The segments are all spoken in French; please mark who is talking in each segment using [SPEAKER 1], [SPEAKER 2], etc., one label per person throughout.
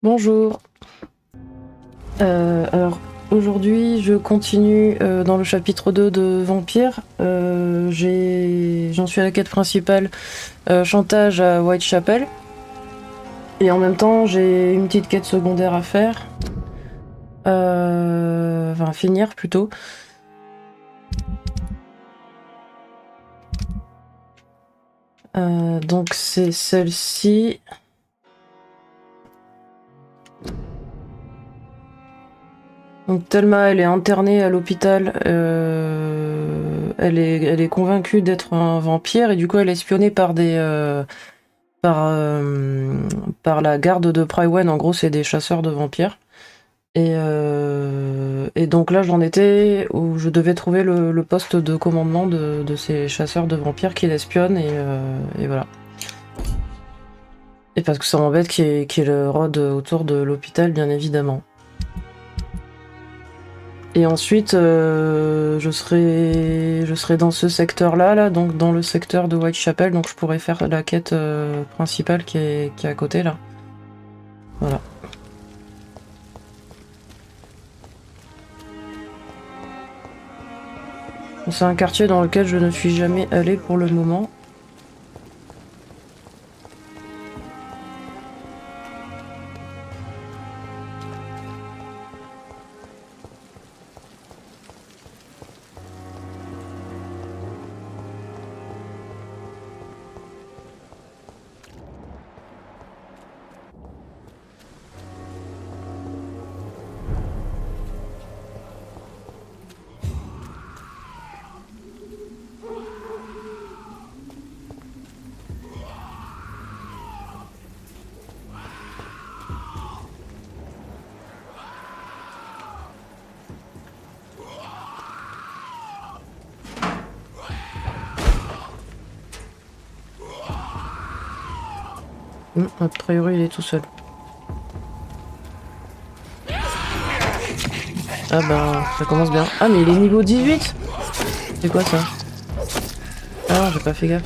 [SPEAKER 1] Bonjour. Alors aujourd'hui je continue dans le chapitre 2 de Vampire. J'en suis à la quête principale, Chantage à Whitechapel. Et en même temps j'ai une petite quête secondaire à faire. Enfin finir plutôt. Donc c'est celle-ci. Donc Thelma, elle est internée à l'hôpital, elle est convaincue d'être un vampire et du coup elle est espionnée par par la garde de Prywen. En gros c'est des chasseurs de vampires. Et donc là j'en étais où je devais trouver le poste de commandement de ces chasseurs de vampires qui l'espionnent et voilà. Et parce que ça m'embête qu'il y ait le rôde autour de l'hôpital bien évidemment. Et ensuite, je serai dans ce secteur-là, donc dans le secteur de Whitechapel, donc je pourrais faire la quête principale qui est à côté, là. Voilà. C'est un quartier dans lequel je ne suis jamais allée pour le moment. A priori, il est tout seul. Ah ben, ça commence bien. Ah, mais il est niveau 18 ? C'est quoi ça? Ah non, j'ai pas fait gaffe.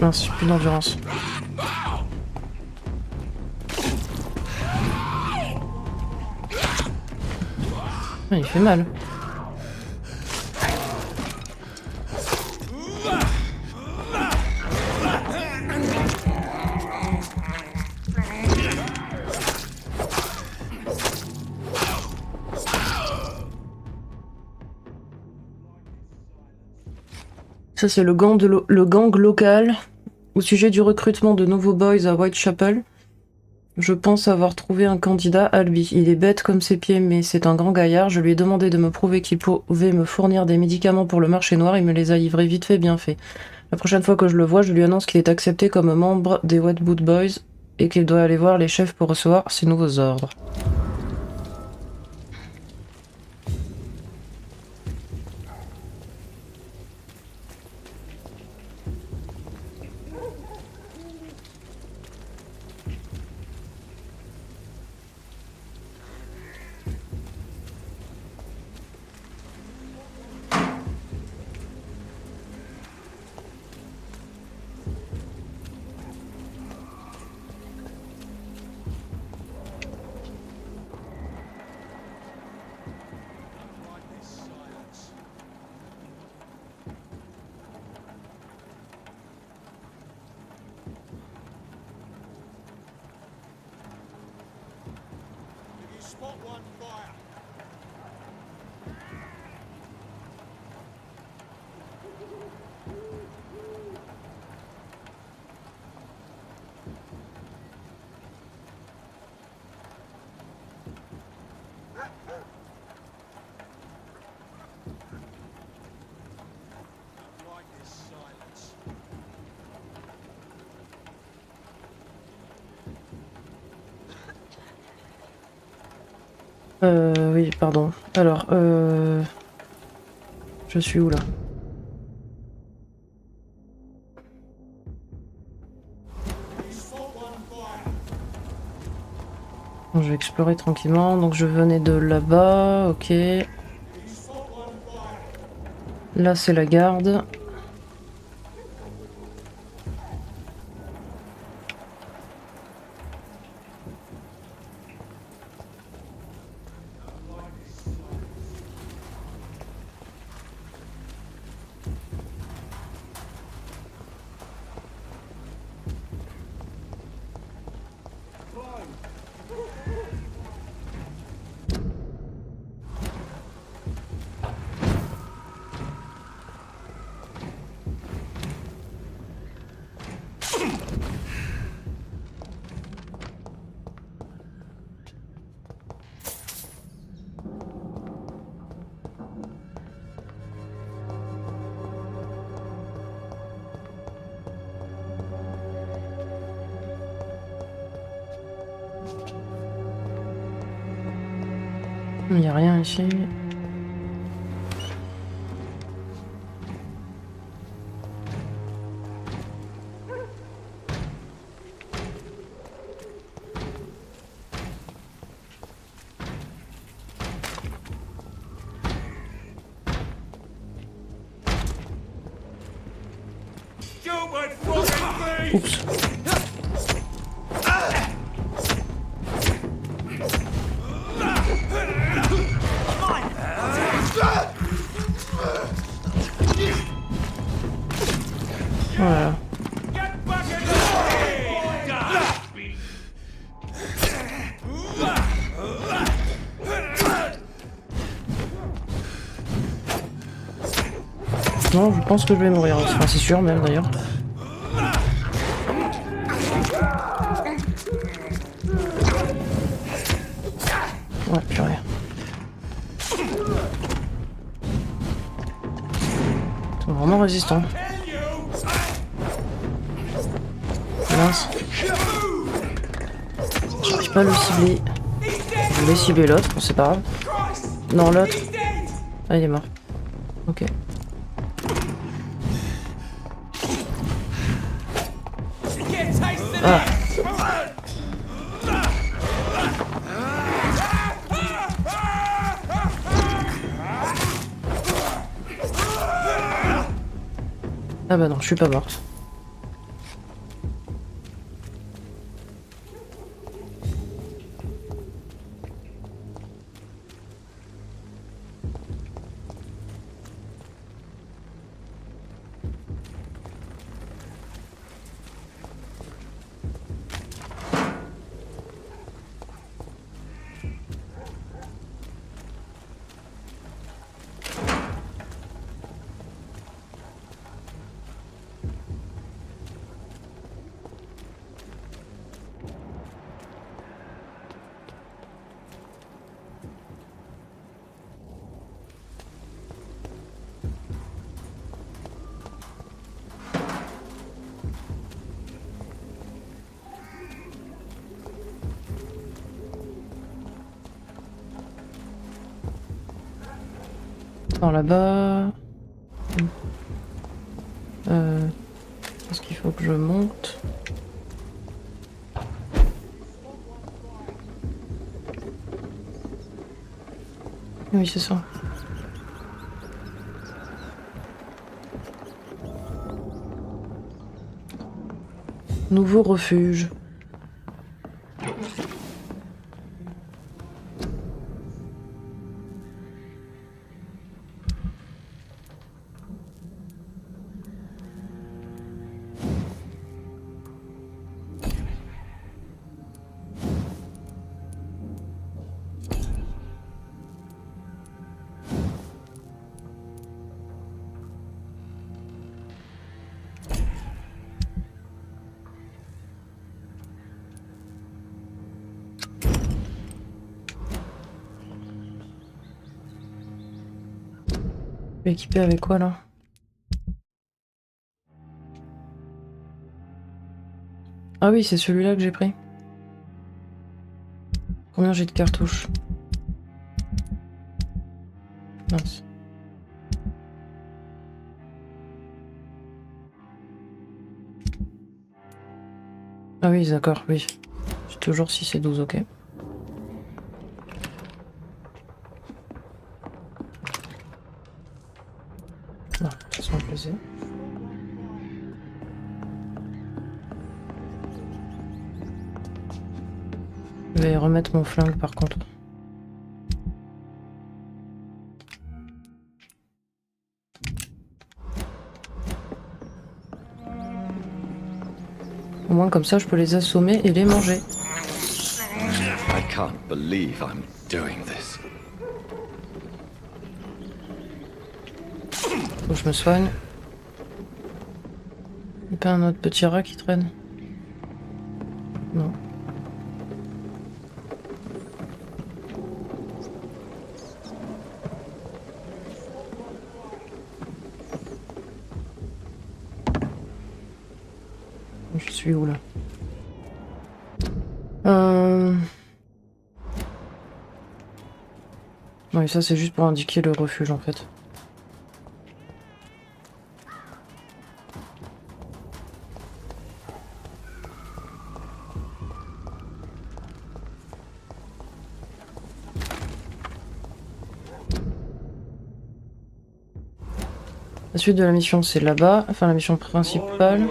[SPEAKER 1] Mince, j'ai plus d'endurance. Ah, il fait mal. Ça, c'est le gang local au sujet du recrutement de nouveaux boys à Whitechapel. Je pense avoir trouvé un candidat, Albi. Il est bête comme ses pieds, mais c'est un grand gaillard. Je lui ai demandé de me prouver qu'il pouvait me fournir des médicaments pour le marché noir. Il me les a livrés vite fait, bien fait. La prochaine fois que je le vois, je lui annonce qu'il est accepté comme membre des Wet Boot Boys et qu'il doit aller voir les chefs pour recevoir ses nouveaux ordres. Oui, pardon. Alors, je suis où là? Je vais explorer tranquillement. Donc je venais de là-bas, ok. Là c'est la garde. Il n'y a rien ici. Oups. Voilà. Non, je pense que je vais mourir. Enfin, c'est sûr même d'ailleurs. Ouais, purée. C'est vraiment résistant. Mince. J'arrive pas à le cibler. Je voulais cibler l'autre, c'est pas grave. Non, l'autre. Ah, il est mort. Ok. Ah. Ah bah non, je suis pas morte. Par là-bas. Est-ce qu'il faut que je monte? Oui, c'est ça. Nouveau refuge. Équipé avec quoi là? Ah oui, c'est celui-là que j'ai pris. Combien j'ai de cartouches? Mince. Ah oui, d'accord, oui. J'ai toujours 6 et 12, ok. Non, de toute façon, je les ai. Je vais remettre mon flingue par contre. Au moins comme ça je peux les assommer et les manger.
[SPEAKER 2] I can't believe I'm doing this.
[SPEAKER 1] Faut que je me soigne. Y'a pas un autre petit rat qui traîne? Non. Je suis où là? Oui, ça c'est juste pour indiquer le refuge en fait. La suite de la mission c'est là-bas, enfin la mission principale.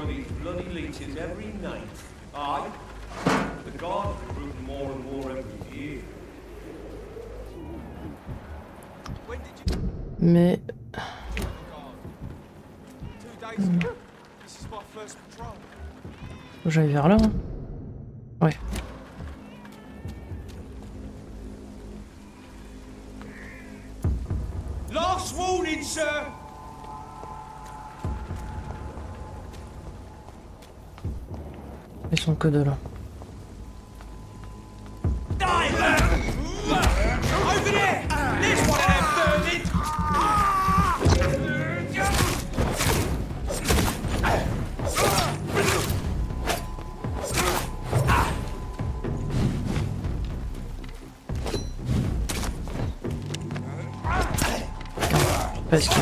[SPEAKER 1] Mais... Faut que j'aille vers là. Hein. Ouais.
[SPEAKER 3] Last warning, sir.
[SPEAKER 1] Ils sont que de là.
[SPEAKER 3] Over there. There's one of them vermin.
[SPEAKER 1] Parce que...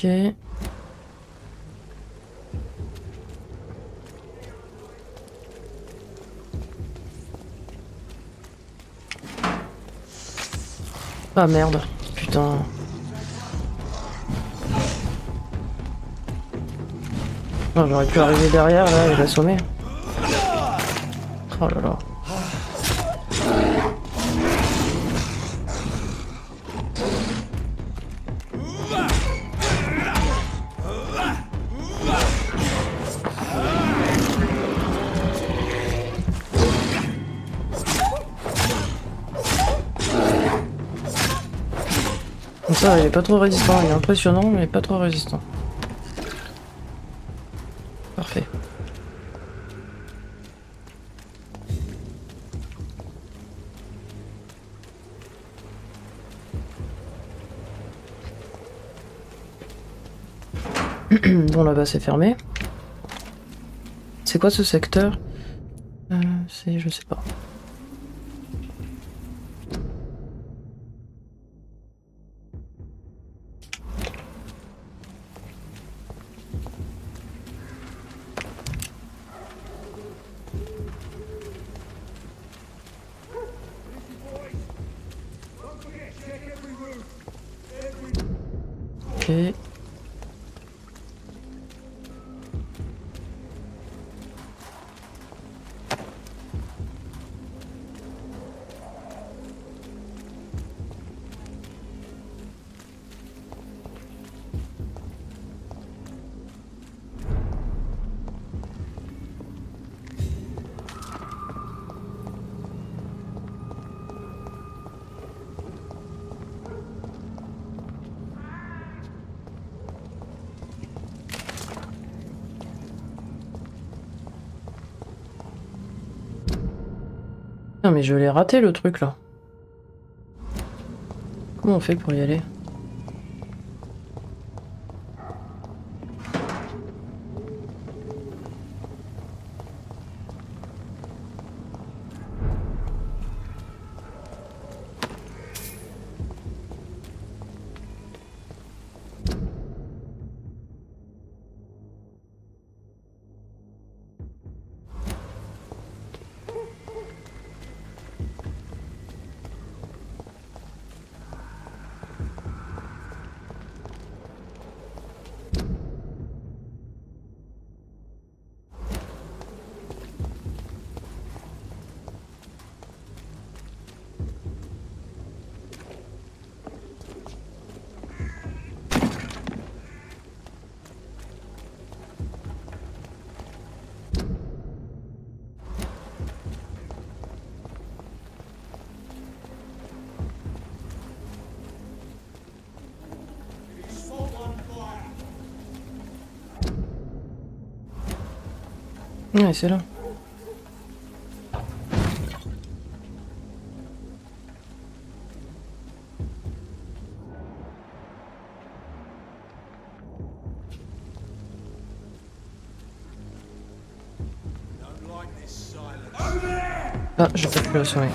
[SPEAKER 1] Ok. Ah merde, putain. Non, j'aurais pu arriver derrière là et l'assommer. Oh là là. Donc ça, il est pas trop résistant, il est impressionnant mais pas trop résistant. Parfait. Bon là-bas c'est fermé. C'est quoi ce secteur? C'est... je sais pas. Ok. Non mais je l'ai raté le truc là. Comment on fait pour y aller? Ouais, c'est là. Ah, j'ai pas pu le soigner.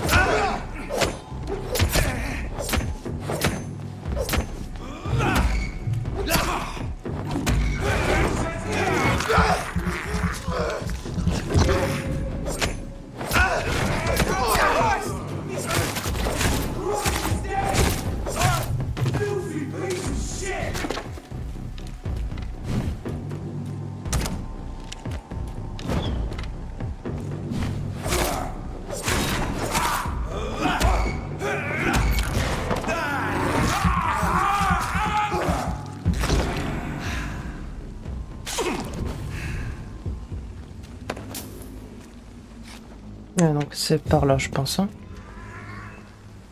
[SPEAKER 1] Ouais, donc c'est par là, je pense. Hein.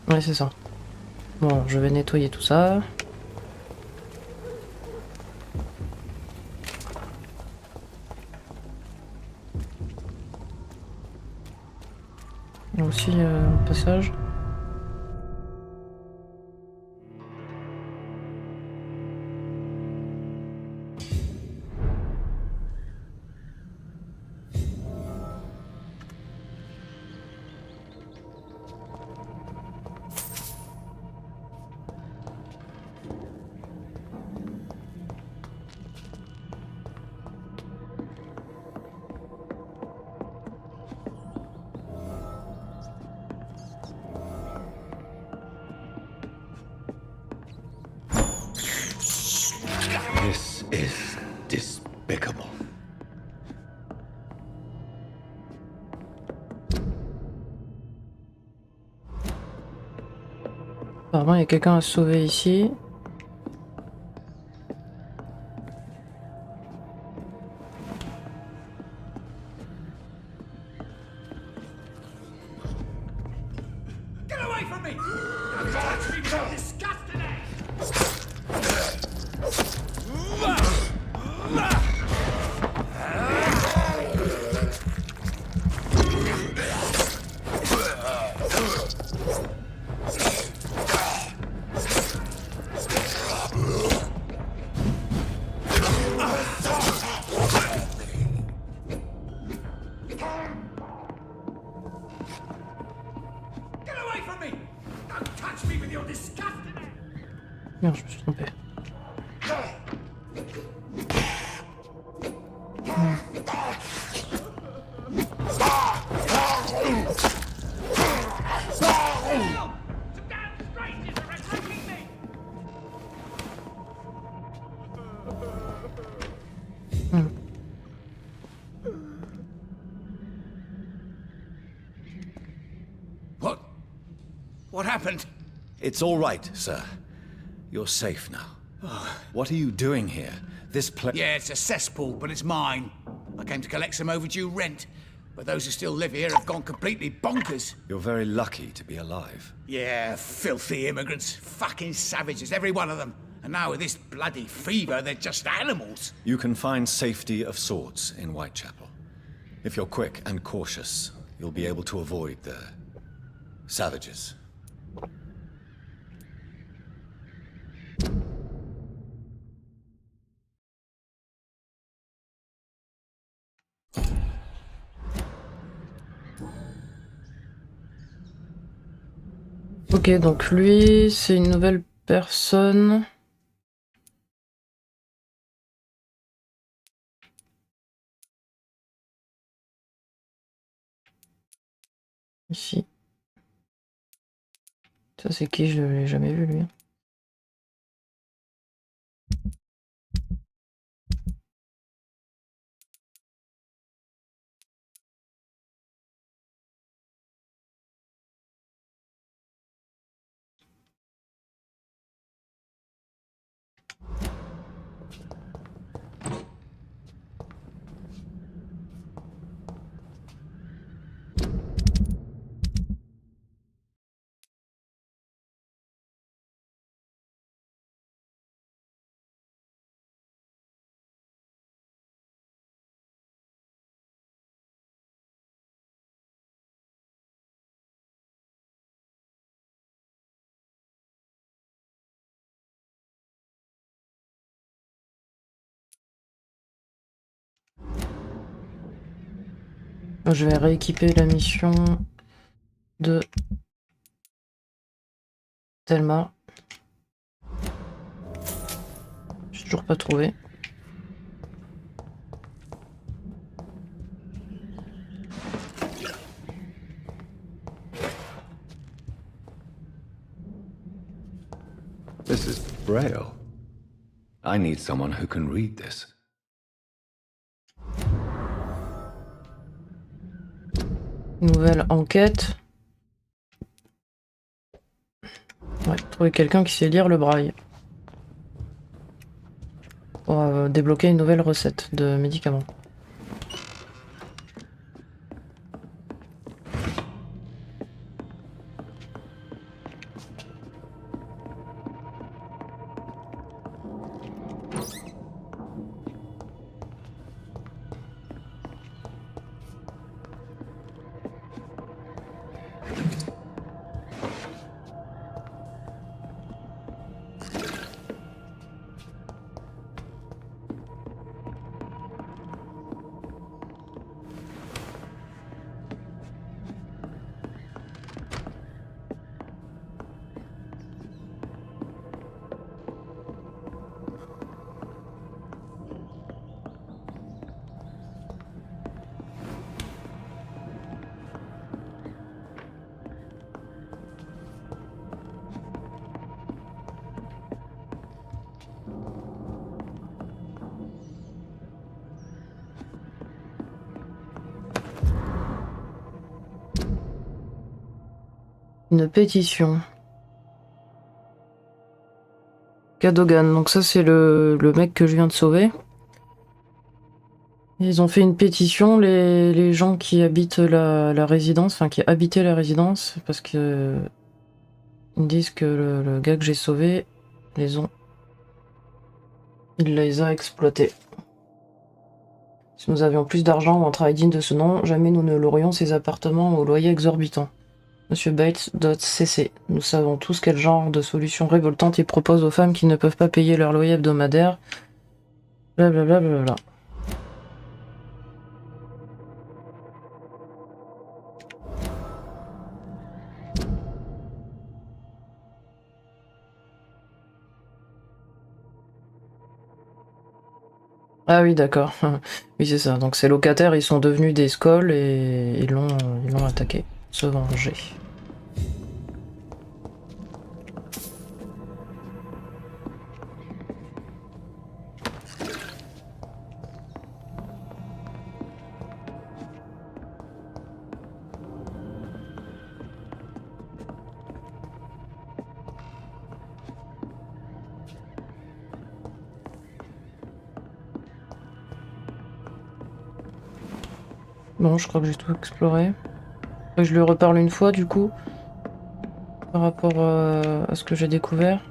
[SPEAKER 1] Ouais, c'est ça. Bon, je vais nettoyer tout ça. Il y a aussi un passage.
[SPEAKER 2] This is despicable.
[SPEAKER 1] Apparemment, il y a quelqu'un à sauver ici.
[SPEAKER 3] Get away from me! Don't touch me, you disgusting ass! Get away from me! Don't touch me with your disgusting ass!
[SPEAKER 1] Merde, je me suis trompé.
[SPEAKER 3] Some damn strangers are attacking me! What happened?
[SPEAKER 2] It's all right, sir. You're safe now. What are you doing here? This place...
[SPEAKER 3] Yeah, it's a cesspool, but it's mine. I came to collect some overdue rent, but those who still live here have gone completely bonkers.
[SPEAKER 2] You're very lucky to be alive.
[SPEAKER 3] Yeah, filthy immigrants. Fucking savages, every one of them. And now with this bloody fever, they're just animals.
[SPEAKER 2] You can find safety of sorts in Whitechapel. If you're quick and cautious, you'll be able to avoid the Savages.
[SPEAKER 1] Ok, donc lui, c'est une nouvelle personne. Ici. Ça, c'est qui? Je l'ai jamais vu, lui. Je vais rééquiper la mission de Thelma. J'ai toujours pas trouvé.
[SPEAKER 2] This is Braille. I need someone who can read this.
[SPEAKER 1] Nouvelle enquête. Ouais, trouver quelqu'un qui sait lire le braille. Pour débloquer une nouvelle recette de médicaments. Une pétition. Cadogan, donc ça c'est le mec que je viens de sauver. Ils ont fait une pétition, les gens qui habitent la résidence, enfin qui habitaient la résidence, parce que ils disent que le gars que j'ai sauvé, il les a exploités. Si nous avions plus d'argent ou un travail digne de ce nom, jamais nous ne louerions ces appartements au loyer exorbitant. Monsieur Bates doit cesser. Nous savons tous quel genre de solution révoltante il propose aux femmes qui ne peuvent pas payer leur loyer hebdomadaire. Blablabla. Bla. Ah oui, d'accord. Oui, c'est ça. Donc ces locataires, ils sont devenus des scoles et ils l'ont attaqué. Se venger. Bon, je crois que j'ai tout exploré. Je lui reparle une fois, du coup, par rapport à ce que j'ai découvert.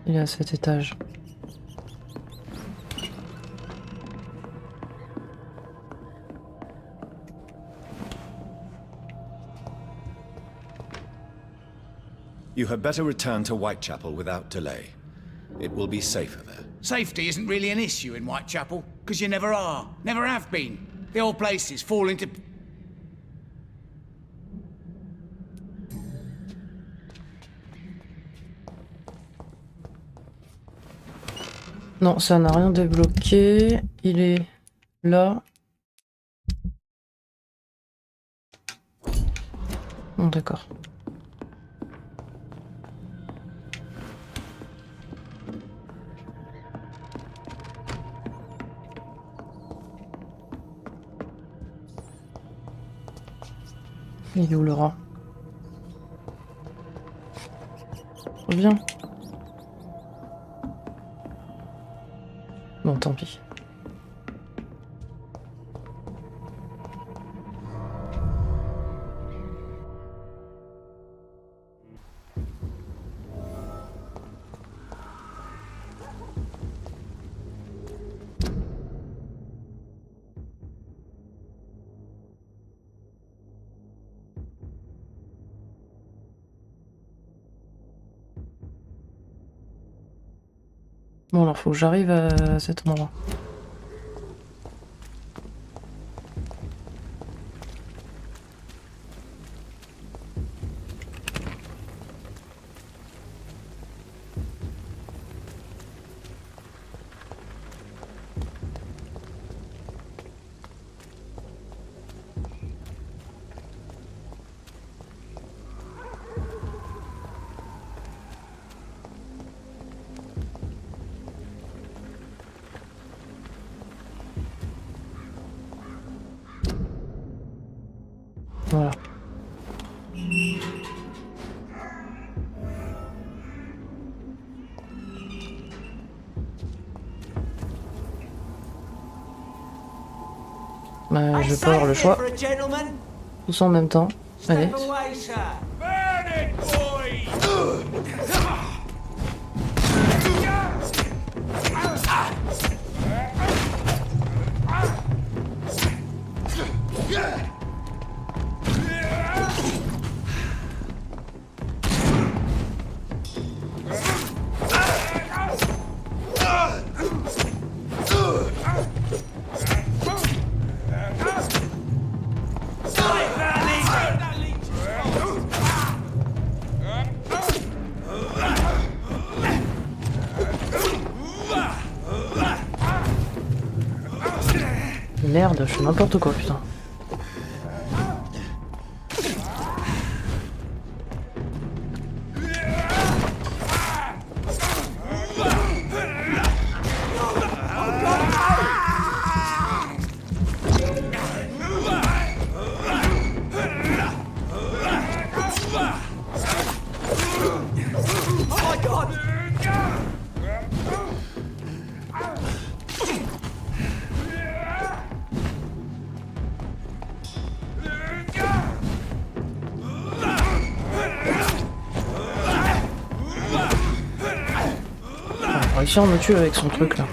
[SPEAKER 1] Il est à cet étage.
[SPEAKER 2] You had better return to Whitechapel without delay. It will be safer there.
[SPEAKER 3] Safety isn't really an issue in Whitechapel, because you never are. Never have been. The old places fall into...
[SPEAKER 1] Non, ça n'a rien débloqué. Il est là. Bon, d'accord. Il est où le rat? Reviens. Bon, tant pis. Bon, alors faut que j'arrive à cet endroit. Voilà. Bah, je vais pas avoir le choix. Tous en même temps. Allez. Merde, je fais n'importe quoi, putain. Réussi à me tuer avec son truc là.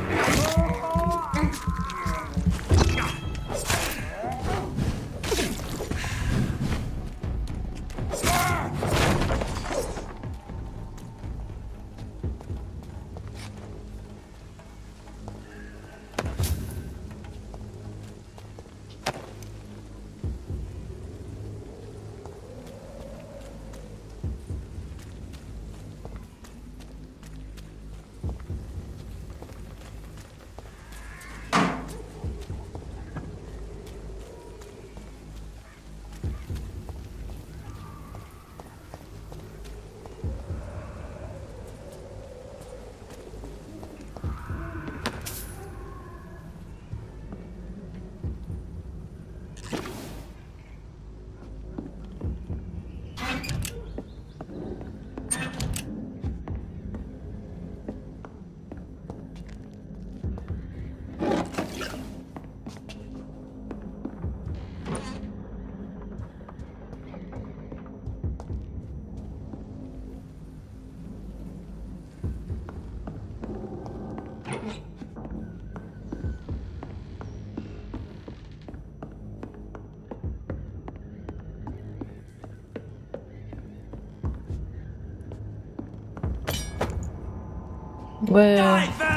[SPEAKER 1] Ouais,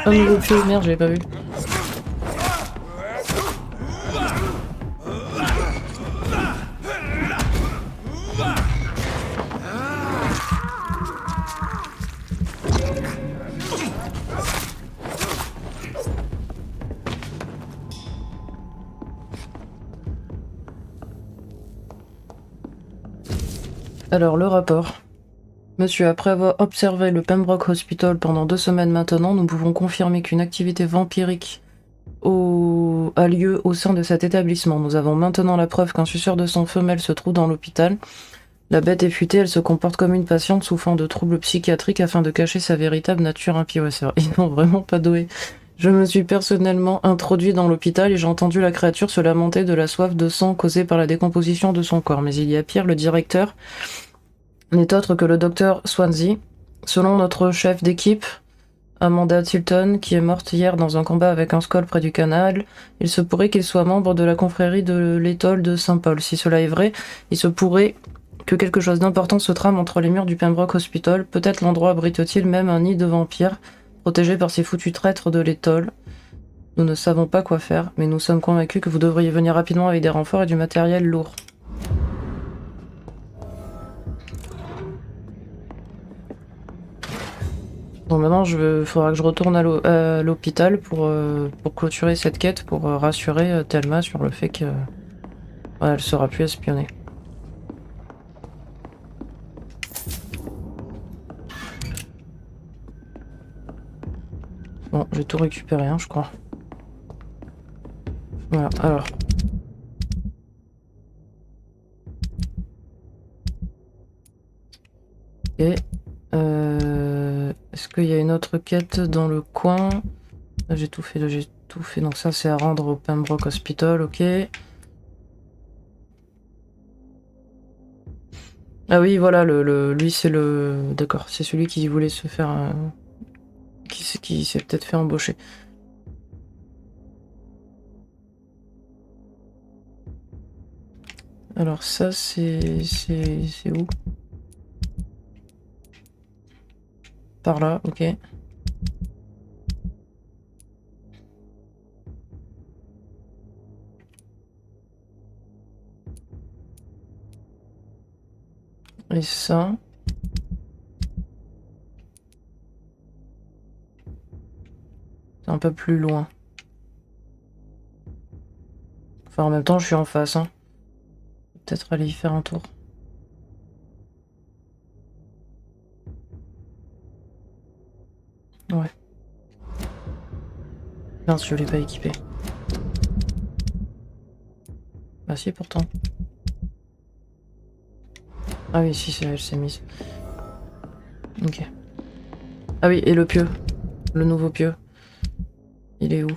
[SPEAKER 1] homme de pied, merde, j'avais pas vu. Alors, le rapport. Monsieur, après avoir observé le Pembroke Hospital pendant 2 semaines maintenant, nous pouvons confirmer qu'une activité vampirique a lieu au sein de cet établissement. Nous avons maintenant la preuve qu'un suceur de sang femelle se trouve dans l'hôpital. La bête est futée, elle se comporte comme une patiente souffrant de troubles psychiatriques afin de cacher sa véritable nature impie. Ouais, c'est vrai, ils n'ont vraiment pas doué. Je me suis personnellement introduit dans l'hôpital et j'ai entendu la créature se lamenter de la soif de sang causée par la décomposition de son corps. Mais il y a pire, le directeur n'est autre que le docteur Swansea. Selon notre chef d'équipe, Amanda Tilton, qui est morte hier dans un combat avec un scold près du canal, il se pourrait qu'il soit membre de la confrérie de l'étole de Saint-Paul. Si cela est vrai, il se pourrait que quelque chose d'important se trame entre les murs du Pembroke Hospital. Peut-être l'endroit abrite-t-il même un nid de vampires, protégé par ces foutus traîtres de l'étole. Nous ne savons pas quoi faire, mais nous sommes convaincus que vous devriez venir rapidement avec des renforts et du matériel lourd. Bon, maintenant, il faudra que je retourne à l'hôpital pour clôturer cette quête, pour rassurer Thelma sur le fait qu'elle ne sera plus espionnée. Bon, j'ai tout récupéré, hein, je crois. Voilà, alors. Ok. Est-ce qu'il y a une autre quête dans le coin? Là, j'ai tout fait, donc ça c'est à rendre au Pembroke Hospital, ok. Ah oui, voilà, lui c'est le... D'accord, c'est celui qui voulait se faire... qui s'est peut-être fait embaucher. Alors ça c'est où? Par là, ok. Et ça... c'est un peu plus loin. Enfin, en même temps, je suis en face, hein. Peut-être aller y faire un tour. Ouais. Mince, je l'ai pas équipé. Bah si, pourtant. Ah oui, si, elle s'est mise. Ok. Ah oui, et le pieu. Le nouveau pieu. Il est où?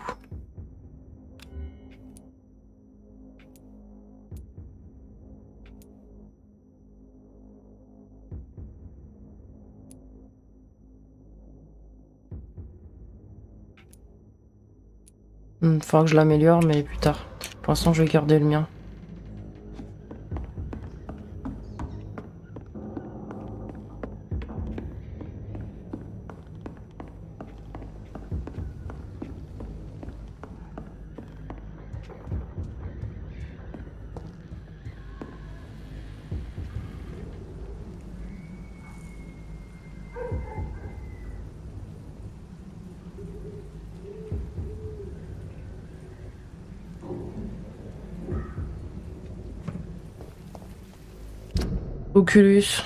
[SPEAKER 1] Faudra que je l'améliore, mais plus tard. Pour l'instant, je vais garder le mien. Oculus.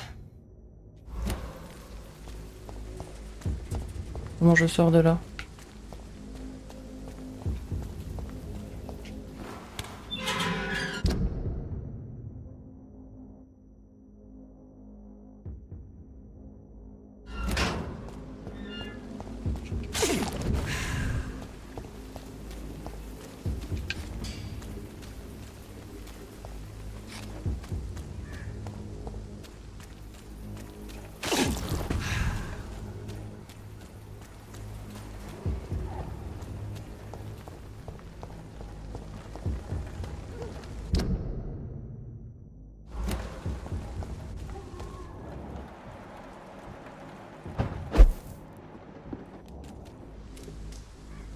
[SPEAKER 1] Comment je sors de là?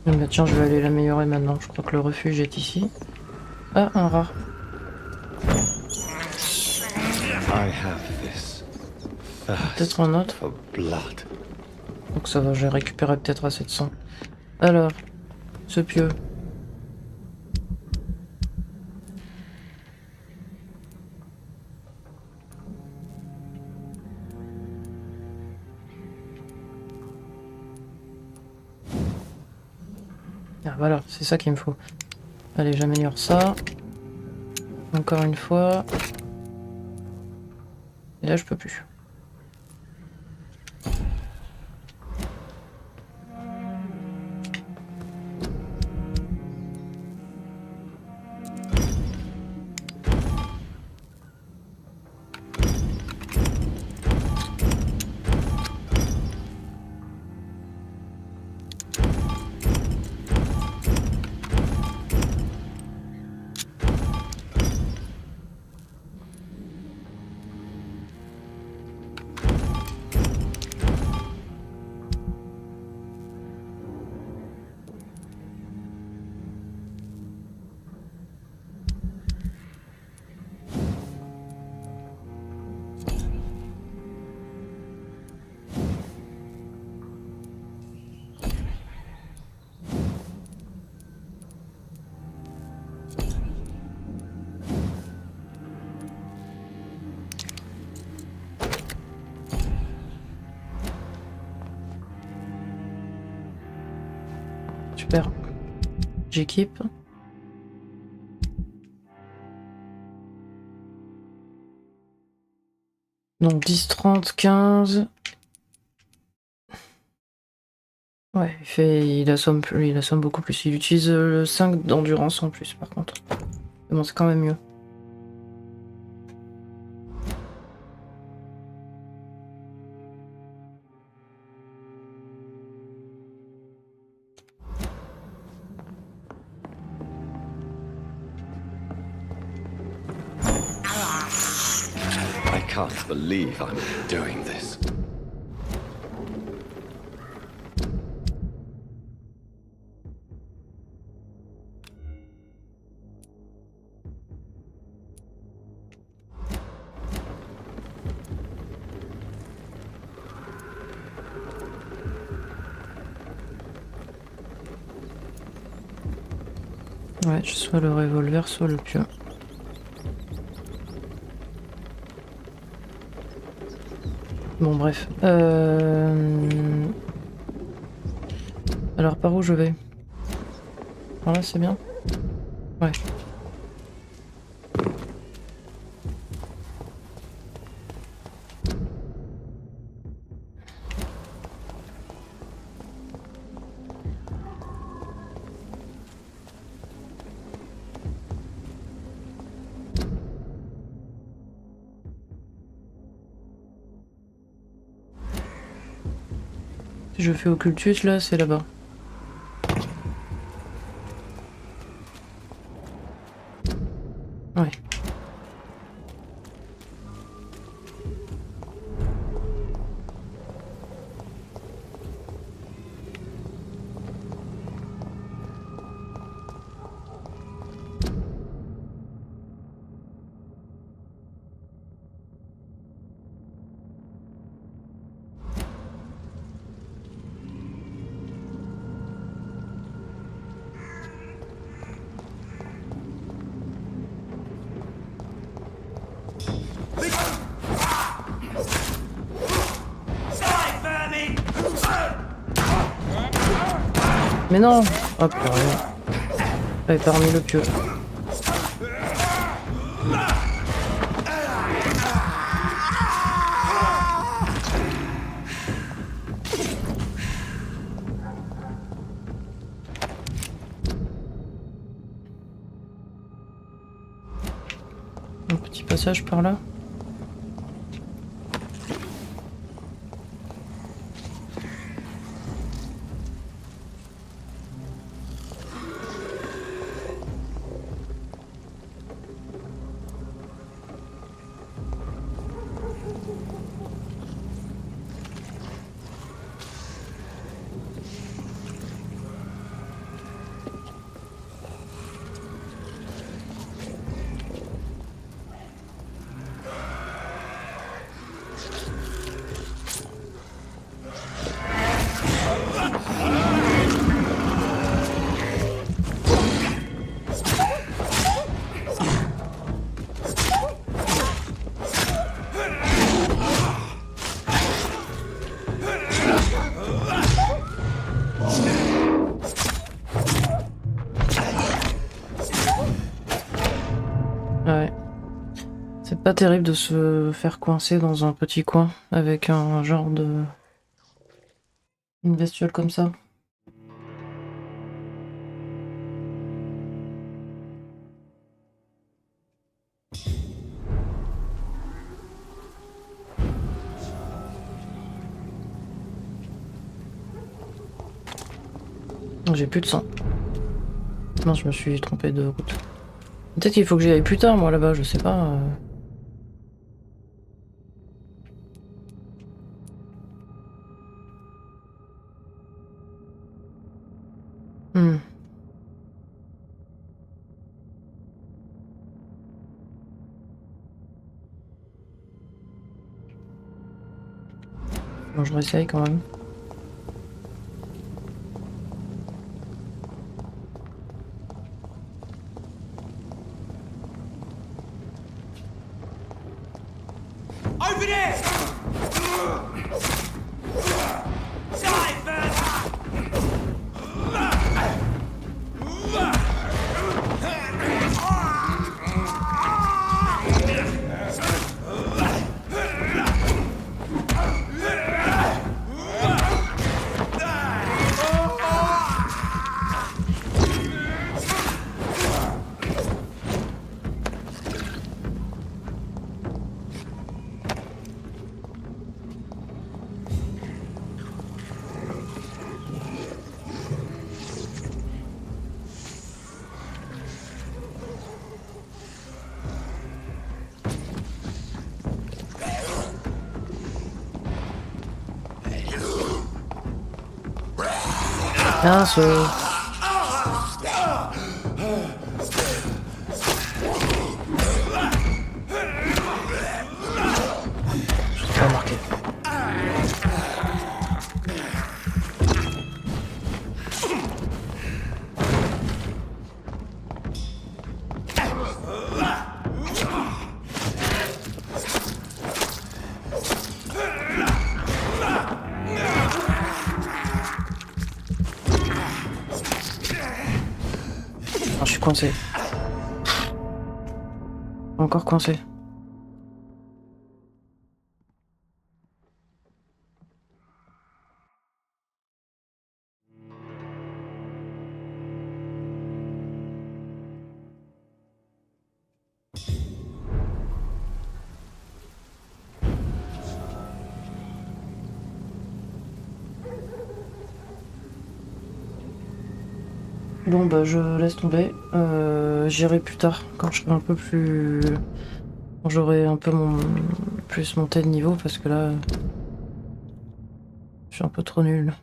[SPEAKER 1] Bah tiens, je vais aller l'améliorer maintenant. Je crois que le refuge est ici. Ah, un rat. Peut-être un autre. Donc ça va, j'ai récupéré peut-être assez de sang. Alors, ce pieu. Ah voilà, c'est ça qu'il me faut. Allez, j'améliore ça. Encore une fois. Et là, je peux plus. Super. J'équipe. Donc 10, 30, 15. Ouais, il assomme beaucoup plus. Il utilise le 5 d'endurance en plus par contre. Mais bon, c'est quand même mieux.
[SPEAKER 4] I can't believe I'm doing this.
[SPEAKER 1] Ouais, soit le revolver, soit le pieu. Bon, bref. Alors, par où je vais? Par là, c'est bien? Ouais. Si je fais occultus, là, c'est là-bas. Ouais. Mais non! Hop, rien. J'avais pas remis le pieu. Un petit passage par là. pas terrible de se faire coincer dans un petit coin avec un genre de... une bestiole comme ça. J'ai plus de sang. Non, je me suis trompé de route. Peut-être qu'il faut que j'y aille plus tard, moi, là-bas, je sais pas. Hmm. Bon, je réessaye quand même.
[SPEAKER 3] Over there!
[SPEAKER 1] Mince. J'ai pas remarqué. Je suis coincé. Encore coincé. Bon bah je laisse tomber. J'irai plus tard quand je serai un peu plus... quand j'aurai un peu plus monté de niveau parce que là... je suis un peu trop nulle.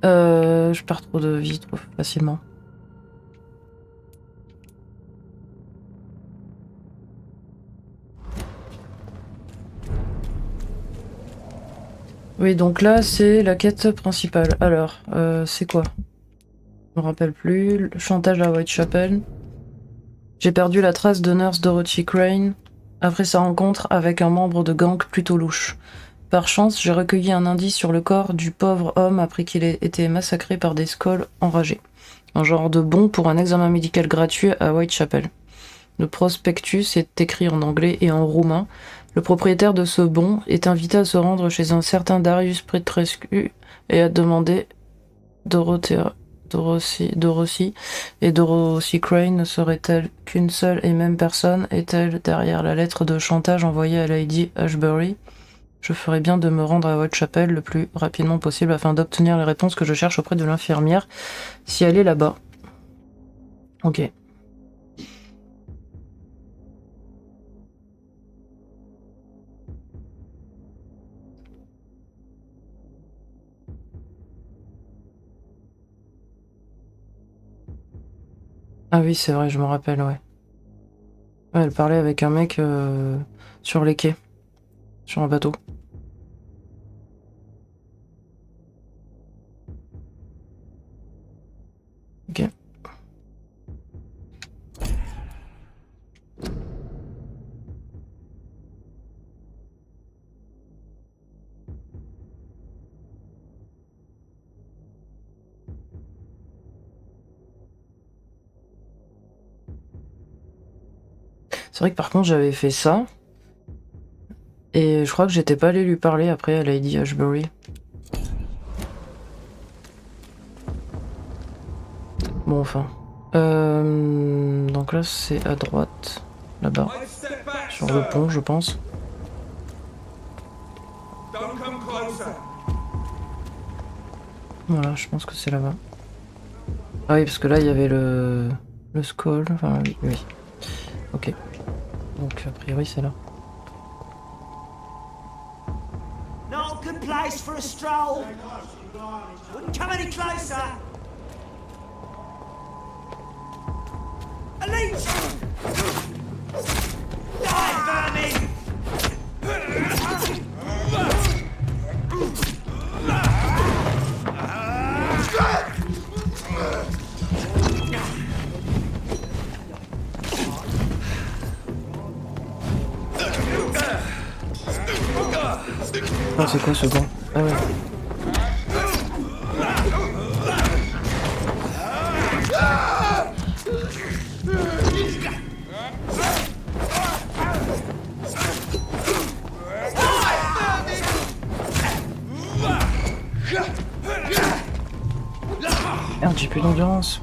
[SPEAKER 1] Je perds trop de vie trop facilement. Oui donc là c'est la quête principale. Alors c'est quoi ? Je me rappelle plus. Le chantage à Whitechapel. J'ai perdu la trace de nurse Dorothy Crane après sa rencontre avec un membre de gang plutôt louche. Par chance, j'ai recueilli un indice sur le corps du pauvre homme après qu'il ait été massacré par des scoles enragés. Un genre de bon pour un examen médical gratuit à Whitechapel. Le prospectus est écrit en anglais et en roumain. Le propriétaire de ce bon est invité à se rendre chez un certain Darius Petrescu et à demander Dorothy et Dorothy Crane ne serait-elle qu'une seule et même personne? Est-elle derrière la lettre de chantage envoyée à Lady Ashbury? Je ferais bien de me rendre à Whitechapel le plus rapidement possible afin d'obtenir les réponses que je cherche auprès de l'infirmière, si elle est là-bas. Ok. Ah oui, c'est vrai, je me rappelle, ouais. Ouais, elle parlait avec un mec sur les quais, sur un bateau. Ok. C'est vrai que par contre j'avais fait ça. Et je crois que j'étais pas allé lui parler après à Lady Ashbury. Bon, enfin. Donc là, c'est à droite. Là-bas. Sur le pont, je pense. Voilà, je pense que c'est là-bas. Ah oui, parce que là, il y avait le skull. Enfin, oui, oui. Ok. Donc, a priori, c'est là.
[SPEAKER 5] Not a good place for a stroll. Wouldn't come any closer. Elite! Die, vermin!
[SPEAKER 1] Ah, c'est quoi ce gant? Ah ouais. Merde, j'ai plus d'endurance.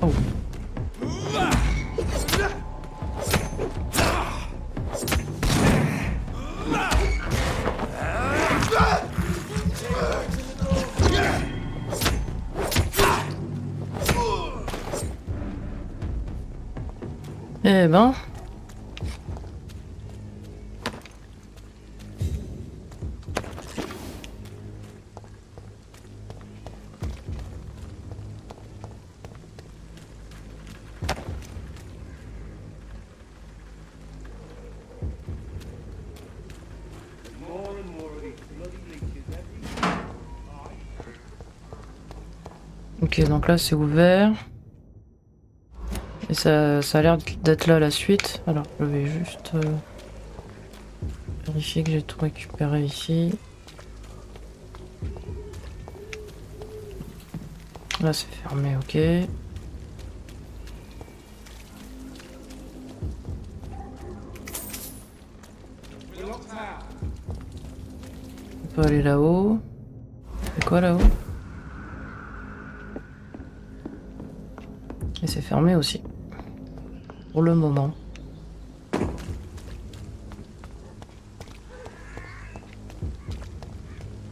[SPEAKER 1] Oh. Eh ben. Ok, donc là c'est ouvert. Et ça a l'air d'être là la suite. Alors je vais juste vérifier que j'ai tout récupéré ici. Là c'est fermé, ok. On peut aller là-haut. C'est quoi là-haut? Et c'est fermé aussi. Pour le moment.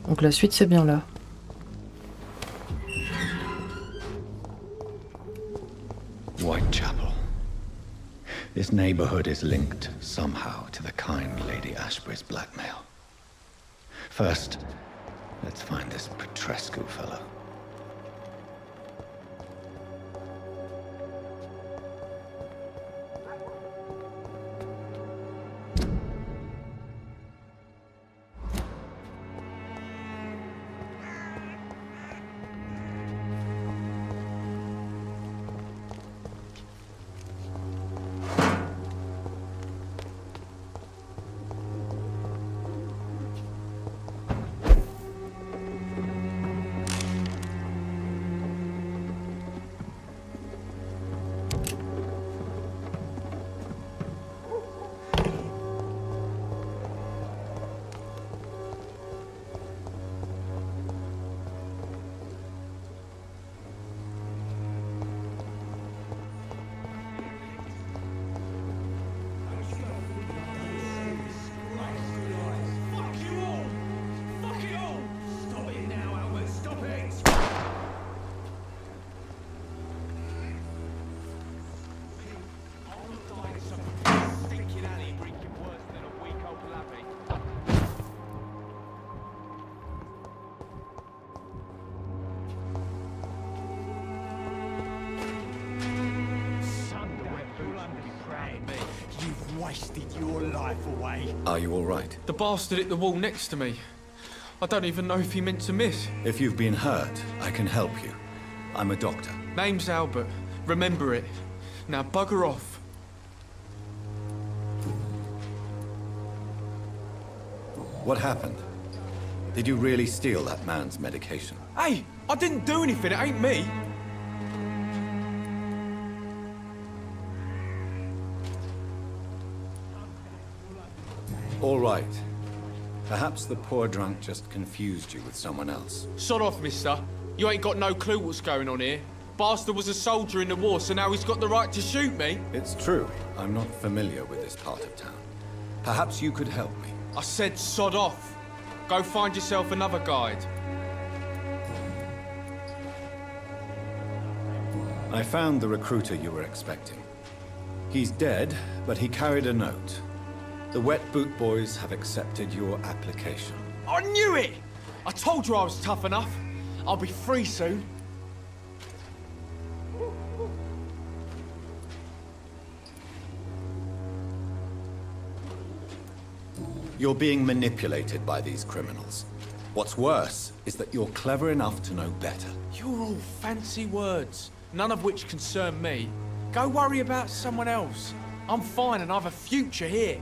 [SPEAKER 1] Donc la suite c'est bien là.
[SPEAKER 2] Whitechapel. This neighborhood is linked somehow to the kind Lady Ashbury's blackmail. First, let's find this Petrescu fellow.
[SPEAKER 6] wasted your life away.
[SPEAKER 4] Are you all right?
[SPEAKER 7] The bastard hit the wall next to me. I don't even know if he meant to miss.
[SPEAKER 2] If you've been hurt, I can help you. I'm a doctor.
[SPEAKER 7] Name's Albert. Remember it. Now bugger off.
[SPEAKER 2] What happened? Did you really steal that man's medication?
[SPEAKER 7] Hey, I didn't do anything. It ain't me.
[SPEAKER 2] All right. Perhaps the poor drunk just confused you with someone else.
[SPEAKER 7] Sod off, mister. You ain't got no clue what's going on here. Bastard was a soldier in the war, so now he's got the right to shoot me.
[SPEAKER 2] It's true. I'm not familiar with this part of town. Perhaps you could help me.
[SPEAKER 7] I said sod off. Go find yourself another guide.
[SPEAKER 2] I found the recruiter you were expecting. He's dead, but he carried a note. The Wet Boot Boys have accepted your application.
[SPEAKER 7] I knew it! I told you I was tough enough. I'll be free soon.
[SPEAKER 2] You're being manipulated by these criminals. What's worse is that you're clever enough to know better.
[SPEAKER 7] You're all fancy words, none of which concern me. Go worry about someone else. I'm fine and I've a future here.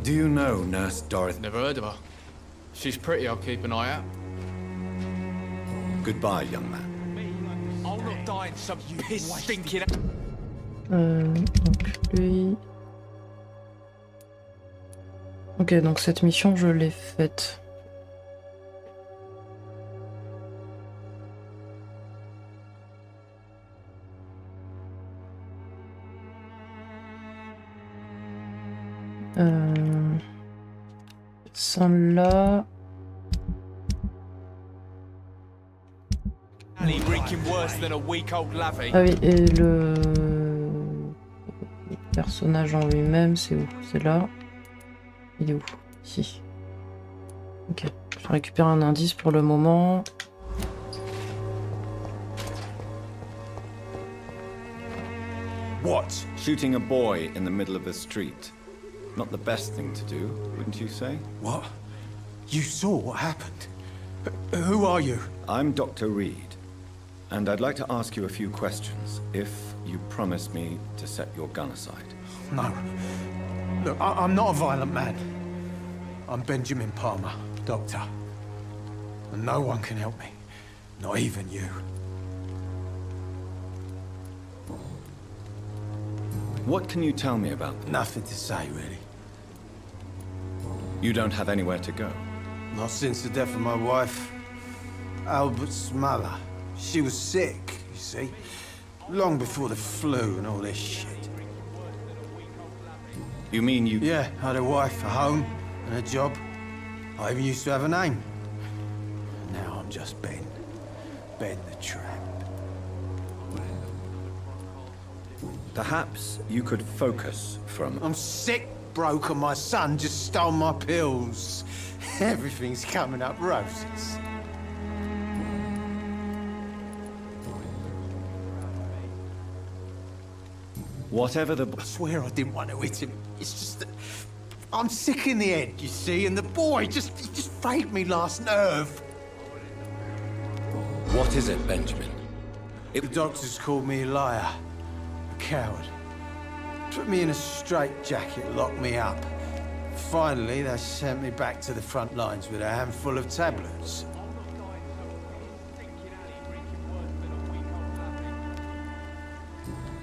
[SPEAKER 2] Do you know Nurse Dorothy?
[SPEAKER 7] Never heard of her. She's pretty, I'll keep an eye out.
[SPEAKER 2] Goodbye, young man.
[SPEAKER 7] I'll not die in some piss stinking...
[SPEAKER 1] Donc lui... Ok, donc cette mission, je l'ai faite. Celle-là... Ah oui, et le personnage en lui-même, c'est où? C'est là. Il est où? Ici. Ok, je récupère un indice pour le moment.
[SPEAKER 2] What? Shooting a boy in the middle of the street. Not the best thing to do, wouldn't you say?
[SPEAKER 6] What? You saw what happened? Who are you?
[SPEAKER 2] I'm Dr. Reed, and I'd like to ask you a few questions, if you promise me to set your gun aside.
[SPEAKER 6] No. Look, I'm not a violent man. I'm Benjamin Palmer, doctor. And no one can help me. Not even you.
[SPEAKER 2] What can you tell me about them?
[SPEAKER 6] Nothing to say, really.
[SPEAKER 2] You don't have anywhere to go.
[SPEAKER 6] Not since the death of my wife, Albert's mother. She was sick, you see. Long before the flu and all this shit.
[SPEAKER 2] You mean you...
[SPEAKER 6] Yeah, I had a wife, a home, and a job. I even used to have a name. Now I'm just Ben. Ben the Tramp.
[SPEAKER 2] Perhaps you could focus from...
[SPEAKER 6] I'm sick, broke, and my son just stole my pills. Everything's coming up roses.
[SPEAKER 2] Whatever the...
[SPEAKER 6] I swear I didn't want to hit him. It's just that I'm sick in the head, you see, and the boy just frayed me last nerve.
[SPEAKER 2] What is it, Benjamin?
[SPEAKER 6] The doctors called me a liar, a coward. Put me in a straitjacket, locked me up. Finally, they sent me back to the front lines with a handful of tablets.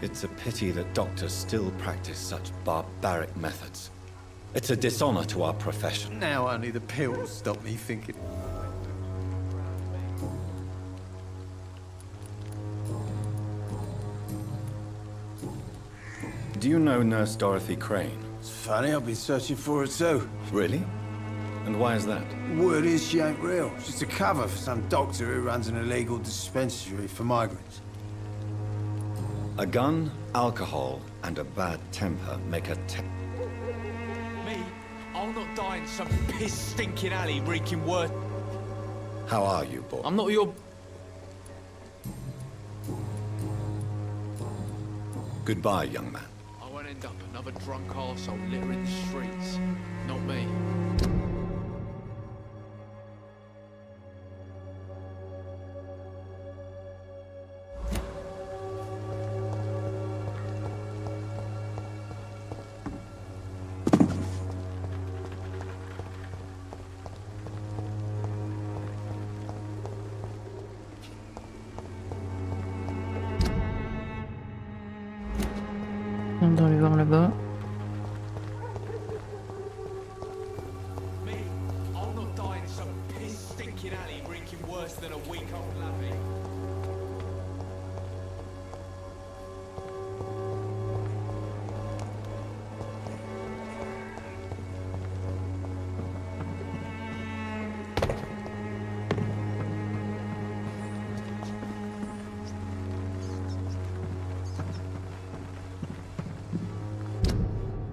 [SPEAKER 2] It's a pity that doctors still practice such barbaric methods. It's a dishonor to our profession.
[SPEAKER 6] Now only the pills stop me thinking.
[SPEAKER 2] Do you know Nurse Dorothy Crane?
[SPEAKER 6] It's funny, I've been searching for her too.
[SPEAKER 2] Really? And why is that?
[SPEAKER 6] Word is she ain't real. She's a cover for some doctor who runs an illegal dispensary for migrants.
[SPEAKER 2] A gun, alcohol, and a bad temper make a
[SPEAKER 7] Me? I'll not die in some piss stinking alley reeking worse.
[SPEAKER 2] How are you, boy?
[SPEAKER 7] I'm not your...
[SPEAKER 2] Goodbye, young man.
[SPEAKER 7] I won't end up another drunk arsehole littering the streets. Not me.
[SPEAKER 1] On va aller voir là-bas.
[SPEAKER 7] Me, I'll not die in some piss stinking alley reeking worse than a week old lappy.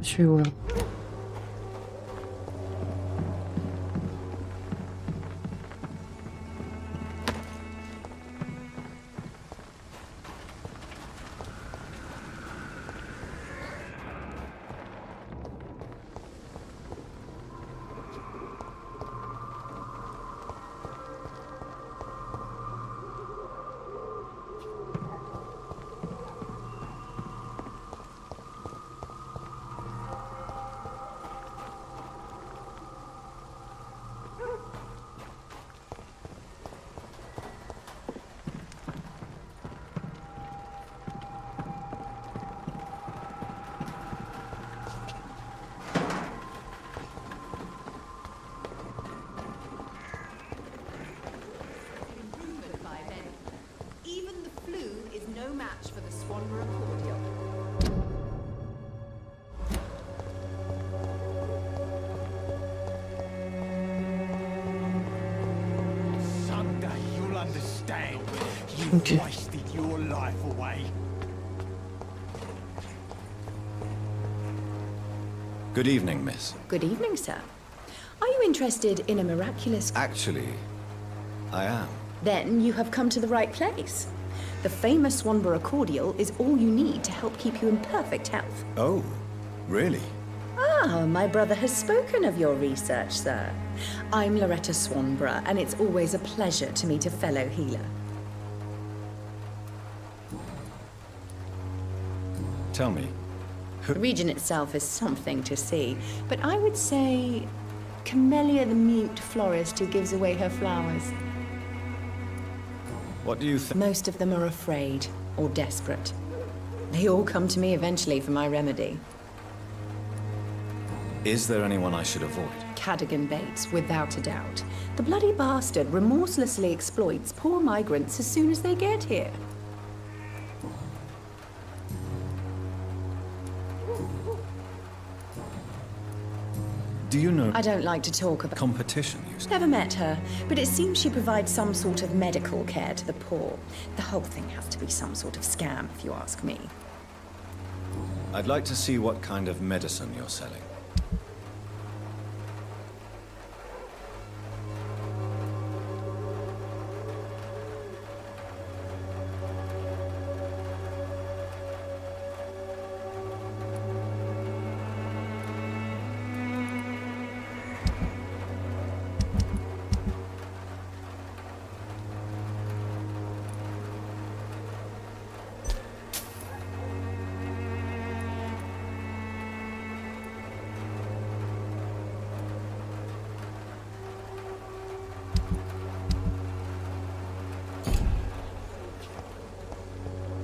[SPEAKER 1] Je suis où là?
[SPEAKER 6] You've wasted your life away.
[SPEAKER 2] Good evening, miss.
[SPEAKER 8] Good evening, sir. Are you interested in a miraculous...
[SPEAKER 2] Actually, I am.
[SPEAKER 8] Then you have come to the right place. The famous Swanborough cordial is all you need to help keep you in perfect health.
[SPEAKER 2] Oh, really?
[SPEAKER 8] Ah, my brother has spoken of your research, sir. I'm Loretta Swanborough, and it's always a pleasure to meet a fellow healer.
[SPEAKER 2] Tell me.
[SPEAKER 8] The region itself is something to see, but I would say Camellia the mute florist who gives away her flowers.
[SPEAKER 2] What do you think?
[SPEAKER 8] Most of them are afraid or desperate. They all come to me eventually for my remedy.
[SPEAKER 2] Is there anyone I should avoid?
[SPEAKER 8] Cadogan Bates, without a doubt. The bloody bastard remorselessly exploits poor migrants as soon as they get here.
[SPEAKER 2] Do you know...
[SPEAKER 8] I don't like to talk about...
[SPEAKER 2] competition you...
[SPEAKER 8] Never met her, but it seems she provides some sort of medical care to the poor. The whole thing has to be some sort of scam, if you ask me.
[SPEAKER 2] I'd like to see what kind of medicine you're selling.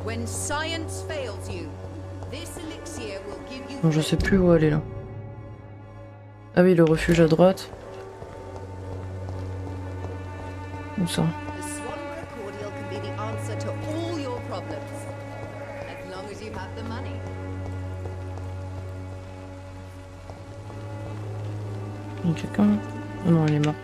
[SPEAKER 9] When science fails you, this elixir will give you...
[SPEAKER 1] Bon, je sais plus où aller là. Ah oui, le refuge à droite. Où ça?
[SPEAKER 9] The Swanborough cordial can be the answer to all your problems, as long as you have the money.
[SPEAKER 1] Il y a quelqu'un là? Oh non, il est mort.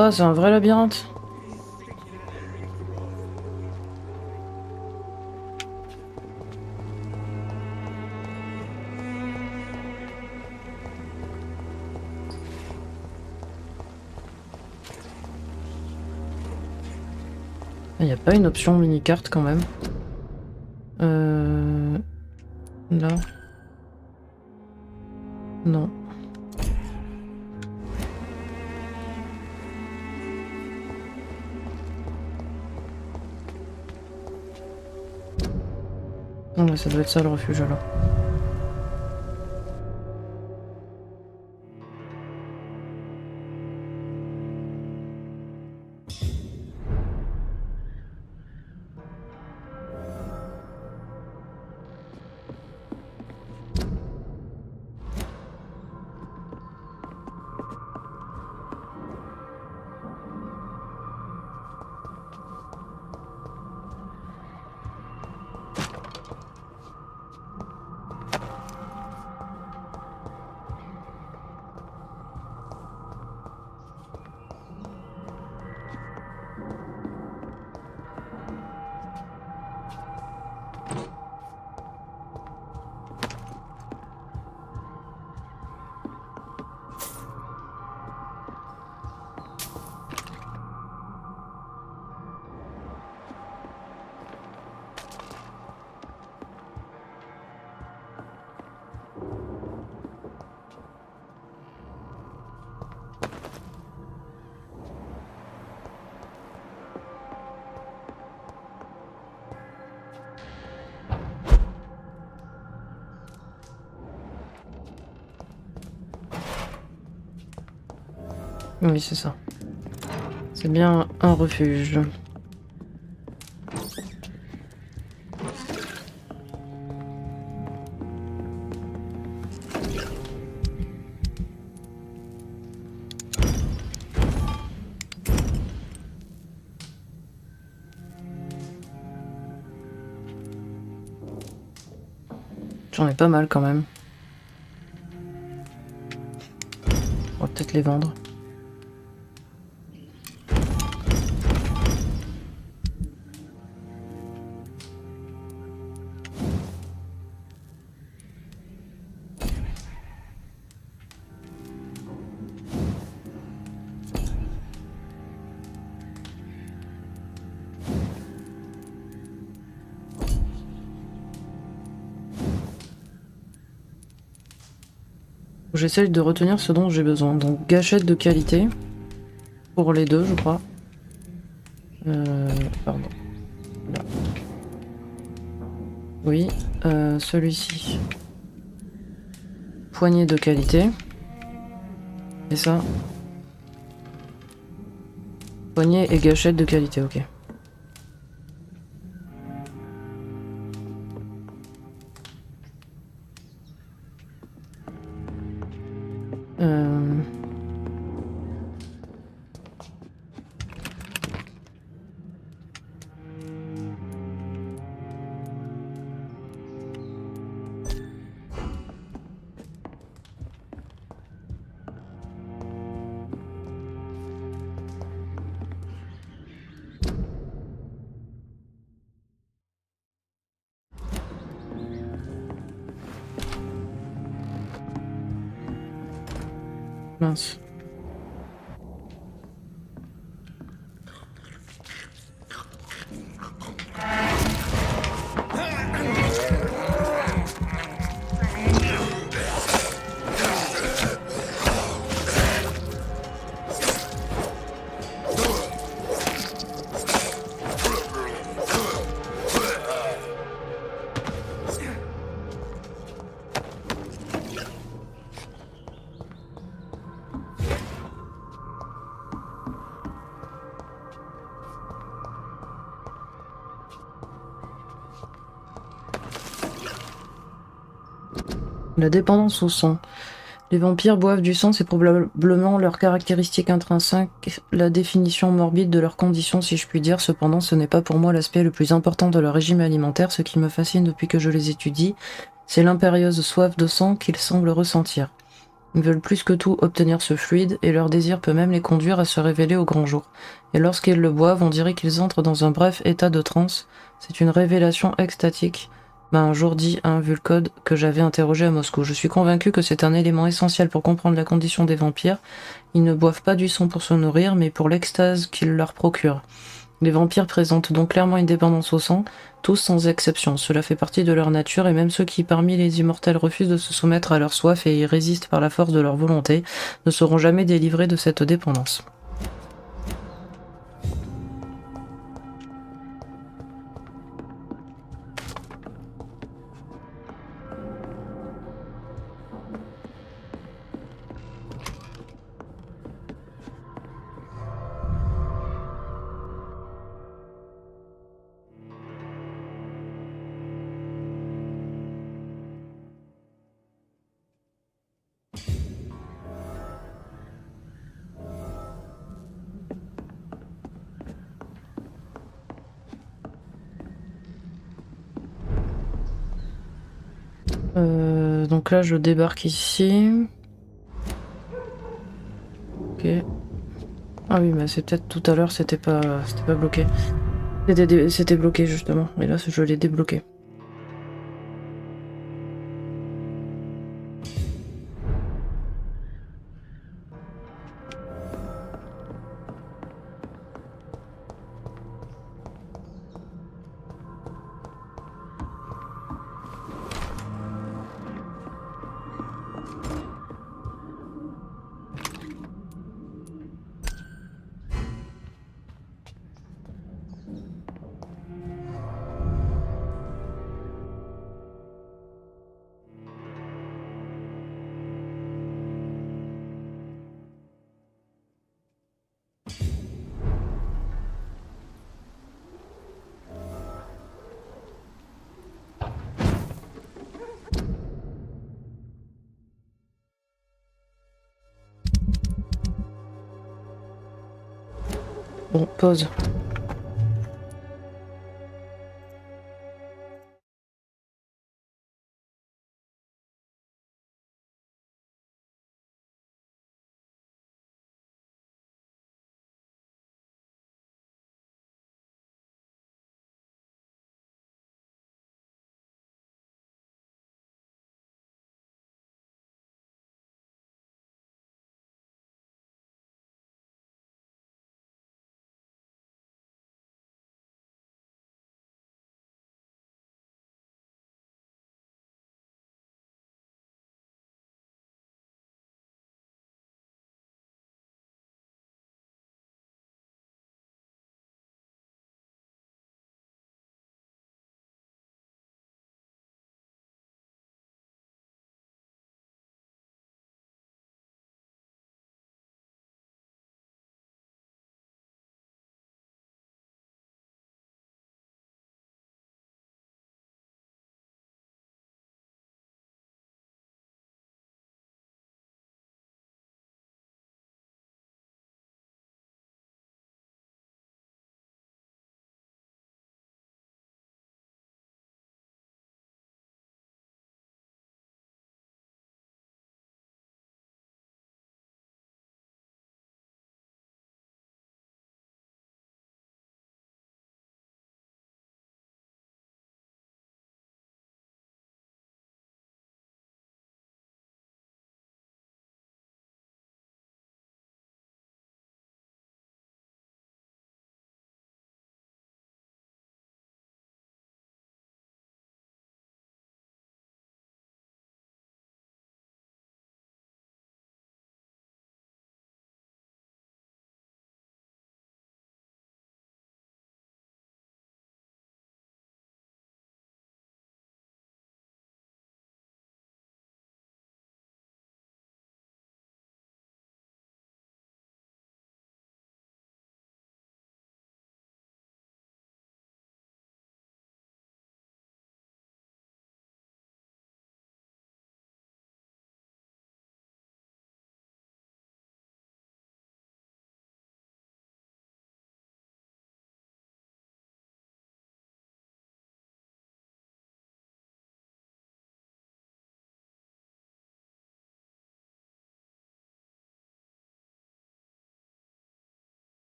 [SPEAKER 1] Oh, c'est un vrai labyrinthe. Il n'y a pas une option mini-carte quand même. Là. Non. Non, mais ça doit être ça le refuge alors. Oui, c'est ça. C'est bien un refuge. J'en ai pas mal quand même. On va peut-être les vendre. J'essaie de retenir ce dont j'ai besoin. Donc gâchette de qualité. Pour les deux, je crois. Pardon. Là. Oui. Celui-ci. Poignée de qualité. Et ça. Poignée et gâchette de qualité, ok. Mince. La dépendance au sang. Les vampires boivent du sang, c'est probablement leur caractéristique intrinsèque, la définition morbide de leur condition, si je puis dire. Cependant, ce n'est pas pour moi l'aspect le plus important de leur régime alimentaire. Ce qui me fascine depuis que je les étudie, c'est l'impérieuse soif de sang qu'ils semblent ressentir. Ils veulent plus que tout obtenir ce fluide, et leur désir peut même les conduire à se révéler au grand jour. Et lorsqu'ils le boivent, on dirait qu'ils entrent dans un bref état de transe. C'est une révélation extatique, m'a un jour dit un vulcode que j'avais interrogé à Moscou. Je suis convaincu que c'est un élément essentiel pour comprendre la condition des vampires. Ils ne boivent pas du sang pour se nourrir, mais pour l'extase qu'il leur procure. Les vampires présentent donc clairement une dépendance au sang, tous sans exception. Cela fait partie de leur nature, et même ceux qui, parmi les immortels, refusent de se soumettre à leur soif et y résistent par la force de leur volonté, ne seront jamais délivrés de cette dépendance. Donc là je débarque ici. Ok. Ah oui, mais c'est peut-être tout à l'heure c'était pas bloqué. C'était bloqué justement, et là je l'ai débloqué. Bon, pause.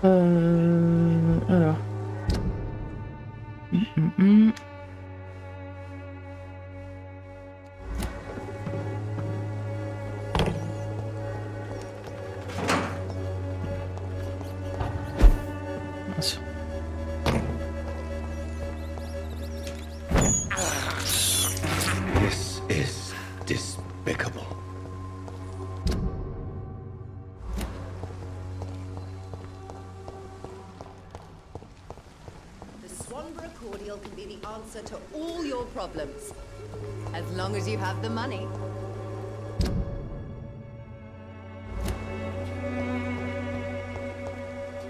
[SPEAKER 1] Alors. Mince.
[SPEAKER 2] This is despicable.
[SPEAKER 9] The Swanborough cordial can be the answer to all your problems. As long as you have the money.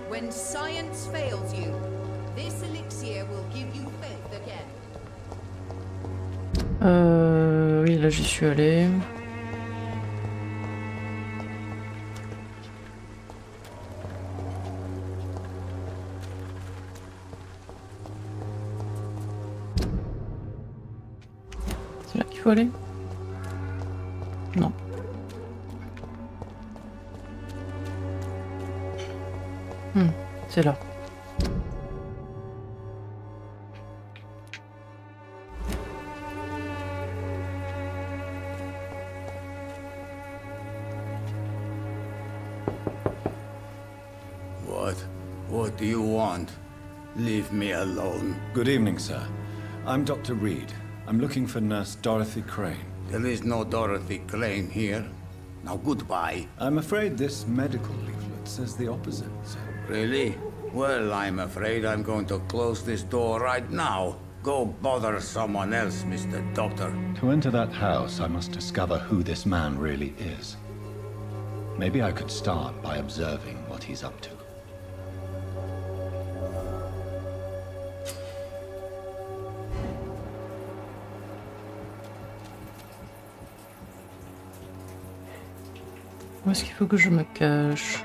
[SPEAKER 9] When science fails you, this elixir will give you faith again.
[SPEAKER 1] Oui, là j'y suis allée. C'est là qu'il faut aller? Non. C'est là.
[SPEAKER 3] What do you want? Leave me alone.
[SPEAKER 2] Good evening, sir. I'm Dr. Reed. I'm looking for Nurse Dorothy Crane.
[SPEAKER 3] There is no Dorothy Crane here. Now goodbye.
[SPEAKER 2] I'm afraid this medical leaflet says the opposite, sir.
[SPEAKER 3] Really? Well, I'm afraid I'm going to close this door right now. Go bother someone else, Mr. Doctor.
[SPEAKER 2] To enter that house, I must discover who this man really is. Maybe I could start by observing what he's up to.
[SPEAKER 1] Où est-ce qu'il faut que je me cache?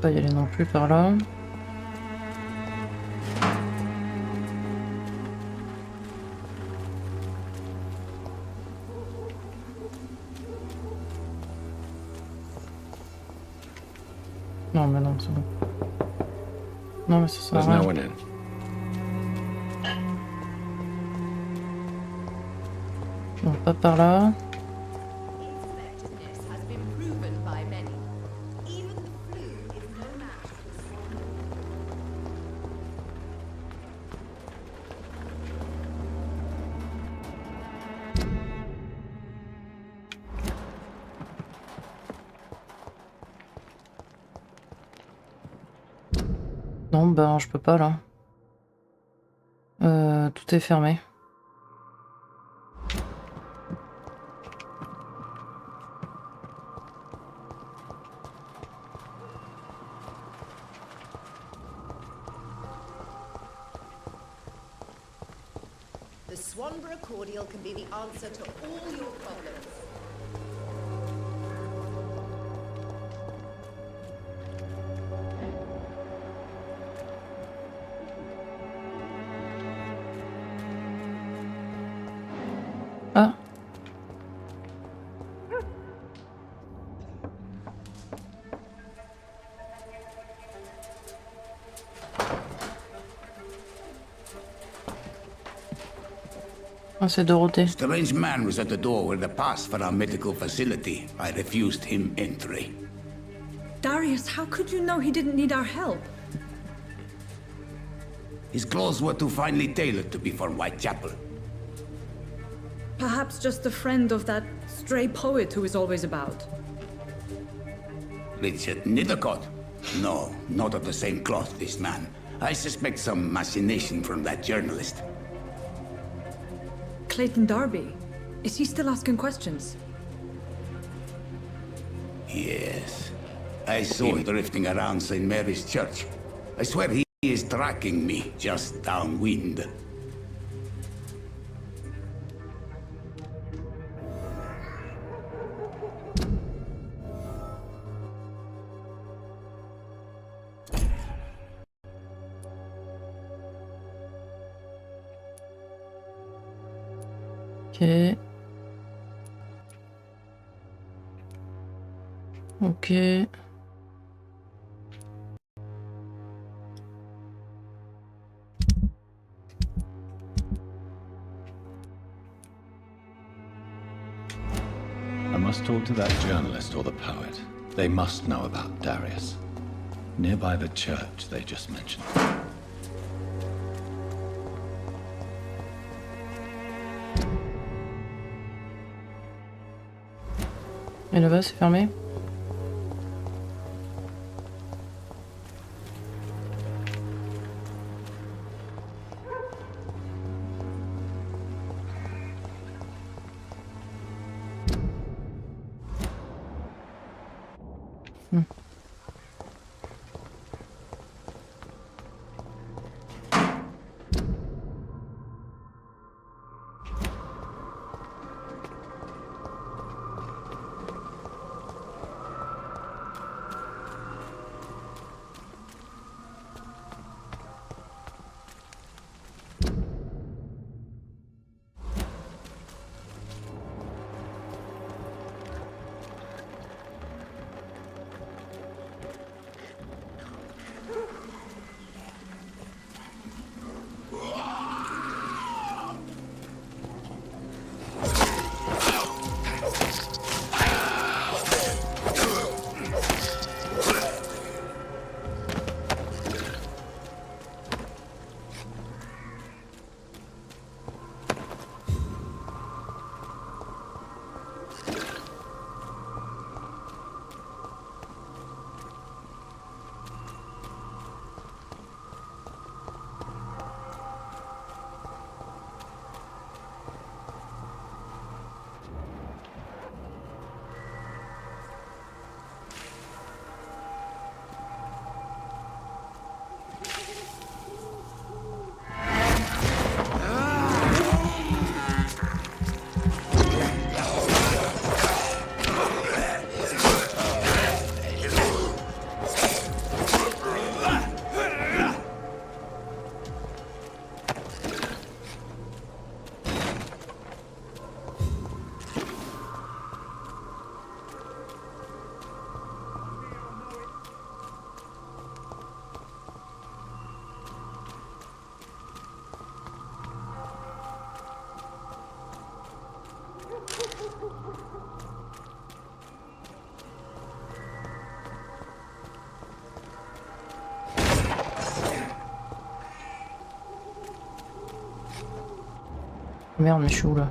[SPEAKER 1] Pas y aller non plus par là. Non mais non, c'est bon. Non mais ça sert à
[SPEAKER 2] There's
[SPEAKER 1] rien.
[SPEAKER 2] no one in.
[SPEAKER 1] Non, pas par là.
[SPEAKER 9] Effectiveness has been proven by many. Even the flu is no match for the swan.
[SPEAKER 1] Non, ben je peux pas là. Tout est fermé.
[SPEAKER 9] The Swanborough cordial can be the answer to all your problems.
[SPEAKER 1] Ah. Ah, c'est Dorothée.
[SPEAKER 3] Strange man was at the door with a pass for our medical facility. I refused him entry.
[SPEAKER 10] Darius, how could you know he didn't need our help?
[SPEAKER 3] His clothes were too finely tailored to be for Whitechapel.
[SPEAKER 10] Perhaps just a friend of that stray poet who is always about.
[SPEAKER 3] Richard Nethercott? No, not of the same cloth, this man. I suspect some machination from that journalist.
[SPEAKER 10] Clayton Darby. Is he still asking questions?
[SPEAKER 3] Yes. I saw him drifting around St. Mary's Church. I swear he is tracking me just downwind.
[SPEAKER 1] Ok. Ok.
[SPEAKER 2] I must talk to that journalist or the poet. They must know about Darius. Nearby the church they just mentioned.
[SPEAKER 1] Et là-bas, c'est fermé. Merde, mais je suis où là?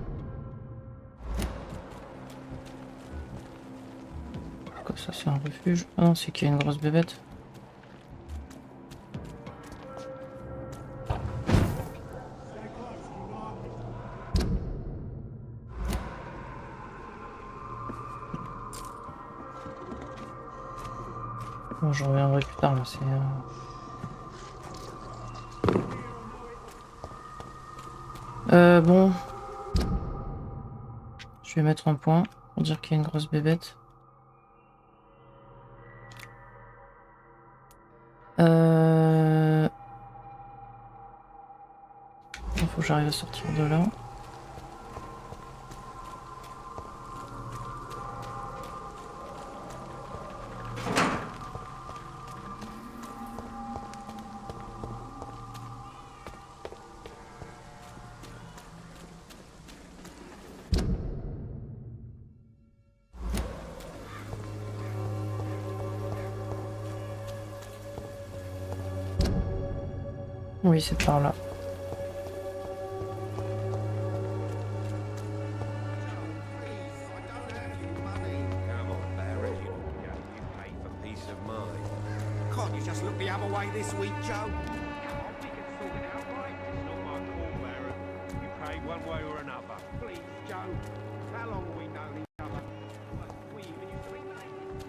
[SPEAKER 1] Comme ça, c'est un refuge. Ah non, c'est qu'il y a une grosse bébête. Bon, je reviendrai plus tard, mais c'est... bon. Je vais mettre un point pour dire qu'il y a une grosse bébête. Il faut que j'arrive à sortir de là. Oui, c'est par là.
[SPEAKER 5] Can't you just look the other way this week, Joe?
[SPEAKER 11] You pay one way or another.
[SPEAKER 5] Please, Joe. How long have we known each other? We even used to be mates.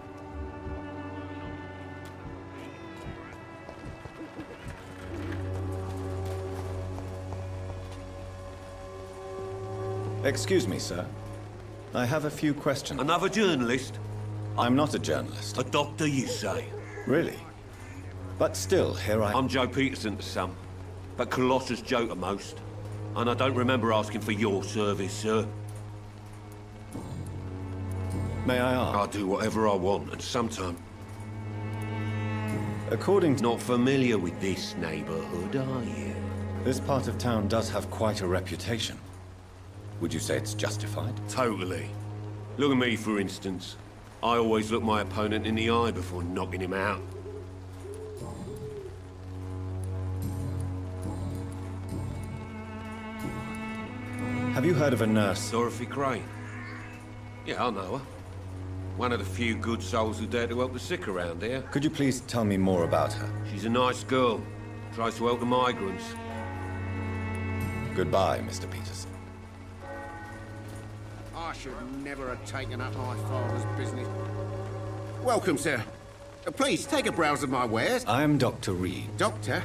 [SPEAKER 2] Excuse me, sir. I have a few questions.
[SPEAKER 11] Another journalist?
[SPEAKER 2] I'm not a journalist.
[SPEAKER 11] A doctor, you say?
[SPEAKER 2] Really? But still, here I...
[SPEAKER 11] I'm Joe Peterson to some, but Colossus Joe to most. And I don't remember asking for your service, sir.
[SPEAKER 2] May I ask?
[SPEAKER 11] I'll do whatever I want, and sometime...
[SPEAKER 2] According to...
[SPEAKER 11] Not familiar with this neighborhood, are you?
[SPEAKER 2] This part of town does have quite a reputation. Would you say it's justified?
[SPEAKER 11] Totally. Look at me, for instance. I always look my opponent in the eye before knocking him out.
[SPEAKER 2] Have you heard of a nurse?
[SPEAKER 11] Dorothy Crane? Yeah, I know her. One of the few good souls who dare to help the sick around here.
[SPEAKER 2] Could you please tell me more about her?
[SPEAKER 11] She's a nice girl. Tries to help the migrants.
[SPEAKER 2] Goodbye, Mr. Peterson.
[SPEAKER 12] I should never have taken up my father's business. Welcome, sir. Please, take a browse of my wares.
[SPEAKER 2] I am Dr. Reed.
[SPEAKER 12] Doctor?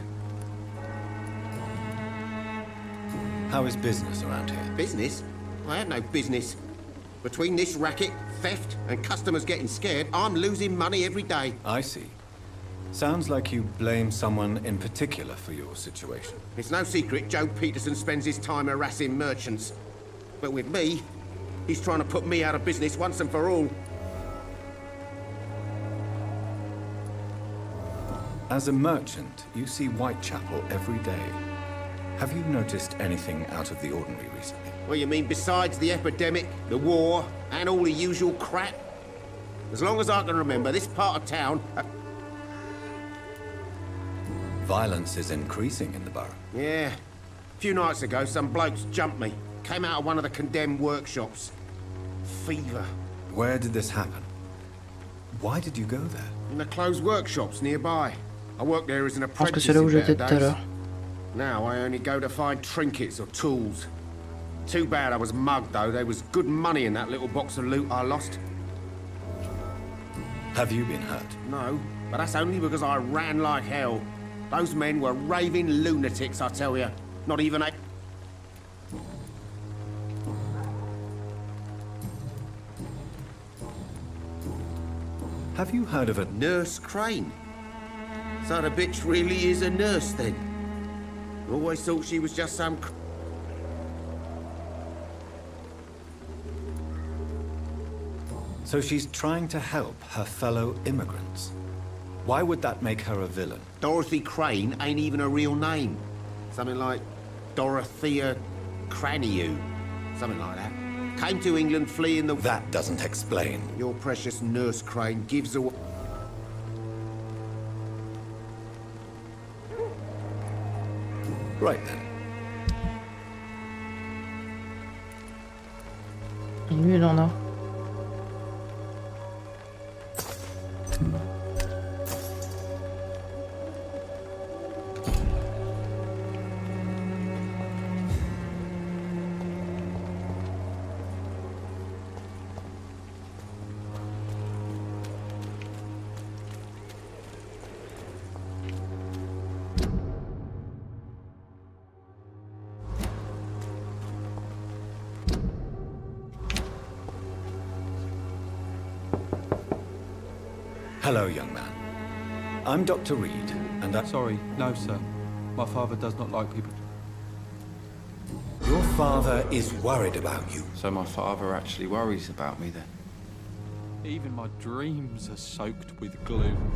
[SPEAKER 2] How is business around here?
[SPEAKER 12] Business? I have no business. Between this racket, theft, and customers getting scared, I'm losing money every day.
[SPEAKER 2] I see. Sounds like you blame someone in particular for your situation.
[SPEAKER 12] It's no secret Joe Peterson spends his time harassing merchants. But with me, he's trying to put me out of business once and for all.
[SPEAKER 2] As a merchant, you see Whitechapel every day. Have you noticed anything out of the ordinary recently?
[SPEAKER 12] What you mean besides the epidemic, the war, and all the usual crap? As long as I can remember, this part of town...
[SPEAKER 2] Violence is increasing in the borough.
[SPEAKER 12] Yeah. A few nights ago, some blokes jumped me. Came out of one of the condemned workshops. Fever.
[SPEAKER 2] Where did this happen? Why did you go there?
[SPEAKER 12] In the closed workshops nearby. I worked there as an
[SPEAKER 1] Je pense que
[SPEAKER 12] apprentice
[SPEAKER 1] c'est là où
[SPEAKER 12] in
[SPEAKER 1] j'étais
[SPEAKER 12] better
[SPEAKER 1] tout à
[SPEAKER 12] days.
[SPEAKER 1] l'heure.
[SPEAKER 12] Now I only go to find trinkets or tools. Too bad I was mugged, though. There was good money in that little box of loot I lost.
[SPEAKER 2] Have you been hurt?
[SPEAKER 12] No, but that's only because I ran like hell. Those men were raving lunatics, I tell you. Not even a...
[SPEAKER 2] Have you heard of a...
[SPEAKER 12] Nurse Crane? So the bitch really is a nurse, then? I always thought she was just some...
[SPEAKER 2] So she's trying to help her fellow immigrants. Why would that make her a villain?
[SPEAKER 12] Dorothy Crane ain't even a real name. Something like Dorothea Craniu. Something like that. Came to England fleeing the...
[SPEAKER 2] That doesn't explain.
[SPEAKER 12] Your precious Nurse Crane gives away...
[SPEAKER 2] Right then.
[SPEAKER 1] Lui, il en a.
[SPEAKER 2] Hello, young man. I'm Dr. Reed, and I...
[SPEAKER 13] Sorry, no, sir. My father does not like people...
[SPEAKER 2] Your father is worried about you.
[SPEAKER 13] So my father actually worries about me, then? Even my dreams are soaked with gloom.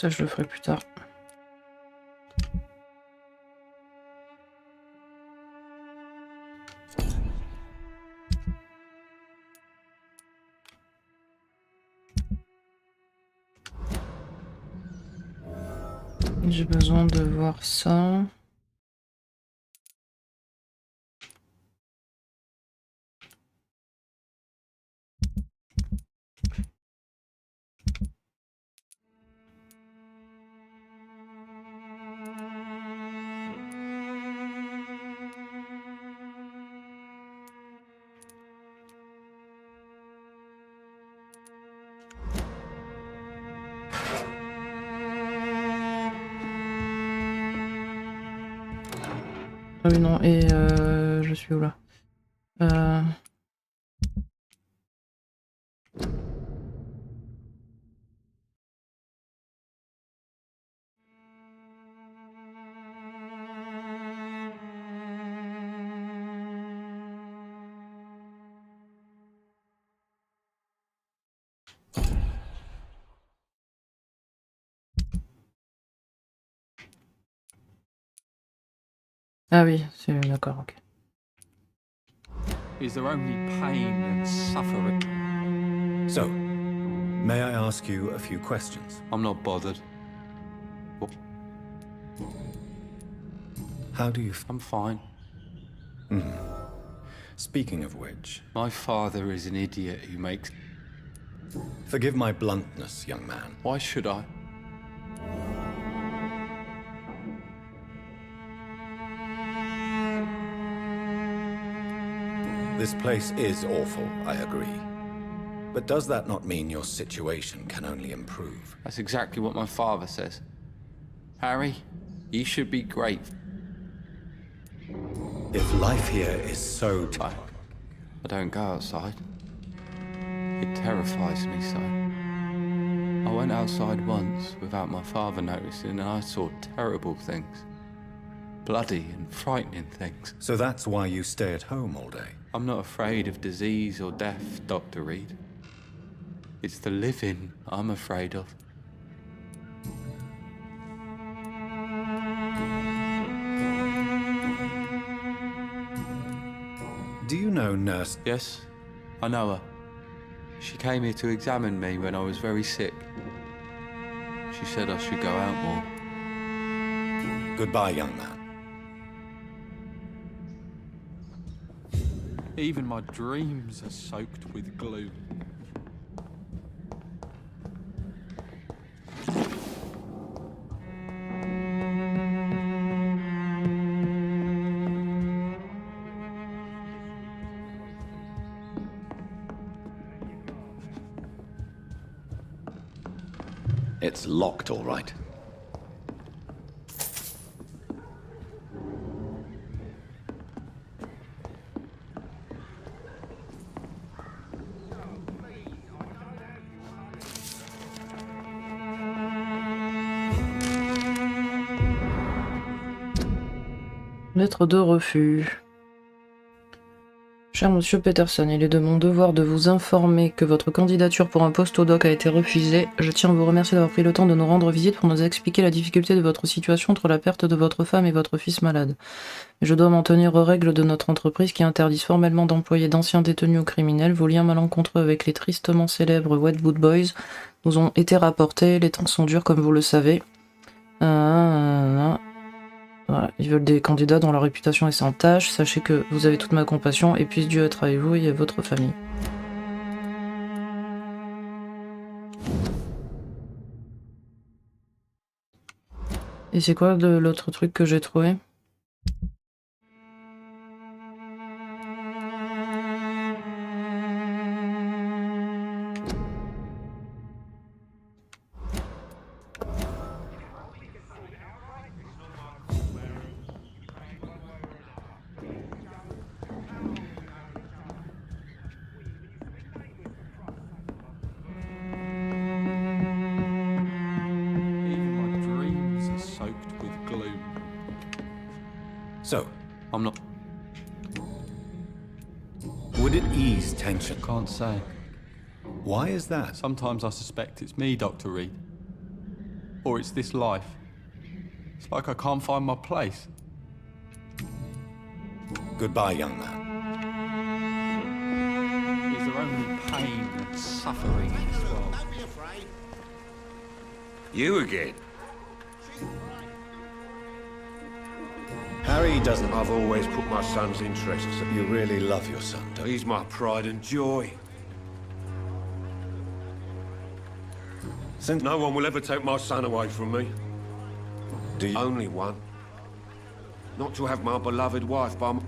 [SPEAKER 1] Ça, je le ferai plus tard. J'ai besoin de voir ça. Ah oui, non, et je suis où là Ah oui, c'est d'accord, ok.
[SPEAKER 13] Is there only pain and suffering?
[SPEAKER 2] So, may I ask you a few questions?
[SPEAKER 13] I'm not bothered.
[SPEAKER 2] How do you...
[SPEAKER 13] I'm fine.
[SPEAKER 2] Speaking of which...
[SPEAKER 13] My father is an idiot who makes...
[SPEAKER 2] Forgive my bluntness, young man.
[SPEAKER 13] Why should I?
[SPEAKER 2] This place is awful, I agree. But does that not mean your situation can only improve?
[SPEAKER 13] That's exactly what my father says. Harry, you should be grateful.
[SPEAKER 2] If life here is so...
[SPEAKER 13] I don't go outside. It terrifies me so. I went outside once without my father noticing and I saw terrible things. Bloody and frightening things.
[SPEAKER 2] So that's why you stay at home all day?
[SPEAKER 13] I'm not afraid of disease or death, Dr. Reed. It's the living I'm afraid of.
[SPEAKER 2] Do you know Nurse...
[SPEAKER 13] Yes, I know her. She came here to examine me when I was very sick. She said I should go out more.
[SPEAKER 2] Goodbye, young man.
[SPEAKER 13] Even my dreams are soaked with glue.
[SPEAKER 4] It's locked, all right.
[SPEAKER 1] Lettre de refus. Cher Monsieur Peterson, il est de mon devoir de vous informer que votre candidature pour un poste au doc a été refusée. Je tiens à vous remercier d'avoir pris le temps de nous rendre visite pour nous expliquer la difficulté de votre situation entre la perte de votre femme et votre fils malade. Je dois m'en tenir aux règles de notre entreprise qui interdisent formellement d'employer d'anciens détenus ou criminels. Vos liens malencontreux avec les tristement célèbres Wet Boot Boys nous ont été rapportés. Les temps sont durs comme vous le savez. Voilà, ils veulent des candidats dont la réputation est sans tâche. Sachez que vous avez toute ma compassion et puisse Dieu être avec vous et votre famille. Et c'est quoi l'autre truc que j'ai trouvé ?
[SPEAKER 2] So,
[SPEAKER 13] I'm not...
[SPEAKER 2] Would it ease tension?
[SPEAKER 13] Can't say.
[SPEAKER 2] Why is that?
[SPEAKER 13] Sometimes I suspect it's me, Dr. Reed. Or it's this life. It's like I can't find my place.
[SPEAKER 2] Goodbye, young man.
[SPEAKER 13] Is there only pain and suffering in this world?
[SPEAKER 12] Don't be afraid.
[SPEAKER 11] You again?
[SPEAKER 2] Harry doesn't...
[SPEAKER 11] I've always put my son's interests.
[SPEAKER 2] You really love your son, don't you?
[SPEAKER 11] He's my pride and joy.
[SPEAKER 2] Since...
[SPEAKER 11] No one will ever take my son away from me.
[SPEAKER 2] Do you...
[SPEAKER 11] Only one. Not to have my beloved wife by my...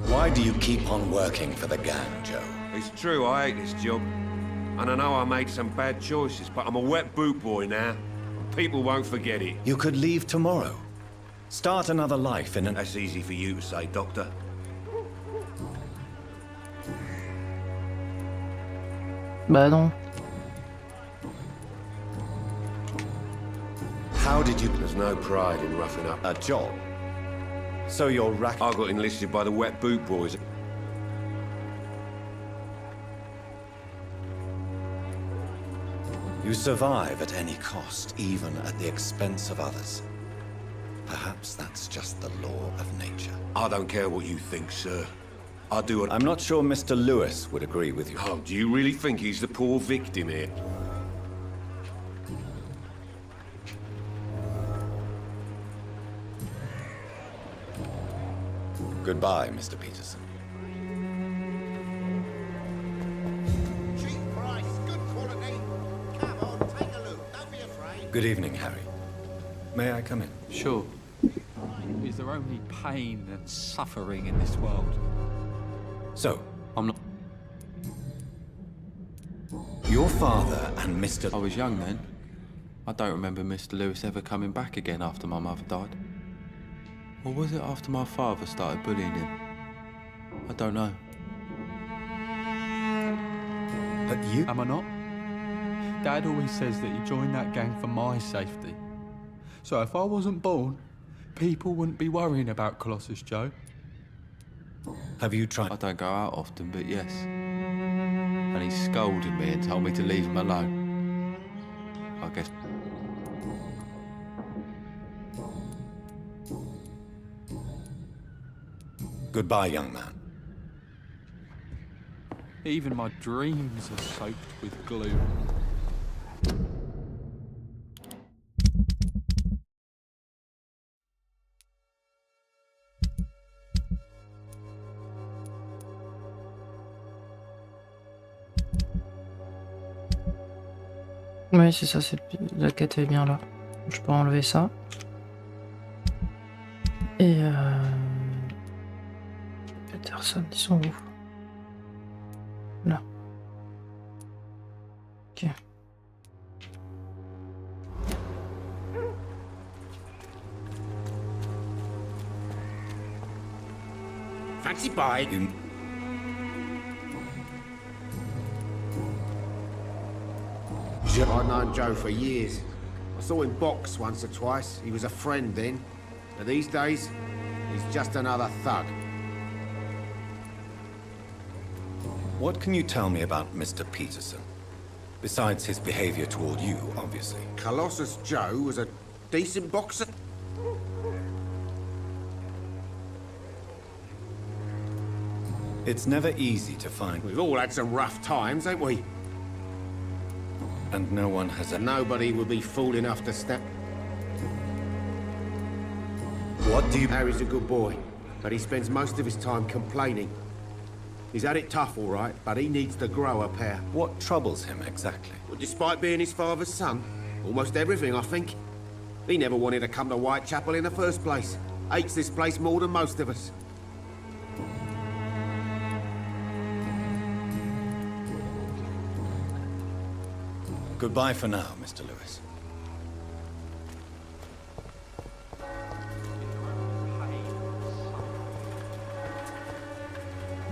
[SPEAKER 2] Why do you keep on working for the gang, Joe?
[SPEAKER 11] It's true, I hate this job. And I know I made some bad choices, but I'm a wet boot boy now. People won't forget it.
[SPEAKER 2] You could leave tomorrow. Start another life in an...
[SPEAKER 11] That's easy for you to say, Doctor.
[SPEAKER 1] Bah non.
[SPEAKER 2] How did you...
[SPEAKER 11] There's no pride in roughing up.
[SPEAKER 2] A job? So you're
[SPEAKER 11] I got enlisted by the Wet Boot Boys.
[SPEAKER 2] You survive at any cost, even at the expense of others. Perhaps that's just the law of nature.
[SPEAKER 11] I don't care what you think, sir. I do what...
[SPEAKER 2] I'm not sure Mr. Lewis would agree with you.
[SPEAKER 11] Oh, do you really think he's the poor victim here?
[SPEAKER 2] Goodbye, Mr. Peterson.
[SPEAKER 12] Cheap price, good quality. Come on, take a look. Don't be afraid.
[SPEAKER 2] Good evening, Harry. May I come in?
[SPEAKER 13] Sure. Is there only pain and suffering in this world?
[SPEAKER 2] So,
[SPEAKER 13] I'm not...
[SPEAKER 2] Your father and Mr...
[SPEAKER 13] I was young then. I don't remember Mr. Lewis ever coming back again after my mother died. Or was it after my father started bullying him? I don't know.
[SPEAKER 2] But you...
[SPEAKER 13] Am I not? Dad always says that he joined that gang for my safety. So if I wasn't born, people wouldn't be worrying about Colossus Joe.
[SPEAKER 2] Have you tried...
[SPEAKER 13] I don't go out often, but yes. And he scolded me and told me to leave him alone. I guess...
[SPEAKER 2] Goodbye, young man.
[SPEAKER 13] Even my dreams are soaked with glue.
[SPEAKER 1] Oui, c'est ça, la quête est bien là. Je peux enlever ça. Et Peterson, ils sont où? Là. Ok.
[SPEAKER 12] Fancy pie. I've known Joe for years. I saw him box once or twice. He was a friend then. But these days, he's just another thug.
[SPEAKER 2] What can you tell me about Mr. Peterson? Besides his behavior toward you, obviously.
[SPEAKER 12] Colossus Joe was a decent boxer.
[SPEAKER 2] It's never easy to find...
[SPEAKER 12] We've all had some rough times, ain't we?
[SPEAKER 2] And no one has a...
[SPEAKER 12] Nobody would be fool enough to step...
[SPEAKER 2] What do you...
[SPEAKER 12] Harry's a good boy, but he spends most of his time complaining. He's had it tough, all right, but he needs to grow a pair.
[SPEAKER 2] What troubles him, exactly?
[SPEAKER 12] Well, despite being his father's son, almost everything, I think. He never wanted to come to Whitechapel in the first place. Hates this place more than most of us.
[SPEAKER 2] Goodbye for now, Mr. Lewis.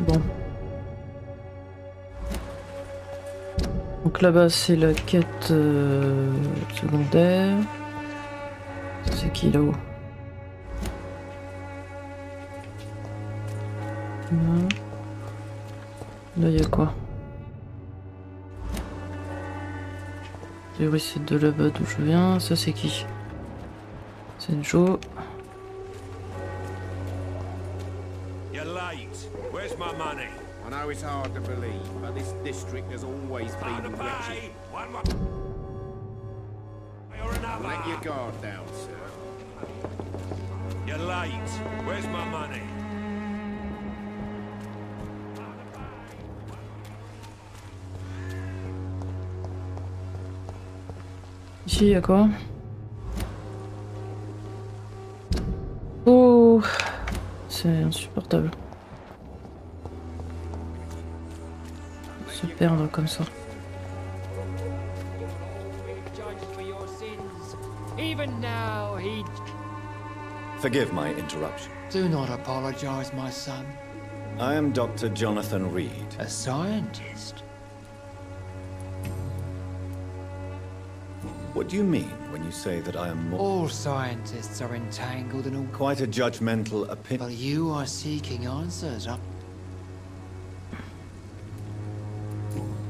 [SPEAKER 1] Bon. Donc là-bas, c'est la quête secondaire. C'est qui là-haut? Là, il y a quoi? Oui, c'est de là-bas d'où je viens. Ça, c'est qui? C'est Joe.
[SPEAKER 11] You're late. Where's my money?
[SPEAKER 12] I know it's hard to believe, but this district has always been wretched.
[SPEAKER 11] One more. Or another.
[SPEAKER 12] Let your guard down, sir.
[SPEAKER 11] You're late. Where's my money?
[SPEAKER 1] Ici, il y a quoi? Oh, c'est insupportable. Se perdre comme ça.
[SPEAKER 14] Even now, he...
[SPEAKER 2] Forgive my interruption.
[SPEAKER 14] Do not apologize, my son.
[SPEAKER 2] I am Dr. Jonathan Reed.
[SPEAKER 14] A scientist?
[SPEAKER 2] What do you mean when you say that I am more...
[SPEAKER 14] All scientists are entangled in a...
[SPEAKER 2] Quite a judgmental opinion.
[SPEAKER 14] But you are seeking answers, huh?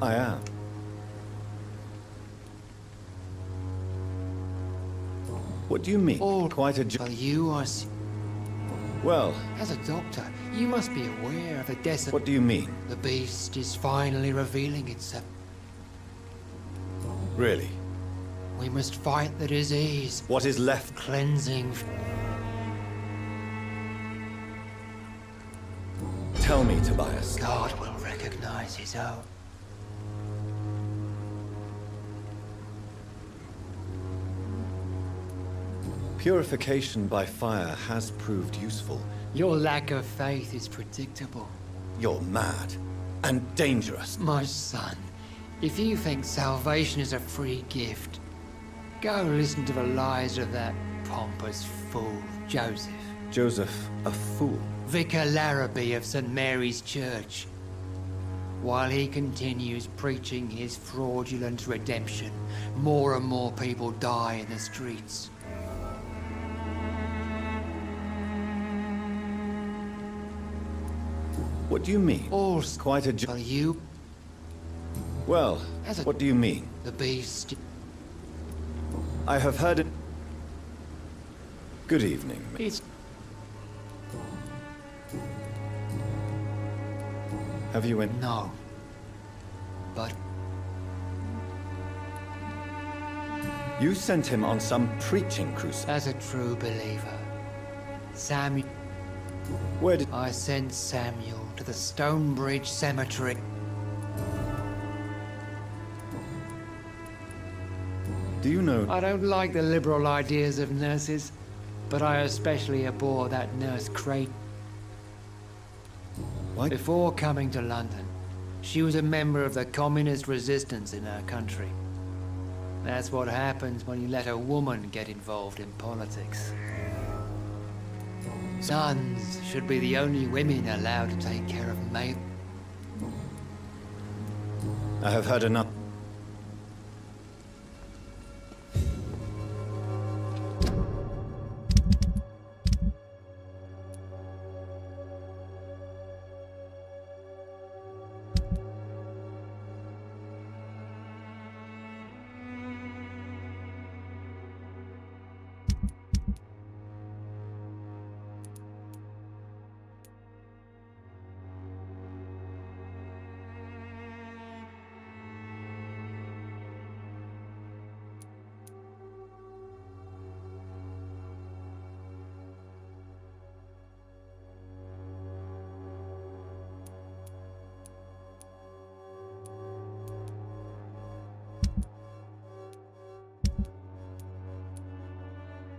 [SPEAKER 2] I am. What do you mean? Quite a
[SPEAKER 14] But you are...
[SPEAKER 2] Well...
[SPEAKER 14] As a doctor, you must be aware of the desert...
[SPEAKER 2] What do you mean?
[SPEAKER 14] The beast is finally revealing itself.
[SPEAKER 2] Really?
[SPEAKER 14] We must fight the disease.
[SPEAKER 2] What is left?
[SPEAKER 14] Cleansing.
[SPEAKER 2] Tell me, Tobias.
[SPEAKER 14] God will recognize his own.
[SPEAKER 2] Purification by fire has proved useful.
[SPEAKER 14] Your lack of faith is predictable.
[SPEAKER 2] You're mad and dangerous.
[SPEAKER 14] My son, if you think salvation is a free gift, go listen to the lies of that pompous fool, Joseph.
[SPEAKER 2] Joseph, a fool?
[SPEAKER 14] Vicar Larrabee of St. Mary's Church. While he continues preaching his fraudulent redemption, more and more people die in the streets.
[SPEAKER 2] What do you mean?
[SPEAKER 14] All
[SPEAKER 2] quite a
[SPEAKER 14] But you...
[SPEAKER 2] Well, what do you mean?
[SPEAKER 14] The beast...
[SPEAKER 2] I have heard it... Good evening.
[SPEAKER 14] It's...
[SPEAKER 2] Have you in...
[SPEAKER 14] No. But...
[SPEAKER 2] You sent him on some preaching crusade.
[SPEAKER 14] As a true believer, Samuel...
[SPEAKER 2] Where did...
[SPEAKER 14] I sent Samuel to the Stonebridge Cemetery.
[SPEAKER 2] Do you know...
[SPEAKER 14] I don't like the liberal ideas of nurses, but I especially abhor that nurse Crate.
[SPEAKER 2] Why?
[SPEAKER 14] Before coming to London, she was a member of the communist resistance in her country. That's what happens when you let a woman get involved in politics. Nuns should be the only women allowed to take care of male.
[SPEAKER 2] I have heard enough.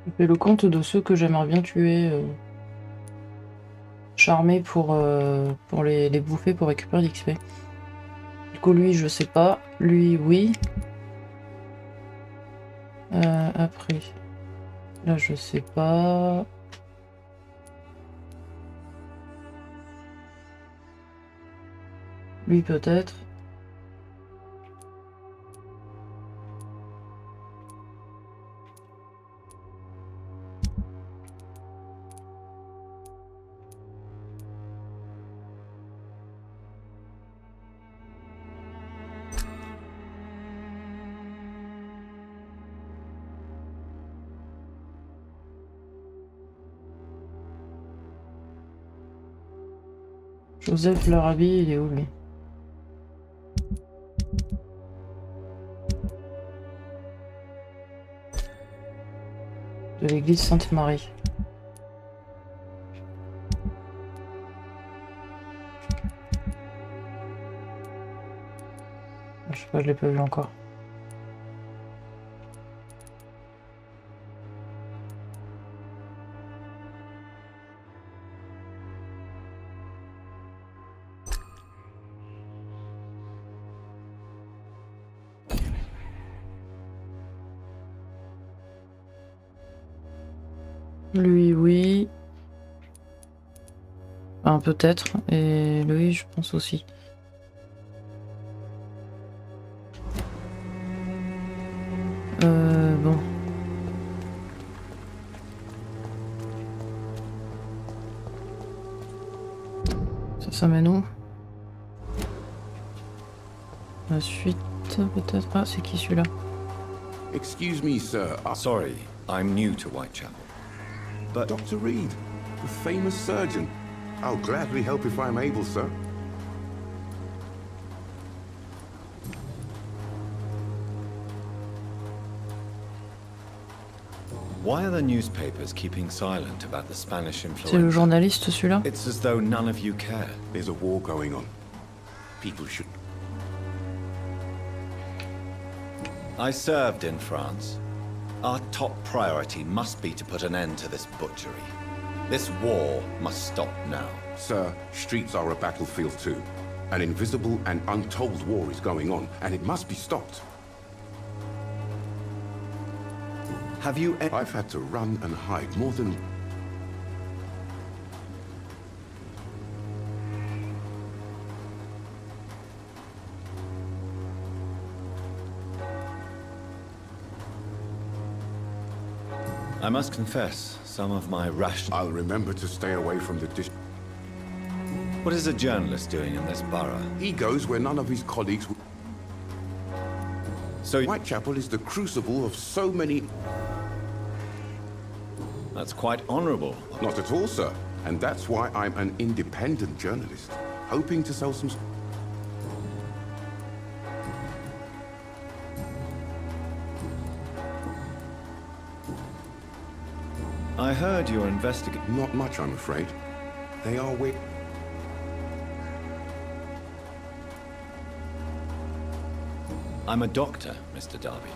[SPEAKER 1] Je fais le compte de ceux que j'aimerais bien tuer, charmer pour les bouffer pour récupérer l'XP. Du coup, lui, je sais pas. Lui, oui. Après, là, je sais pas. Lui, peut-être. Joseph Larrabee, il est où lui? De l'église Sainte-Marie. Je sais pas, je l'ai pas vu encore. Lui, oui. Enfin, peut-être. Et lui, je pense aussi. Bon. Ça mène où? La suite, peut-être. Ah, c'est qui celui-là?
[SPEAKER 15] Excuse me, sir.
[SPEAKER 4] Sorry, I'm new to Whitechapel. But
[SPEAKER 15] Dr. Reed, the famous surgeon. I'll gladly help if I'm able, sir.
[SPEAKER 4] why are the newspapers keeping silent about the Spanish influenza?
[SPEAKER 1] C'est le journaliste celui-là?
[SPEAKER 4] It's as though none of you care.
[SPEAKER 15] There's a war going on. People should...
[SPEAKER 4] I served in France. Our top priority must be to put an end to this butchery. This war must stop now.
[SPEAKER 15] Sir, streets are a battlefield too. An invisible and untold war is going on, and it must be stopped.
[SPEAKER 4] Have you...
[SPEAKER 15] I've had to run and hide more than...
[SPEAKER 4] I must confess, some of my rational...
[SPEAKER 15] I'll remember to stay away from the dish...
[SPEAKER 4] What is a journalist doing in this borough?
[SPEAKER 15] He goes where none of his colleagues would...
[SPEAKER 4] So...
[SPEAKER 15] Whitechapel is the crucible of so many...
[SPEAKER 4] That's quite honourable.
[SPEAKER 15] Not at all, sir. And that's why I'm an independent journalist, hoping to sell some...
[SPEAKER 4] I heard you're investigating...
[SPEAKER 15] Not much, I'm afraid. They are wait...
[SPEAKER 4] I'm a doctor, Mr. Darby.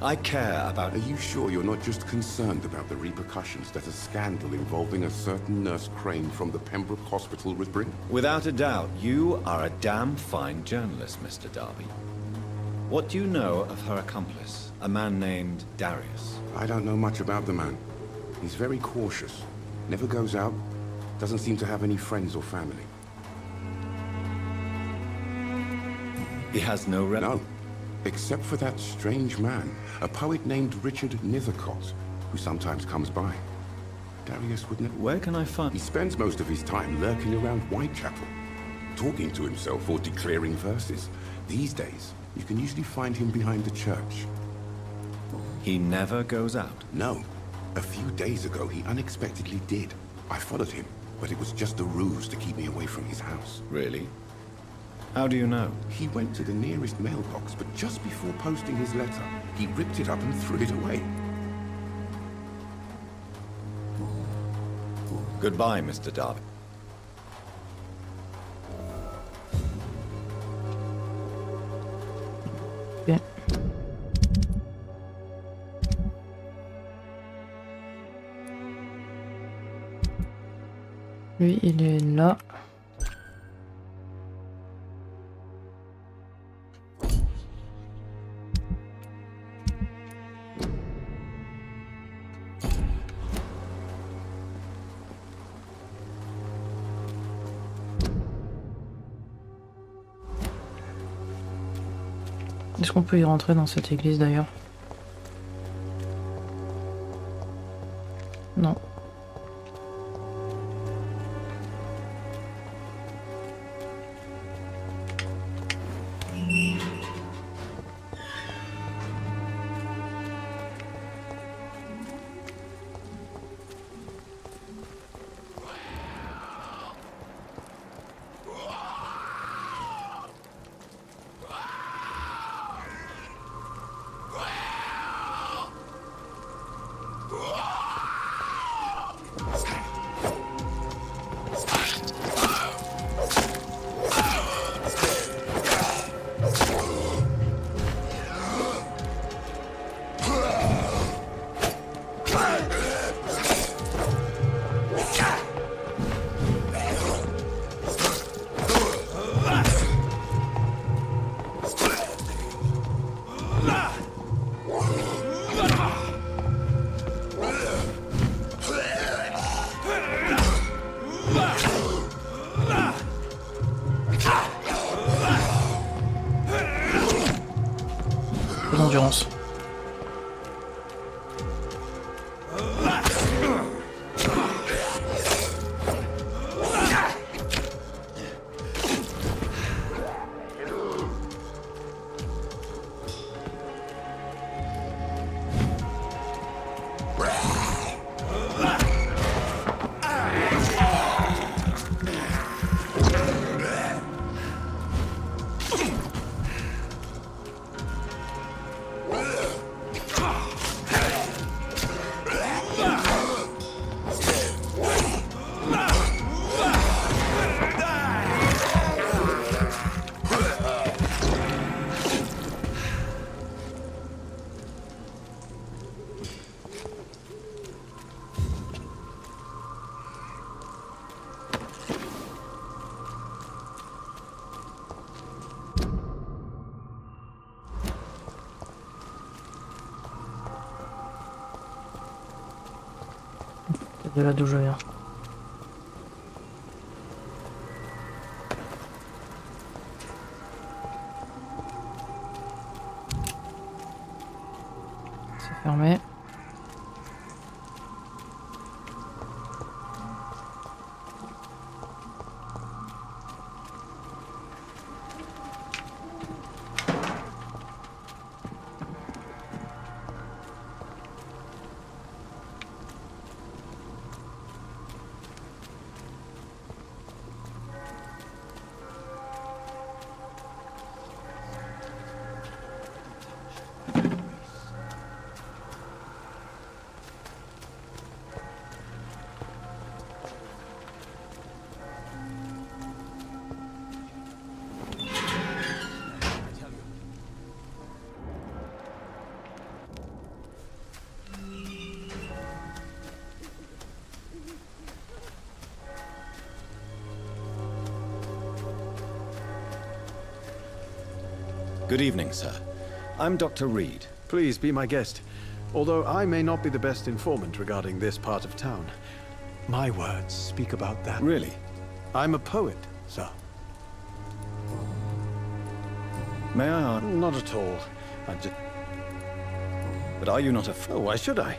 [SPEAKER 4] I care about...
[SPEAKER 15] Are you sure you're not just concerned about the repercussions that a scandal involving a certain Nurse Crane from the Pembroke Hospital would bring?
[SPEAKER 4] Without a doubt, you are a damn fine journalist, Mr. Darby. What do you know of her accomplice, a man named Darius?
[SPEAKER 15] I don't know much about the man. He's very cautious. Never goes out. Doesn't seem to have any friends or family.
[SPEAKER 4] He has no...
[SPEAKER 15] No. Except for that strange man, a poet named Richard Nethercott, who sometimes comes by. Darius would never...
[SPEAKER 4] Where can I find...
[SPEAKER 15] He spends most of his time lurking around Whitechapel, talking to himself or declaring verses. These days, you can usually find him behind the church.
[SPEAKER 4] He never goes out?
[SPEAKER 15] No. A few days ago, he unexpectedly did. I followed him, but it was just a ruse to keep me away from his house.
[SPEAKER 4] Really? How do you know?
[SPEAKER 15] He went to the nearest mailbox, but just before posting his letter, he ripped it up and threw it away.
[SPEAKER 4] Goodbye, Mr. Darby.
[SPEAKER 1] Bien. Lui, il est là. Est-ce qu'on peut y rentrer dans cette église d'ailleurs? Non. Peu d'endurance. De là d'où je viens. C'est fermé.
[SPEAKER 4] Good evening, sir. I'm Dr. Reed.
[SPEAKER 16] Please be my guest. Although I may not be the best informant regarding this part of town, my words speak about that.
[SPEAKER 4] Really?
[SPEAKER 16] I'm a poet, sir.
[SPEAKER 4] May I ask?
[SPEAKER 16] Not at all.
[SPEAKER 4] But are you not a
[SPEAKER 16] Oh, why should I?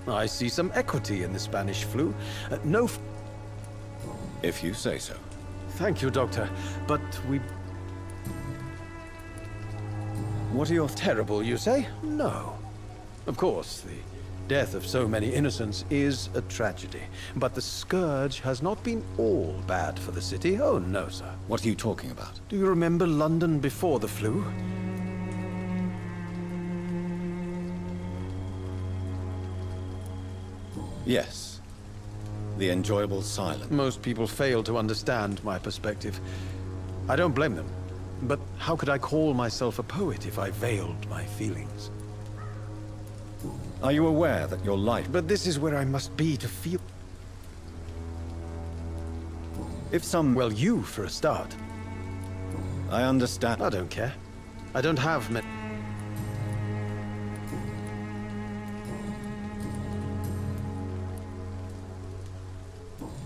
[SPEAKER 16] I see some equity in the Spanish flu.
[SPEAKER 4] If you say so.
[SPEAKER 16] Thank you, Doctor. But we...
[SPEAKER 4] What are your...
[SPEAKER 16] Terrible, you say? No. Of course, the death of so many innocents is a tragedy. But the scourge has not been all bad for the city. Oh, no, sir.
[SPEAKER 4] What are you talking about?
[SPEAKER 16] Do you remember London before the flu?
[SPEAKER 4] Yes. The enjoyable silence.
[SPEAKER 16] Most people fail to understand my perspective. I don't blame them. But how could I call myself a poet if I veiled my feelings?
[SPEAKER 4] Are you aware that your life...
[SPEAKER 16] But this is where I must be to feel...
[SPEAKER 4] If some...
[SPEAKER 16] Well, you, for a start.
[SPEAKER 4] I understand.
[SPEAKER 16] I don't care. I don't have...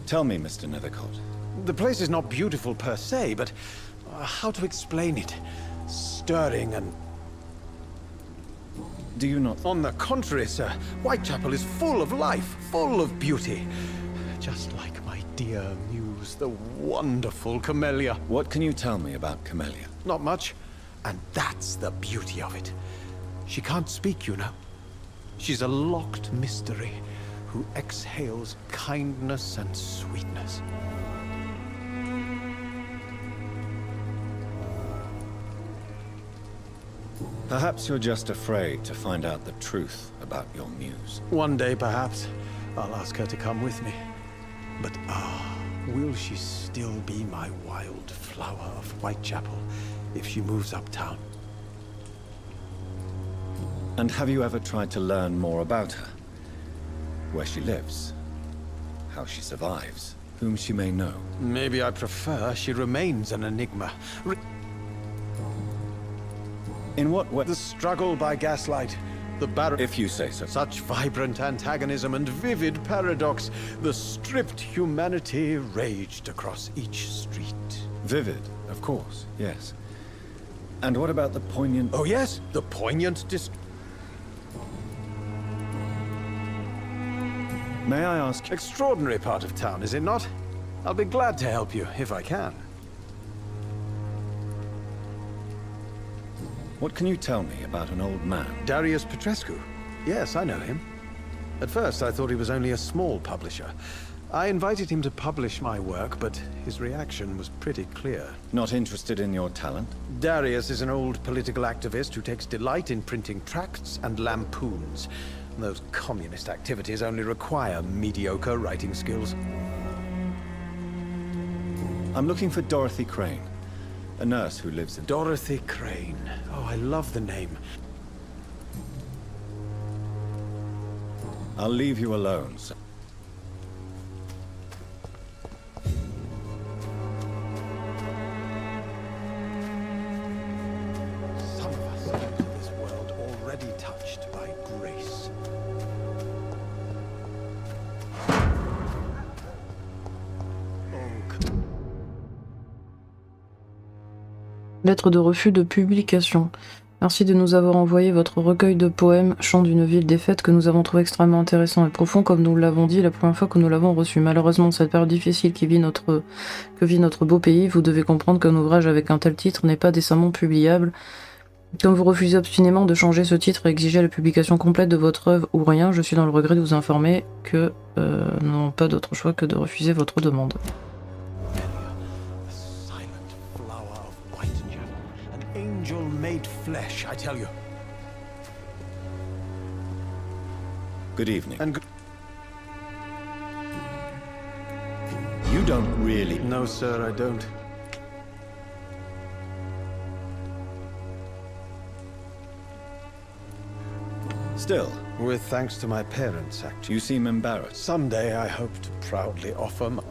[SPEAKER 4] Tell me, Mr. Nethercott.
[SPEAKER 16] The place is not beautiful per se, but... how to explain it? Stirring and...
[SPEAKER 4] Do you not...
[SPEAKER 16] On the contrary, sir. Whitechapel is full of life, full of beauty. Just like my dear muse, the wonderful Camellia.
[SPEAKER 4] What can you tell me about Camellia?
[SPEAKER 16] Not much. And that's the beauty of it. She can't speak, you know. She's a locked mystery who exhales kindness and sweetness.
[SPEAKER 4] Perhaps you're just afraid to find out the truth about your muse.
[SPEAKER 16] One day, perhaps, I'll ask her to come with me. But will she still be my wild flower of Whitechapel if she moves uptown?
[SPEAKER 4] And have you ever tried to learn more about her? Where she lives? How she survives? Whom she may know?
[SPEAKER 16] Maybe I prefer she remains an enigma.
[SPEAKER 4] In what way?
[SPEAKER 16] The struggle by gaslight. The barrier...
[SPEAKER 4] If you say so.
[SPEAKER 16] Such vibrant antagonism and vivid paradox. The stripped humanity raged across each street.
[SPEAKER 4] Vivid, of course, yes.
[SPEAKER 2] And what about the poignant...
[SPEAKER 16] Oh yes, the poignant
[SPEAKER 2] May I ask...
[SPEAKER 16] Extraordinary part of town, is it not? I'll be glad to help you, if I can.
[SPEAKER 2] What can you tell me about an old man?
[SPEAKER 16] Darius Petrescu. Yes, I know him. At first, I thought he was only a small publisher. I invited him to publish my work, but his reaction was pretty clear.
[SPEAKER 2] Not interested in your talent?
[SPEAKER 16] Darius is an old political activist who takes delight in printing tracts and lampoons. Those communist activities only require mediocre writing skills.
[SPEAKER 2] I'm looking for Dorothy Crane, a nurse who lives in...
[SPEAKER 16] Dorothy Crane. Oh, I love the name.
[SPEAKER 2] I'll leave you alone, sir.
[SPEAKER 16] Some of us enter this world already touched by grace.
[SPEAKER 1] Lettre de refus de publication. Merci de nous avoir envoyé votre recueil de poèmes, Chant d'une ville défaite, que nous avons trouvé extrêmement intéressant et profond, comme nous l'avons dit la première fois que nous l'avons reçu. Malheureusement, cette période difficile que vit notre beau pays, vous devez comprendre qu'un ouvrage avec un tel titre n'est pas décemment publiable. Comme vous refusez obstinément de changer ce titre et exiger la publication complète de votre œuvre ou rien, je suis dans le regret de vous informer que nous n'avons pas d'autre choix que de refuser votre demande.
[SPEAKER 16] Made flesh, I tell you.
[SPEAKER 2] Good evening.
[SPEAKER 16] And
[SPEAKER 2] you don't really...
[SPEAKER 16] No, sir, I don't.
[SPEAKER 2] Still?
[SPEAKER 16] With thanks to my parents, actually.
[SPEAKER 2] You seem embarrassed.
[SPEAKER 16] Someday I hope to proudly offer my...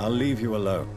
[SPEAKER 2] I'll leave you alone.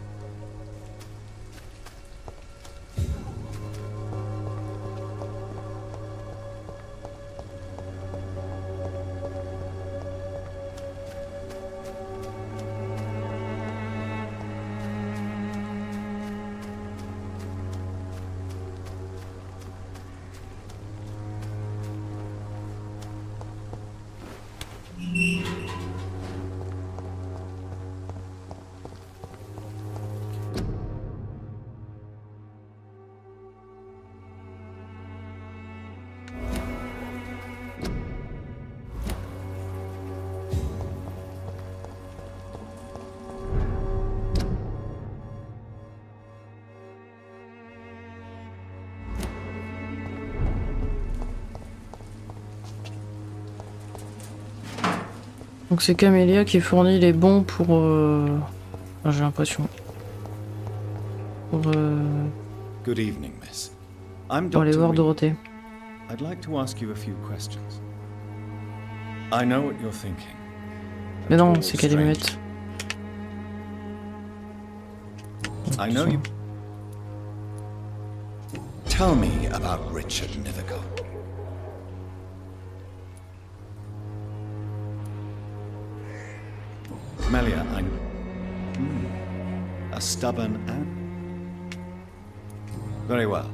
[SPEAKER 1] Donc c'est Camélia qui fournit les bons pour... Enfin, j'ai l'impression. Pour
[SPEAKER 2] Good evening, miss.
[SPEAKER 1] Pour aller voir Dorothée.
[SPEAKER 2] I'd like to ask you a few questions. I know what you're thinking.
[SPEAKER 1] Mais non, c'est qu'elle est muette.
[SPEAKER 2] I know you... Tell me about Richard Nithico. Melia, I'm... a stubborn ant? Very well.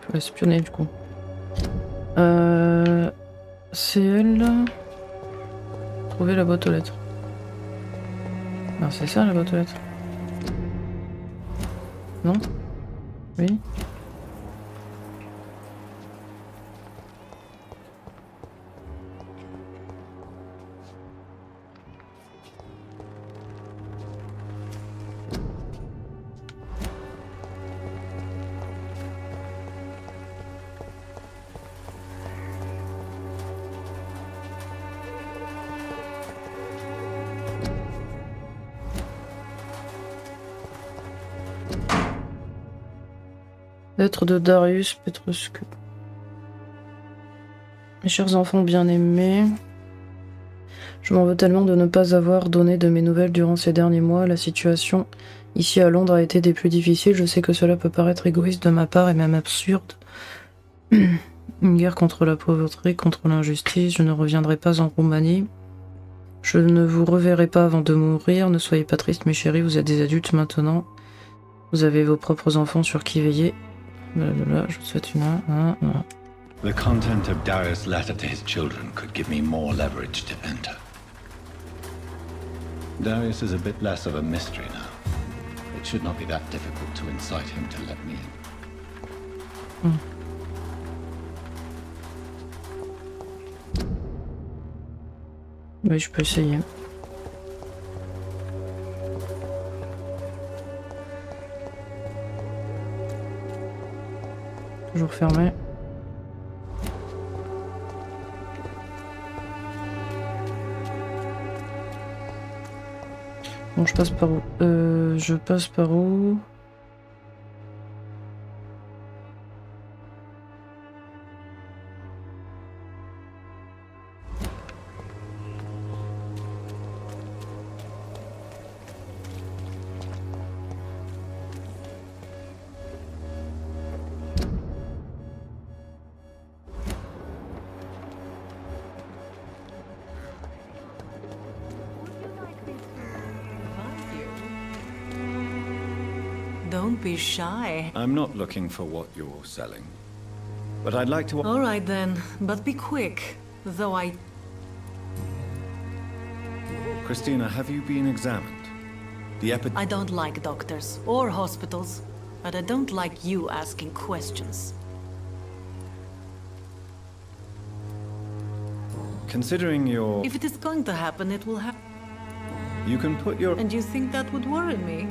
[SPEAKER 1] Je peux espionner du coup. C'est elle... Trouver la boîte aux lettres. Non, c'est ça la boîte aux lettres. Non? Oui? Lettre de Darius Petrescu. Mes chers enfants bien-aimés, je m'en veux tellement de ne pas avoir donné de mes nouvelles durant ces derniers mois. La situation ici à Londres a été des plus difficiles. Je sais que cela peut paraître égoïste de ma part et même absurde. Une guerre contre la pauvreté, contre l'injustice. Je ne reviendrai pas en Roumanie. Je ne vous reverrai pas avant de mourir. Ne soyez pas tristes, mes chéris. Vous êtes des adultes maintenant. Vous avez vos propres enfants sur qui veiller. Blablabla, je vous souhaite une...
[SPEAKER 2] The content of Darius' letter to his children could give me more leverage to enter. Darius is a bit less of a mystery now. It should not be that difficult to incite him to let me in.
[SPEAKER 1] Oui, je peux essayer. Toujours fermé. Bon, je passe par où? Je passe par où?
[SPEAKER 17] Don't be shy.
[SPEAKER 4] I'm not looking for what you're selling. But I'd like to...
[SPEAKER 17] All right then, but be quick. Though
[SPEAKER 4] Christina, have you been examined? The
[SPEAKER 17] I don't like doctors or hospitals, but I don't like you asking questions.
[SPEAKER 4] Considering your...
[SPEAKER 17] If it is going to happen, it will happen.
[SPEAKER 4] You can put your...
[SPEAKER 17] And you think that would worry me?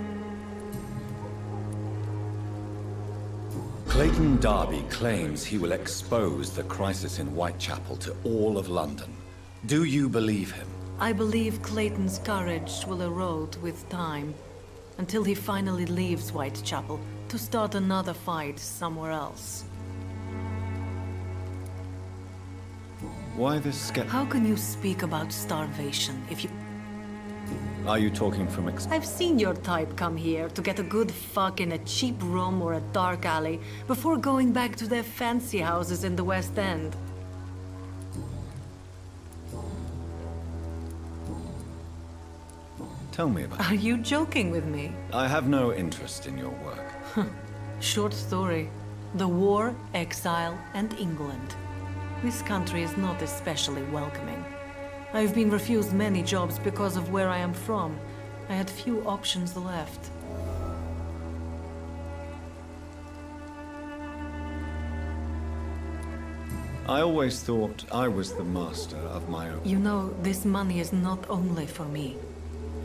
[SPEAKER 4] Clayton Darby claims he will expose the crisis in Whitechapel to all of London. Do you believe him?
[SPEAKER 17] I believe Clayton's courage will erode with time, until he finally leaves Whitechapel to start another fight somewhere else.
[SPEAKER 4] Why this
[SPEAKER 17] How can you speak about starvation if you...
[SPEAKER 4] Are you talking from
[SPEAKER 17] I've seen your type come here to get a good fuck in a cheap room or a dark alley before going back to their fancy houses in the West End.
[SPEAKER 4] Tell me about it.
[SPEAKER 17] Are you joking with me?
[SPEAKER 4] I have no interest in your work.
[SPEAKER 17] Short story. The war, exile, and England. This country is not especially welcoming. I've been refused many jobs because of where I am from. I had few options left.
[SPEAKER 4] I always thought I was the master of my own.
[SPEAKER 17] You know, this money is not only for me.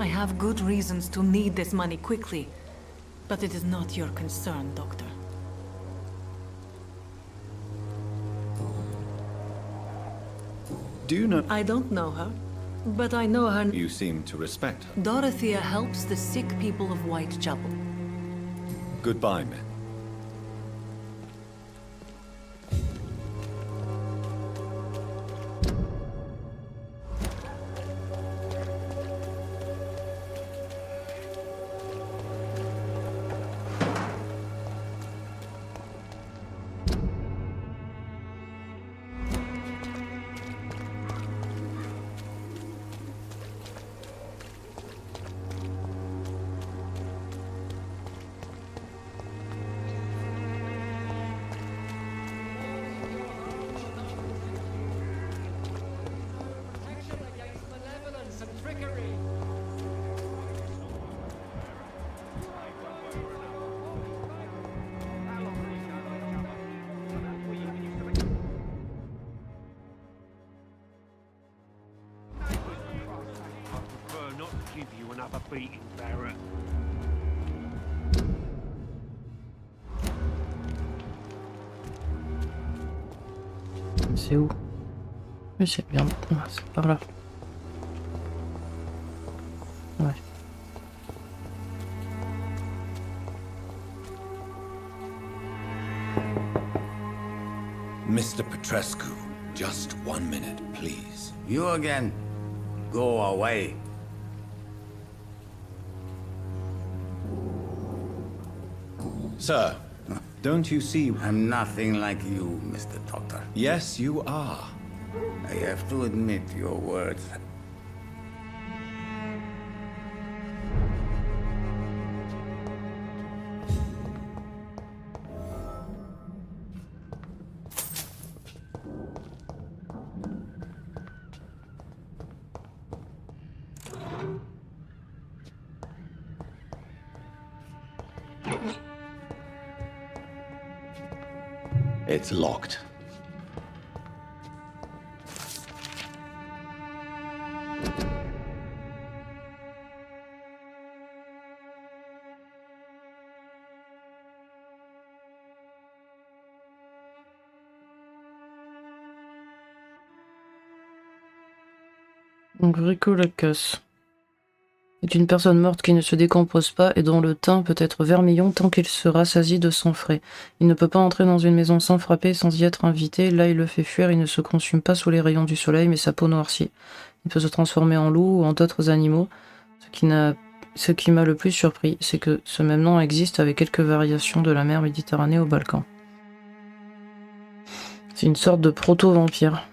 [SPEAKER 17] I have good reasons to need this money quickly, but it is not your concern, Doctor.
[SPEAKER 4] Do you know?
[SPEAKER 17] I don't know her, but I know her.
[SPEAKER 4] You seem to respect her.
[SPEAKER 17] Dorothy helps the sick people of Whitechapel.
[SPEAKER 4] Goodbye, men.
[SPEAKER 18] Give you another beating, Barrett.
[SPEAKER 1] C'est où? Oui, c'est bien. Ah, c'est par là. Ouais.
[SPEAKER 4] Mr. Petrescu, just 1 minute, please.
[SPEAKER 3] You again? Go away.
[SPEAKER 4] Sir, don't you see...
[SPEAKER 3] I'm nothing like you, Mr. Doctor.
[SPEAKER 4] Yes, you are.
[SPEAKER 3] I have to admit your words
[SPEAKER 2] It's locked.
[SPEAKER 1] Donc Bricolacus est une personne morte qui ne se décompose pas et dont le teint peut être vermillon tant qu'il se rassasie de sang frais. Il ne peut pas entrer dans une maison sans frapper, sans y être invité. Là, il le fait fuir. Il ne se consume pas sous les rayons du soleil, mais sa peau noircit. Il peut se transformer en loup ou en d'autres animaux. Ce qui m'a le plus surpris, c'est que ce même nom existe avec quelques variations de la mer Méditerranée au Balkan. C'est une sorte de proto-vampire.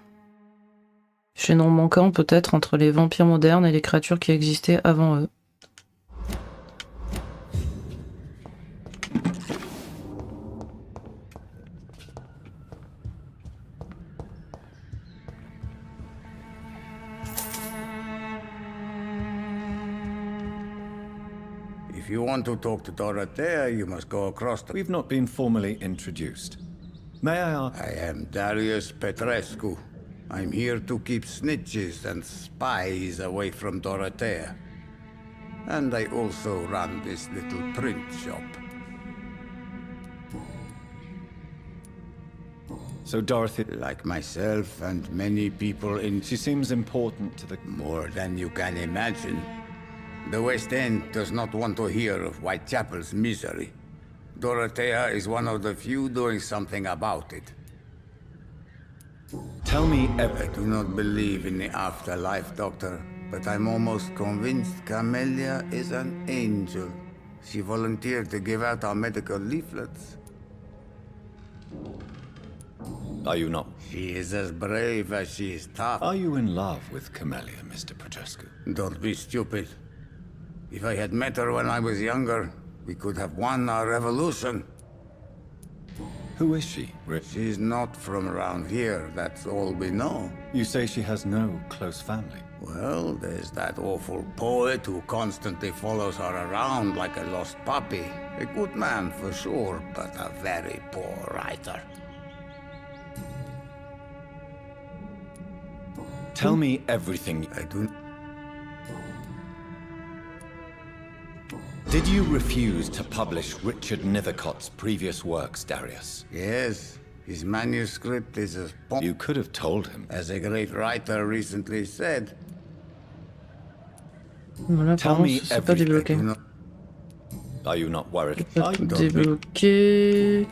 [SPEAKER 1] Chaînon manquant peut-être entre les vampires modernes et les créatures qui existaient avant eux.
[SPEAKER 3] If you want to talk to Dorothy, you must go across the...
[SPEAKER 4] We've not been formally introduced. May I ask?
[SPEAKER 3] I am Darius Petrescu. I'm here to keep snitches and spies away from Dorothea. And I also run this little print shop.
[SPEAKER 4] So Dorothy...
[SPEAKER 3] Like myself and many people in...
[SPEAKER 4] She seems important to the...
[SPEAKER 3] More than you can imagine. The West End does not want to hear of Whitechapel's misery. Dorothea is one of the few doing something about it.
[SPEAKER 4] Tell me
[SPEAKER 3] I do not believe in the afterlife, Doctor, but I'm almost convinced Camellia is an angel. She volunteered to give out our medical leaflets.
[SPEAKER 4] Are you not?
[SPEAKER 3] She is as brave as she is tough.
[SPEAKER 4] Are you in love with Camellia, Mr. Petrescu?
[SPEAKER 3] Don't be stupid. If I had met her when I was younger, we could have won our revolution.
[SPEAKER 4] Who is she?
[SPEAKER 3] She's not from around here, that's all we know.
[SPEAKER 4] You say she has no close family?
[SPEAKER 3] Well, there's that awful poet who constantly follows her around like a lost puppy. A good man for sure, but a very poor writer.
[SPEAKER 4] Tell me everything.
[SPEAKER 3] I do...
[SPEAKER 4] Did you refuse to publish Richard Nethercott's previous works, Darius?
[SPEAKER 3] Yes. His manuscript is as...
[SPEAKER 4] You could have told him.
[SPEAKER 3] As a great writer recently said.
[SPEAKER 1] Voilà,
[SPEAKER 4] Tell me
[SPEAKER 1] c'est pas débloqué.
[SPEAKER 4] Are you not worried?
[SPEAKER 1] Pas débloqué.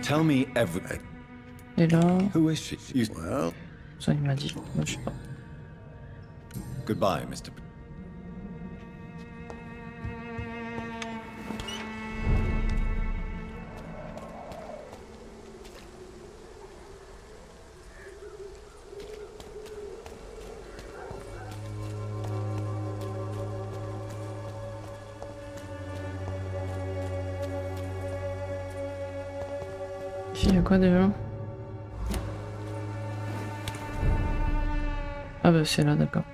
[SPEAKER 4] Tell me everything.
[SPEAKER 1] Et là...
[SPEAKER 4] Who is she?
[SPEAKER 3] Well...
[SPEAKER 1] Ça, il m'a dit. Moi, je sais pas.
[SPEAKER 4] Goodbye, Mr.
[SPEAKER 1] Ici, il y a quoi déjà? Ah bah c'est là, d'accord.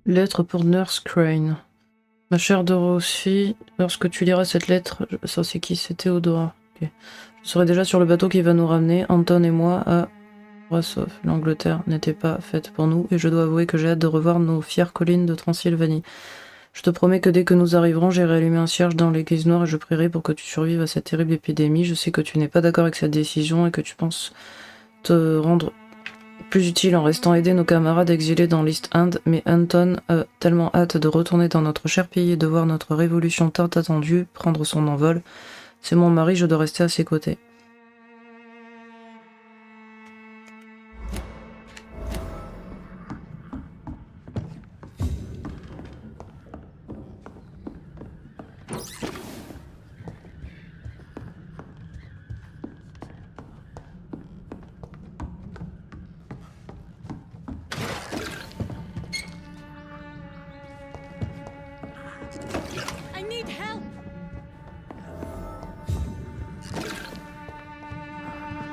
[SPEAKER 1] Lettre pour Nurse Crane. Ma chère Dorothy, lorsque tu liras cette lettre, ça c'est qui? C'est Théodora. Okay. Je serai déjà sur le bateau qui va nous ramener, Anton et moi, à Brasov. L'Angleterre n'était pas faite pour nous, et je dois avouer que j'ai hâte de revoir nos fières collines de Transylvanie. Je te promets que dès que nous arriverons, j'irai allumer un cierge dans l'église noire et je prierai pour que tu survives à cette terrible épidémie. Je sais que tu n'es pas d'accord avec cette décision et que tu penses te rendre plus utile en restant aider nos camarades exilés dans l'East End, mais Anton a tellement hâte de retourner dans notre cher pays et de voir notre révolution tant attendue prendre son envol. C'est mon mari, je dois rester à ses côtés.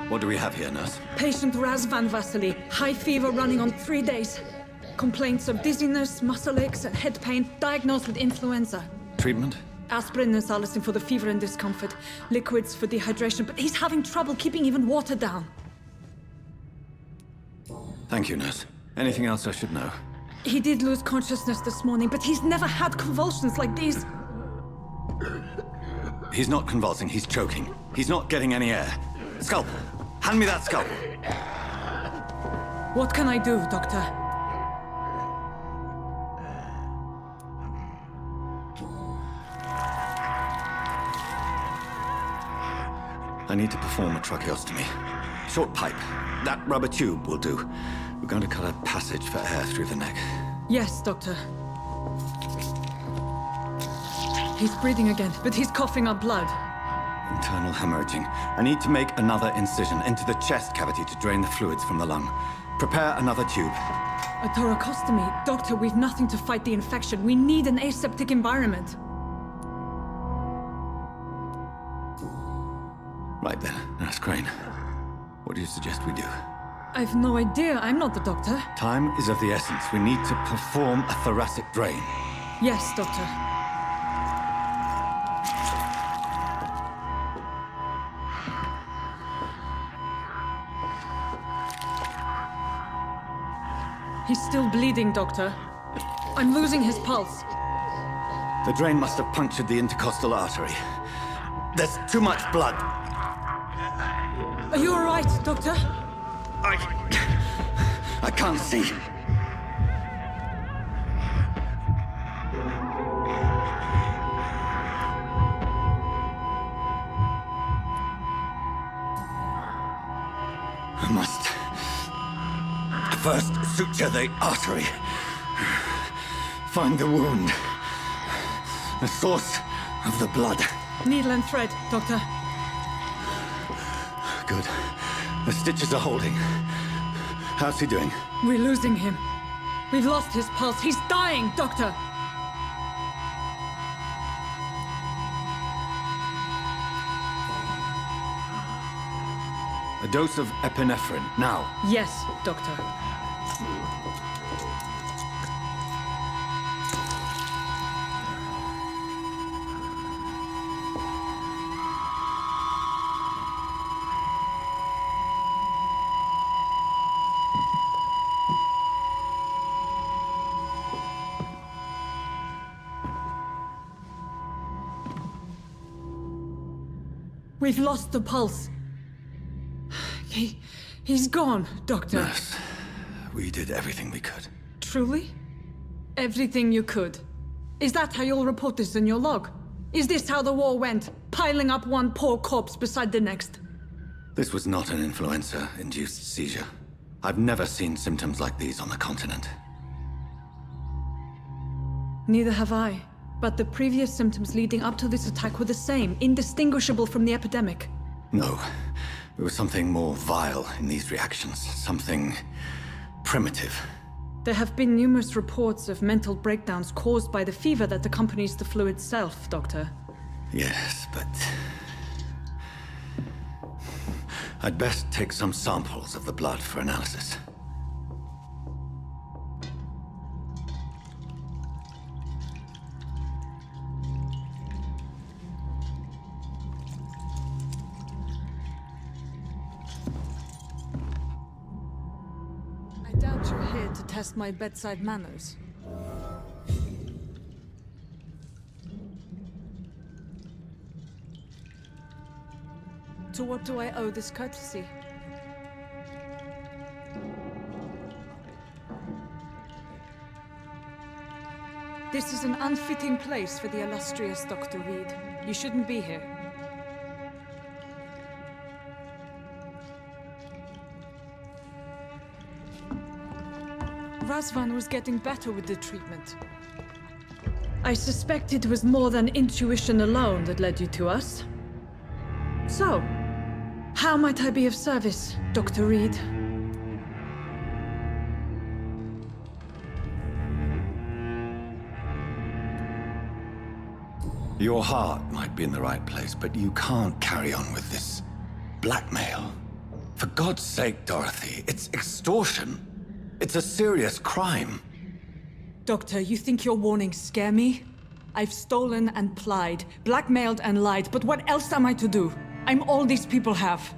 [SPEAKER 4] What do we have here, nurse?
[SPEAKER 10] Patient Raz Van Vasily, high fever running on 3 days. Complaints of dizziness, muscle aches, and head pain, diagnosed with influenza.
[SPEAKER 4] Treatment?
[SPEAKER 10] Aspirin and salicin for the fever and discomfort, liquids for dehydration, but he's having trouble keeping even water down.
[SPEAKER 4] Thank you, nurse. Anything else I should know?
[SPEAKER 10] He did lose consciousness this morning, but he's never had convulsions like these.
[SPEAKER 4] He's not convulsing, he's choking. He's not getting any air. Scalpel! Hand me that scalpel!
[SPEAKER 10] What can I do, Doctor?
[SPEAKER 4] I need to perform a tracheostomy. Short pipe. That rubber tube will do. We're going to cut a passage for air through the neck.
[SPEAKER 10] Yes, Doctor. He's breathing again, but he's coughing up blood.
[SPEAKER 4] Internal hemorrhaging. I need to make another incision into the chest cavity to drain the fluids from the lung. Prepare another tube.
[SPEAKER 10] A thoracostomy? Doctor, we've nothing to fight the infection. We need an aseptic environment.
[SPEAKER 4] Right then, Nurse Crane. What do you suggest we do?
[SPEAKER 10] I've no idea. I'm not the doctor.
[SPEAKER 4] Time is of the essence. We need to perform a thoracic drain.
[SPEAKER 10] Yes, Doctor. He's still bleeding, Doctor. I'm losing his pulse.
[SPEAKER 4] The drain must have punctured the intercostal artery. There's too much blood.
[SPEAKER 10] Are you all right, Doctor?
[SPEAKER 4] I can't see. I must first suture the artery. Find the wound. The source of the blood.
[SPEAKER 10] Needle and thread, Doctor.
[SPEAKER 4] Good. The stitches are holding. How's he doing?
[SPEAKER 10] We're losing him. We've lost his pulse. He's dying, Doctor.
[SPEAKER 4] A dose of epinephrine, now.
[SPEAKER 10] Yes, Doctor. We've lost the pulse. He's gone, Doctor.
[SPEAKER 4] Nurse, we did everything we could.
[SPEAKER 10] Truly? Everything you could? Is that how you'll report this in your log? Is this how the war went? Piling up one poor corpse beside the next?
[SPEAKER 4] This was not an influenza-induced seizure. I've never seen symptoms like these on the continent.
[SPEAKER 10] Neither have I. But the previous symptoms leading up to this attack were the same, indistinguishable from the epidemic.
[SPEAKER 4] No. There was something more vile in these reactions. Something primitive.
[SPEAKER 10] There have been numerous reports of mental breakdowns caused by the fever that accompanies the flu itself, Doctor.
[SPEAKER 4] Yes, but I'd best take some samples of the blood for analysis.
[SPEAKER 10] I doubt you're here to test my bedside manners. To what do I owe this courtesy? This is an unfitting place for the illustrious Dr. Reed. You shouldn't be here. Razvan was getting better with the treatment. I suspect it was more than intuition alone that led you to us. So, how might I be of service, Dr. Reed?
[SPEAKER 4] Your heart might be in the right place, but you can't carry on with this blackmail. For God's sake, Dorothy, it's extortion. It's a serious crime.
[SPEAKER 10] Doctor, you think your warnings scare me? I've stolen and plied, blackmailed and lied, but what else am I to do? I'm all these people have.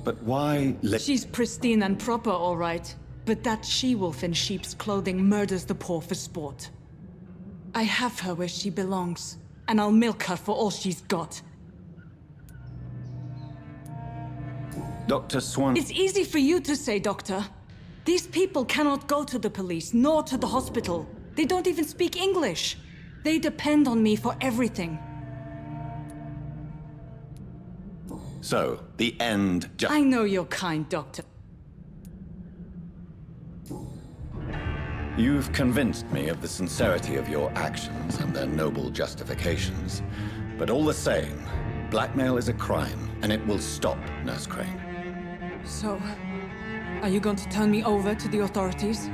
[SPEAKER 4] But why let—
[SPEAKER 10] She's pristine and proper, all right. But that she-wolf in sheep's clothing murders the poor for sport. I have her where she belongs, and I'll milk her for all she's got.
[SPEAKER 4] Dr. Swan—
[SPEAKER 10] It's easy for you to say, Doctor. These people cannot go to the police, nor to the hospital. They don't even speak English. They depend on me for everything.
[SPEAKER 4] So, the end
[SPEAKER 10] I know you're kind, Doctor.
[SPEAKER 4] You've convinced me of the sincerity of your actions and their noble justifications. But all the same, blackmail is a crime, and it will stop, Nurse Crane.
[SPEAKER 10] So, are you going to turn me over to the authorities?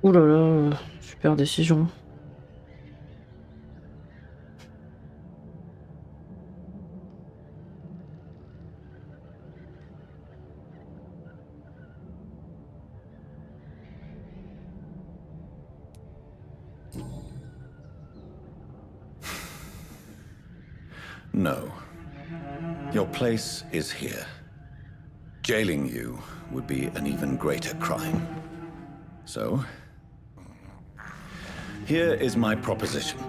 [SPEAKER 1] Ouh là là, super décision.
[SPEAKER 4] No. Your place is here. Jailing you would be an even greater crime. So, here is my proposition.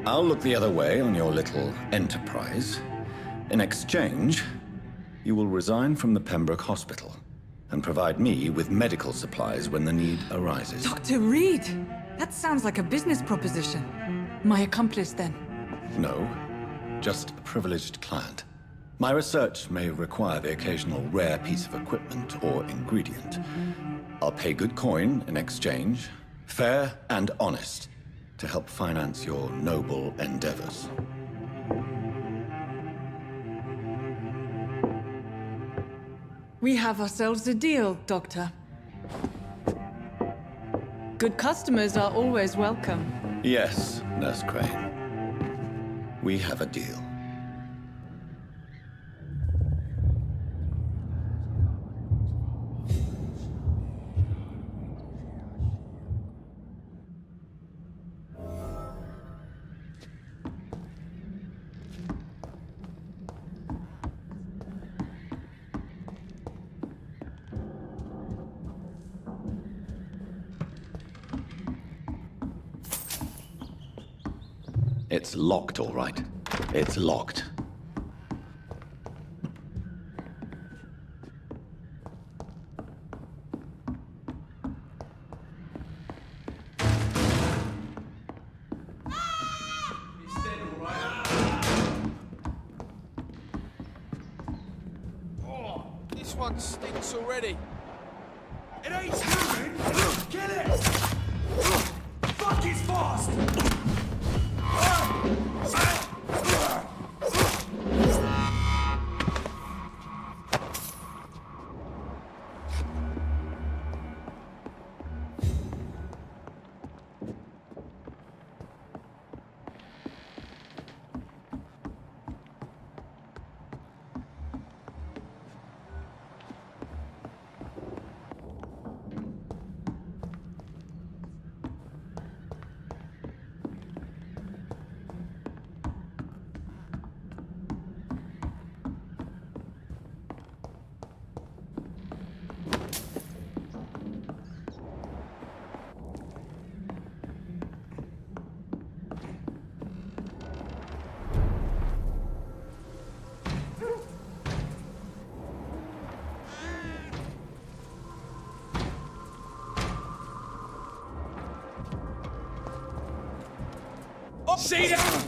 [SPEAKER 4] I'll look the other way on your little enterprise. In exchange, you will resign from the Pembroke Hospital and provide me with medical supplies when the need arises.
[SPEAKER 10] Dr. Reed! That sounds like a business proposition. My accomplice, then?
[SPEAKER 4] No, just a privileged client. My research may require the occasional rare piece of equipment or ingredient. I'll pay good coin in exchange, fair and honest, to help finance your noble endeavors.
[SPEAKER 10] We have ourselves a deal, Doctor. Good customers are always welcome.
[SPEAKER 4] Yes, Nurse Crane. We have a deal. It's locked, all right. It's locked.
[SPEAKER 7] Oh, this one stinks already.
[SPEAKER 5] It ain't human! Kill it! Fuck is fast!
[SPEAKER 7] See that?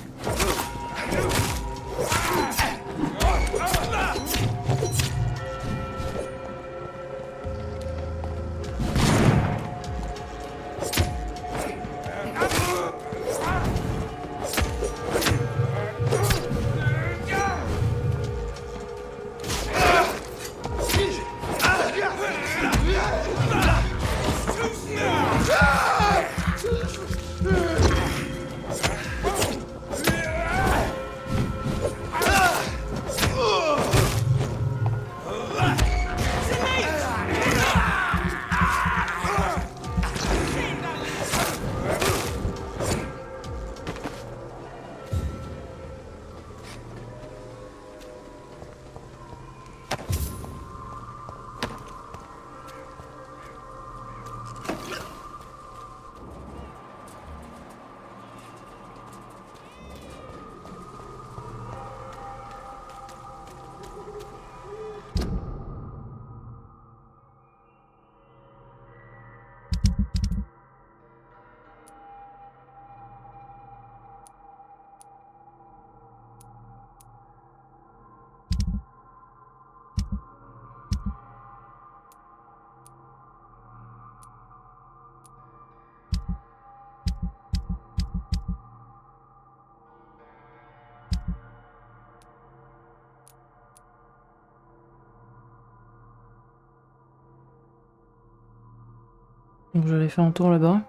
[SPEAKER 1] Donc j'allais faire un tour là-bas.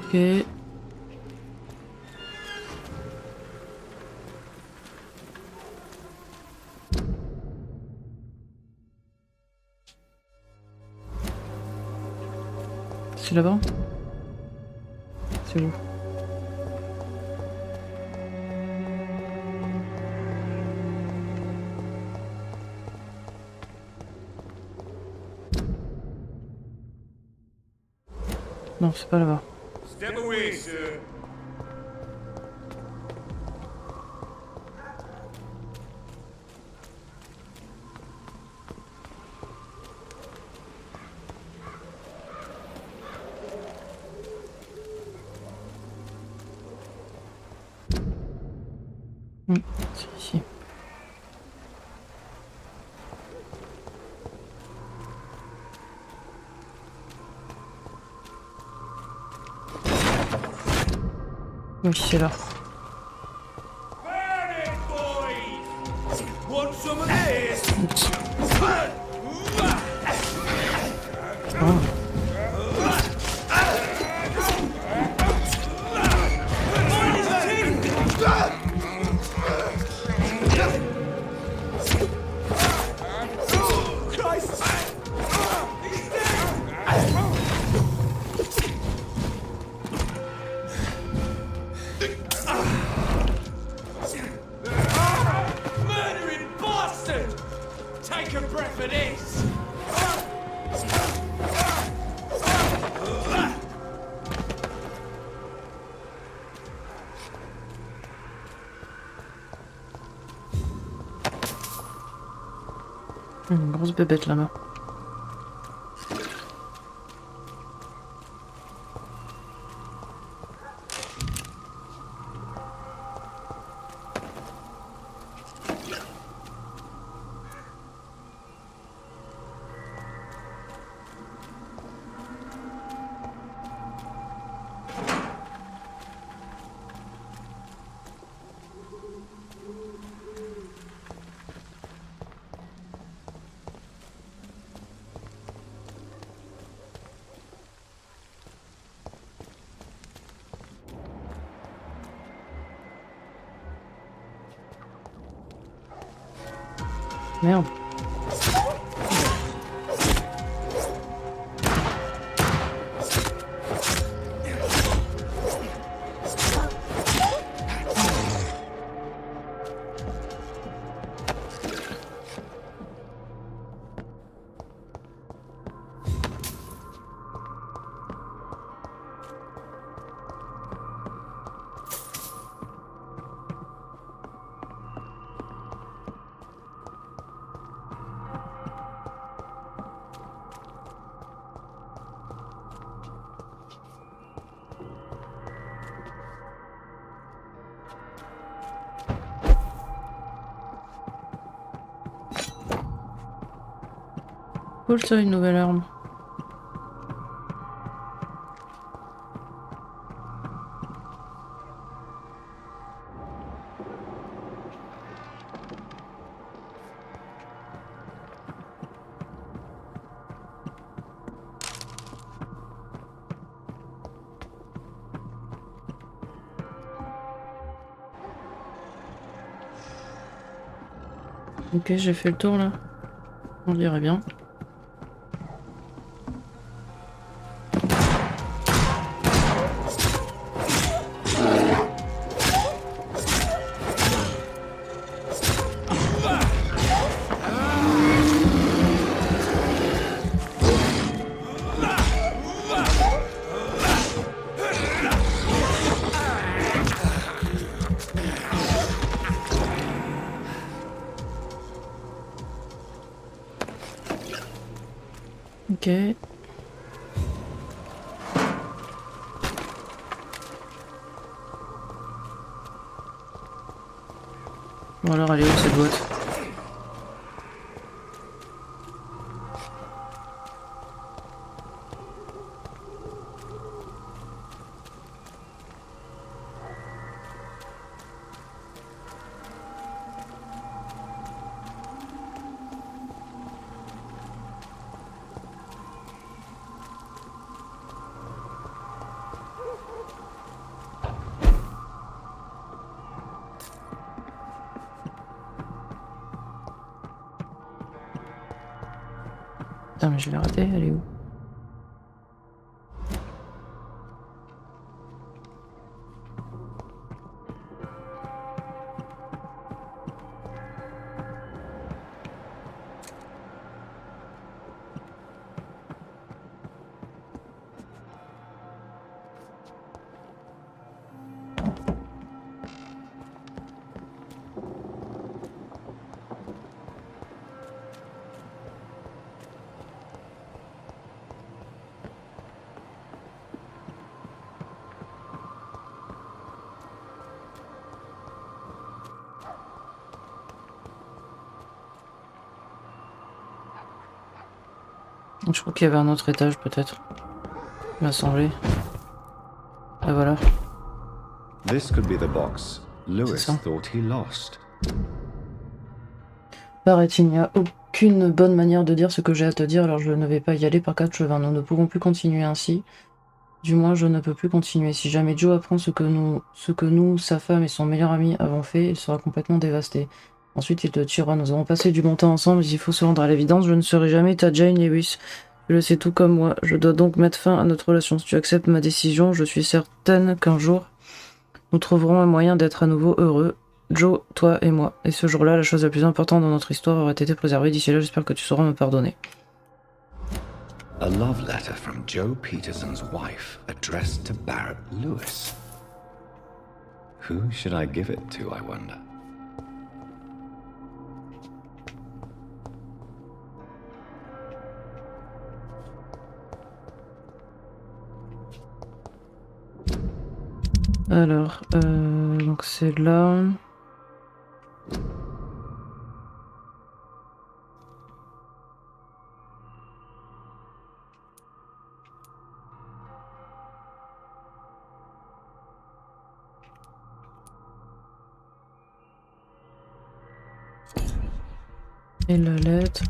[SPEAKER 1] Ok. C'est là-bas? C'est où? Non, c'est pas là-bas.
[SPEAKER 18] Step away, sir.
[SPEAKER 1] C'est ici. Oui, c'est là.
[SPEAKER 18] Want some of this?
[SPEAKER 1] Une grosse bébête là-bas. Merde. Cool ça, une nouvelle arme. Ok, j'ai fait le tour là. On dirait bien. Ok. Bon alors elle est où cette boîte? Putain mais je l'ai raté, elle est où? Je crois qu'il y avait un autre étage peut-être. Il m'a semblé. Ah voilà.
[SPEAKER 4] This could be the box Lewis thought he lost.
[SPEAKER 1] Paraît-il, il n'y a aucune bonne manière de dire ce que j'ai à te dire, alors je ne vais pas y aller par quatre chemins. Nous ne pouvons plus continuer ainsi. Du moins, je ne peux plus continuer. Si jamais Joe apprend ce que nous, sa femme et son meilleur ami avons fait, il sera complètement dévasté. Ensuite, il te tuera. Nous avons passé du bon temps ensemble, il faut se rendre à l'évidence. Je ne serai jamais ta Jane Lewis. Je le sais tout comme moi. Je dois donc mettre fin à notre relation. Si tu acceptes ma décision, je suis certaine qu'un jour, nous trouverons un moyen d'être à nouveau heureux. Joe, toi et moi. Et ce jour-là, la chose la plus importante dans notre histoire aurait été préservée. D'ici là, j'espère que tu sauras me pardonner.
[SPEAKER 2] A love letter from Joe Peterson's wife, addressed to Barrett Lewis.
[SPEAKER 4] Who should I give it to, I wonder?
[SPEAKER 1] Alors, donc c'est là. Et la lettre.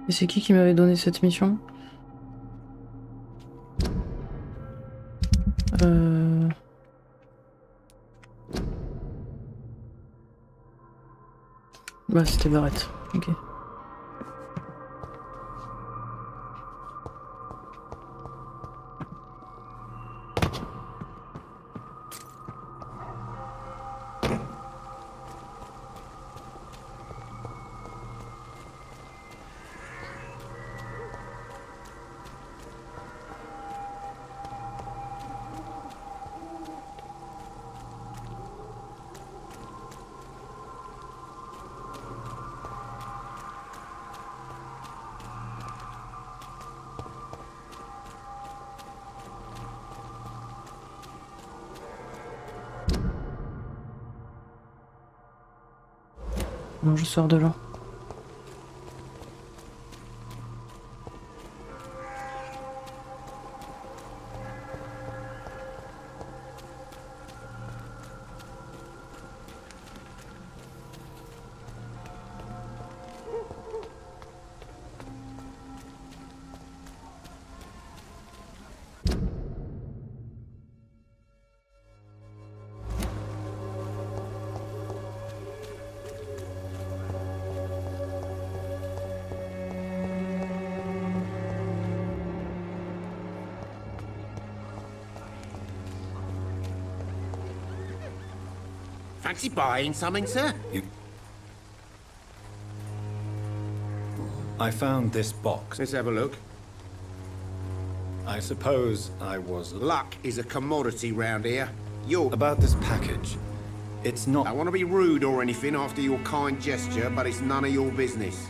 [SPEAKER 1] Et c'est qui m'avait donné cette mission? Bah c'était Barrett, ok. Non, je sors de là.
[SPEAKER 12] Fancy buying something, sir?
[SPEAKER 4] I found this box.
[SPEAKER 12] Let's have a look.
[SPEAKER 4] I suppose I was...
[SPEAKER 12] Luck is a commodity round here. You're...
[SPEAKER 4] About this package. It's not...
[SPEAKER 12] I want to be rude or anything after your kind gesture, but it's none of your business.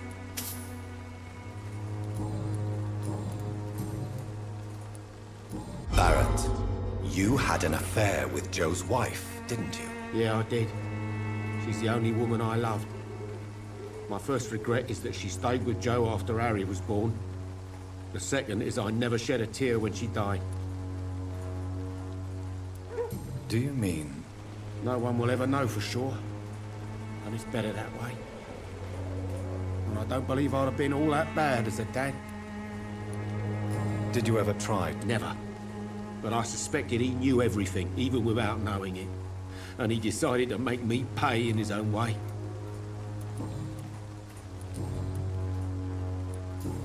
[SPEAKER 4] Barrett, you had an affair with Joe's wife, didn't you?
[SPEAKER 12] Yeah, I did. She's the only woman I loved. My first regret is that she stayed with Joe after Harry was born. The second is I never shed a tear when she died.
[SPEAKER 4] Do you mean?
[SPEAKER 12] No one will ever know for sure. And it's better that way. And I don't believe I'd have been all that bad as a dad.
[SPEAKER 4] Did you ever try?
[SPEAKER 12] Never. But I suspected he knew everything, even without knowing it. And he decided to make me pay in his own way.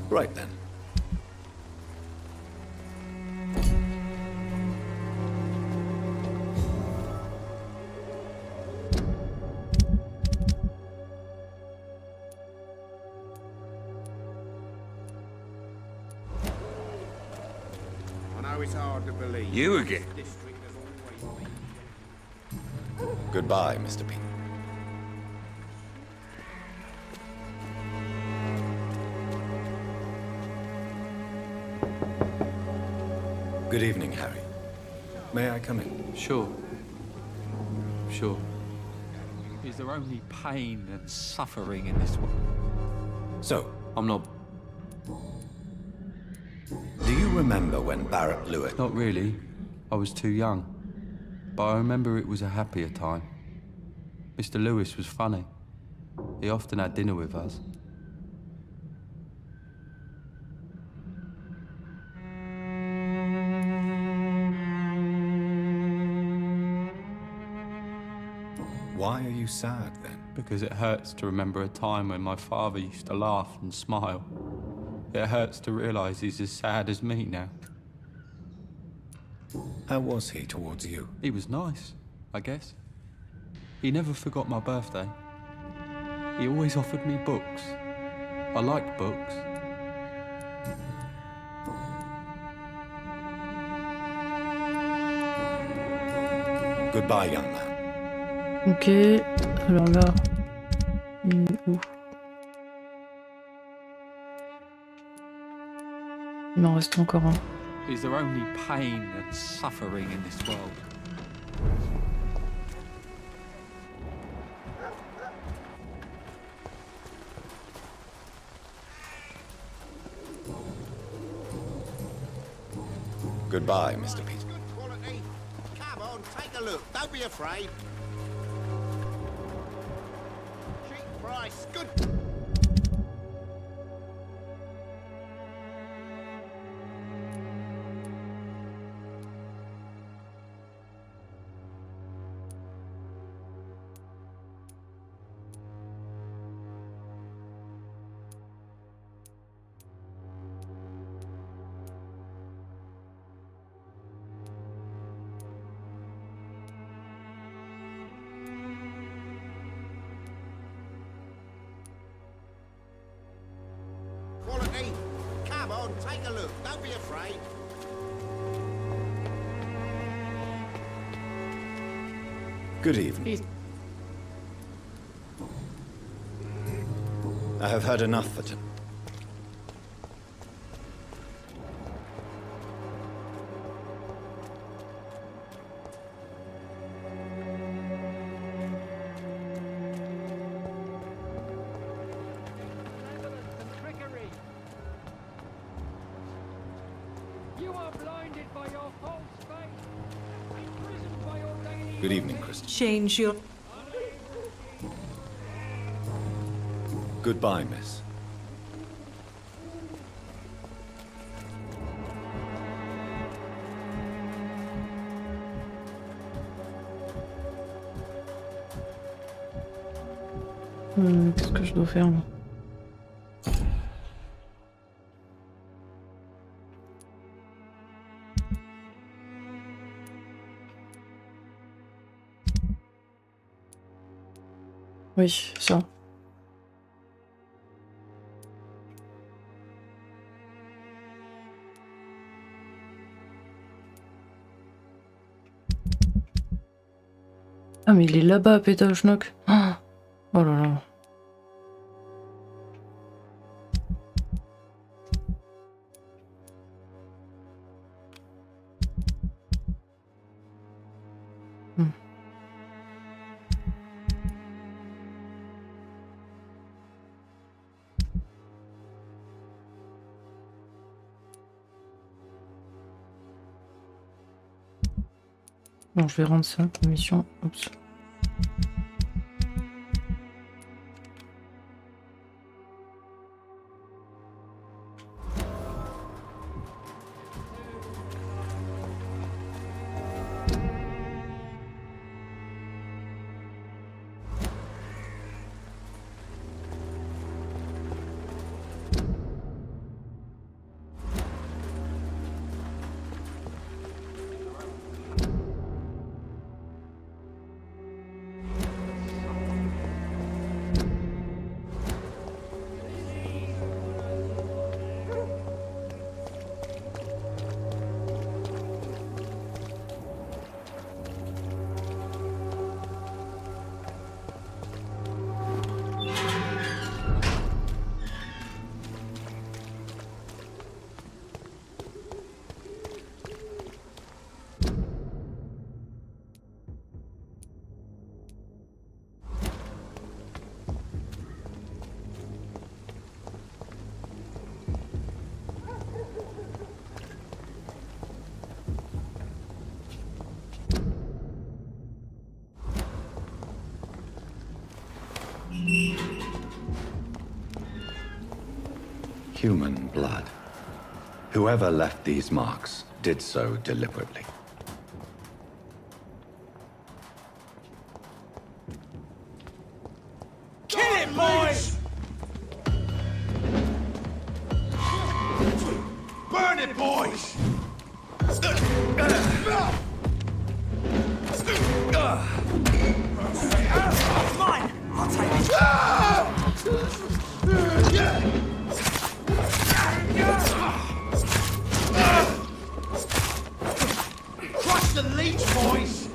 [SPEAKER 4] Right then.
[SPEAKER 12] I know it's hard to believe.
[SPEAKER 11] You again?
[SPEAKER 4] Goodbye, Mr. P. Good evening, Harry. May I come in?
[SPEAKER 13] Sure. Sure. Is there only pain and suffering in this world?
[SPEAKER 4] So,
[SPEAKER 13] I'm not...
[SPEAKER 4] do you remember when Barrett Lewis...
[SPEAKER 13] Not really. I was too young. But I remember it was a happier time. Mr. Lewis was funny. He often had dinner with us.
[SPEAKER 4] Why are you sad, then?
[SPEAKER 13] Because it hurts to remember a time when my father used to laugh and smile. It hurts to realise he's as sad as me now.
[SPEAKER 4] How was he towards you?
[SPEAKER 13] He was nice, I guess. He never forgot my birthday. He always offered me books. I like books.
[SPEAKER 4] Goodbye, young man.
[SPEAKER 1] Ok, alors là... il est où? Il m'en reste encore un.
[SPEAKER 13] Is there only pain and suffering in this world?
[SPEAKER 4] Goodbye, Mr. Pete.
[SPEAKER 12] Good quality. Come on, take a look. Don't be afraid. Cheap price. Good. Quality. Come on, take a look. Don't be afraid.
[SPEAKER 4] Good evening. I have heard enough for tonight. Good evening, Kristen.
[SPEAKER 17] Change your...
[SPEAKER 4] Goodbye, miss.
[SPEAKER 1] Qu'est-ce que je dois faire là? Oui, ça. Ah mais il est là-bas, Pétaschnock. Oh là là. Bon, je vais rendre ça comme mission. Oups.
[SPEAKER 4] Human blood. Whoever left these marks did so deliberately.
[SPEAKER 18] Kill it, boys! Burn it, boys! Mine! I'll take it. Crush the leech, boys!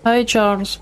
[SPEAKER 1] Hi Charles.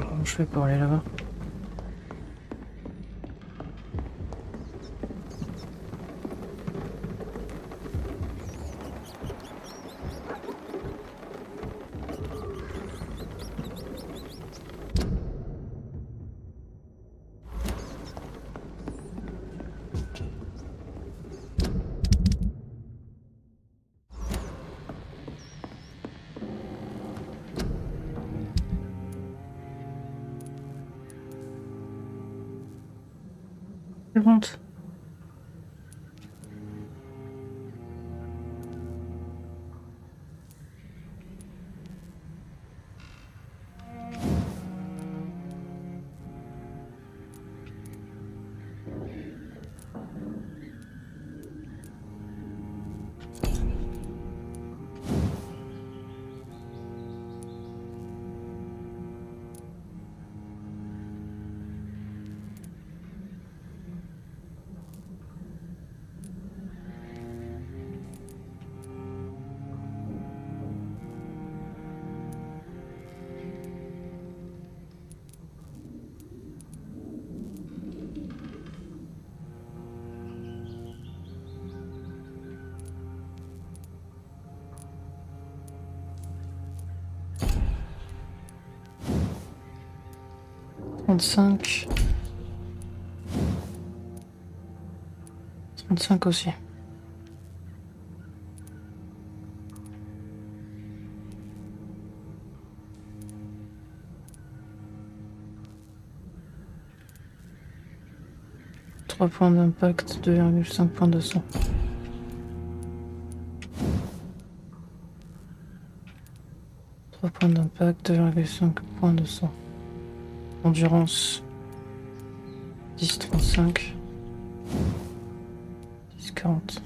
[SPEAKER 1] Comment je fais pour aller là-bas? Honte. Trente-cinq aussi. Trois points d'impact, 2,5 points de sang. Trois points d'impact, 2,5 points de sang. Endurance 10,35. 10,40.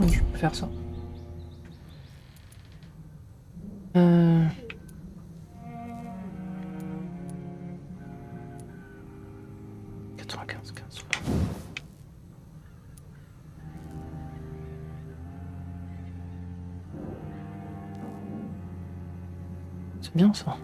[SPEAKER 1] Je peux faire ça. 95, 15. C'est bien ça.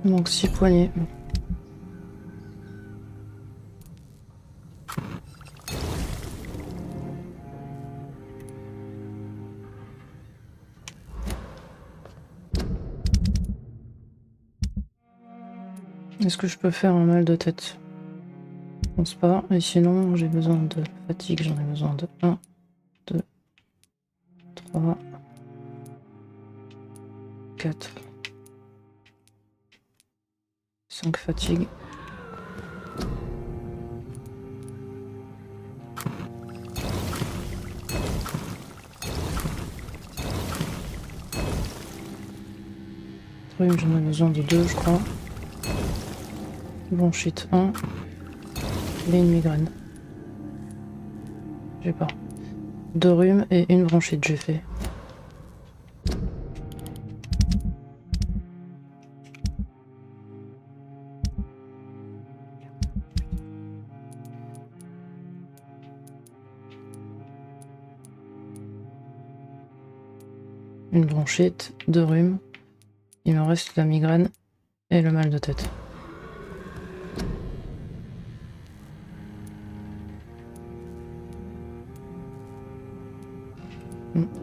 [SPEAKER 1] Il manque 6 poignées. Est-ce que je peux faire un mal de tête? Je pense pas. Et sinon, j'ai besoin de fatigue. J'en ai besoin de 1, 2, 3, 4. 5 fatigue. J'en ai besoin de 2, je crois. Bronchite 1. Et une migraine. J'ai pas. 2 rhumes et une bronchite, j'ai fait. Une bronchite, 2 rhumes. Il me reste la migraine et le mal de tête.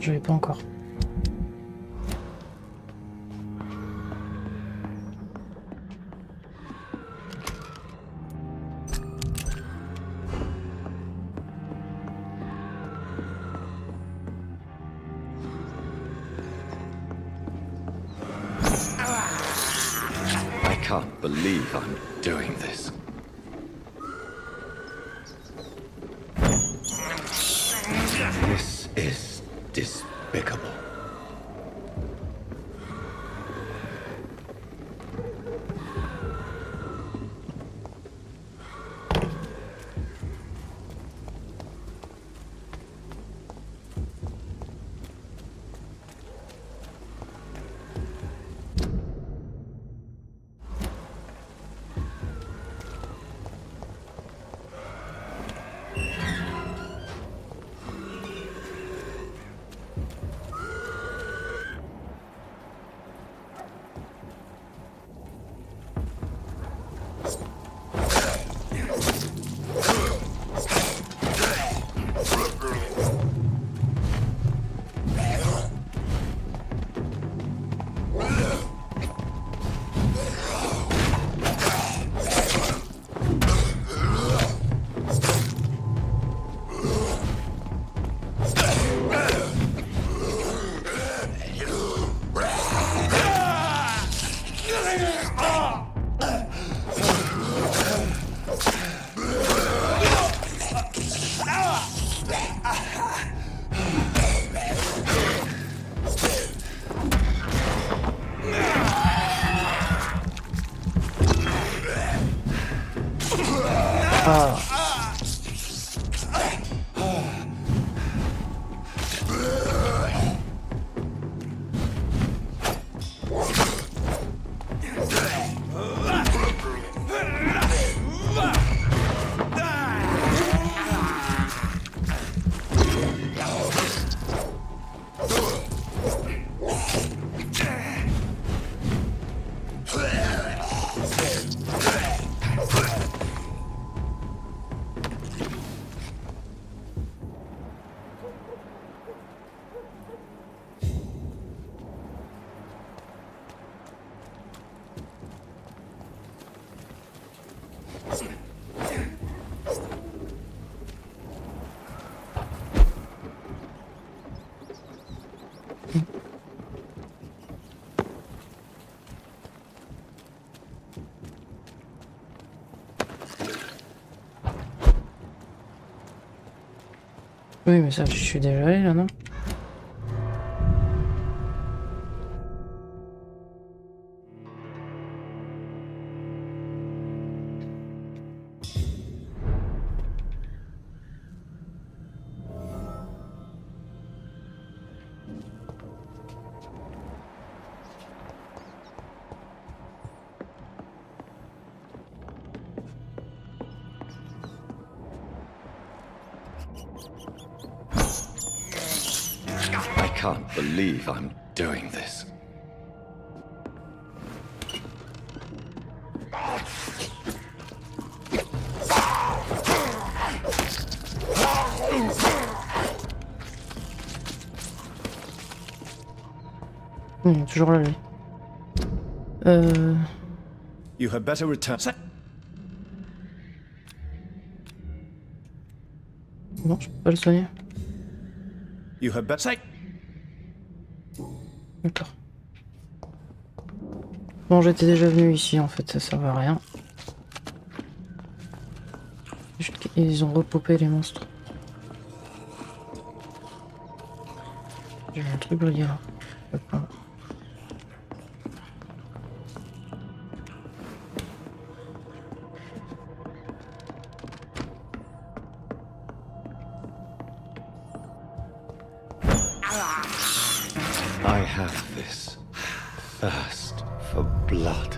[SPEAKER 1] Je l'ai pas encore.
[SPEAKER 4] I can't believe I'm doing this. This is despicable.
[SPEAKER 1] Oui, mais ça, je suis déjà allé là, non?
[SPEAKER 4] I can't believe I'm doing this.
[SPEAKER 1] Toujours là, lui.
[SPEAKER 4] You had better return.
[SPEAKER 1] Non, je peux pas le soigner.
[SPEAKER 4] You had better.
[SPEAKER 1] D'accord. Bon, j'étais déjà venu ici, en fait, ça sert à rien. Ils ont repopé les monstres. J'ai un truc à dire.
[SPEAKER 2] I have this thirst for blood.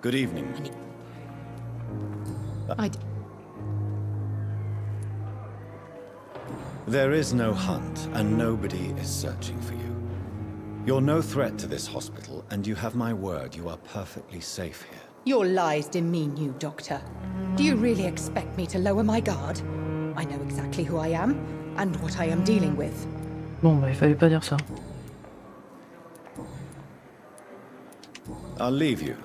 [SPEAKER 4] Good evening. There is no hunt, and nobody is searching for you. You're no threat to this hospital, and you have my word you are perfectly safe here.
[SPEAKER 8] Your lies demean you, Doctor. Do you really expect me to lower my guard? I know exactly who I am, and what I am dealing with.
[SPEAKER 1] Bon, bah, il fallait pas dire ça.
[SPEAKER 4] I'll leave you.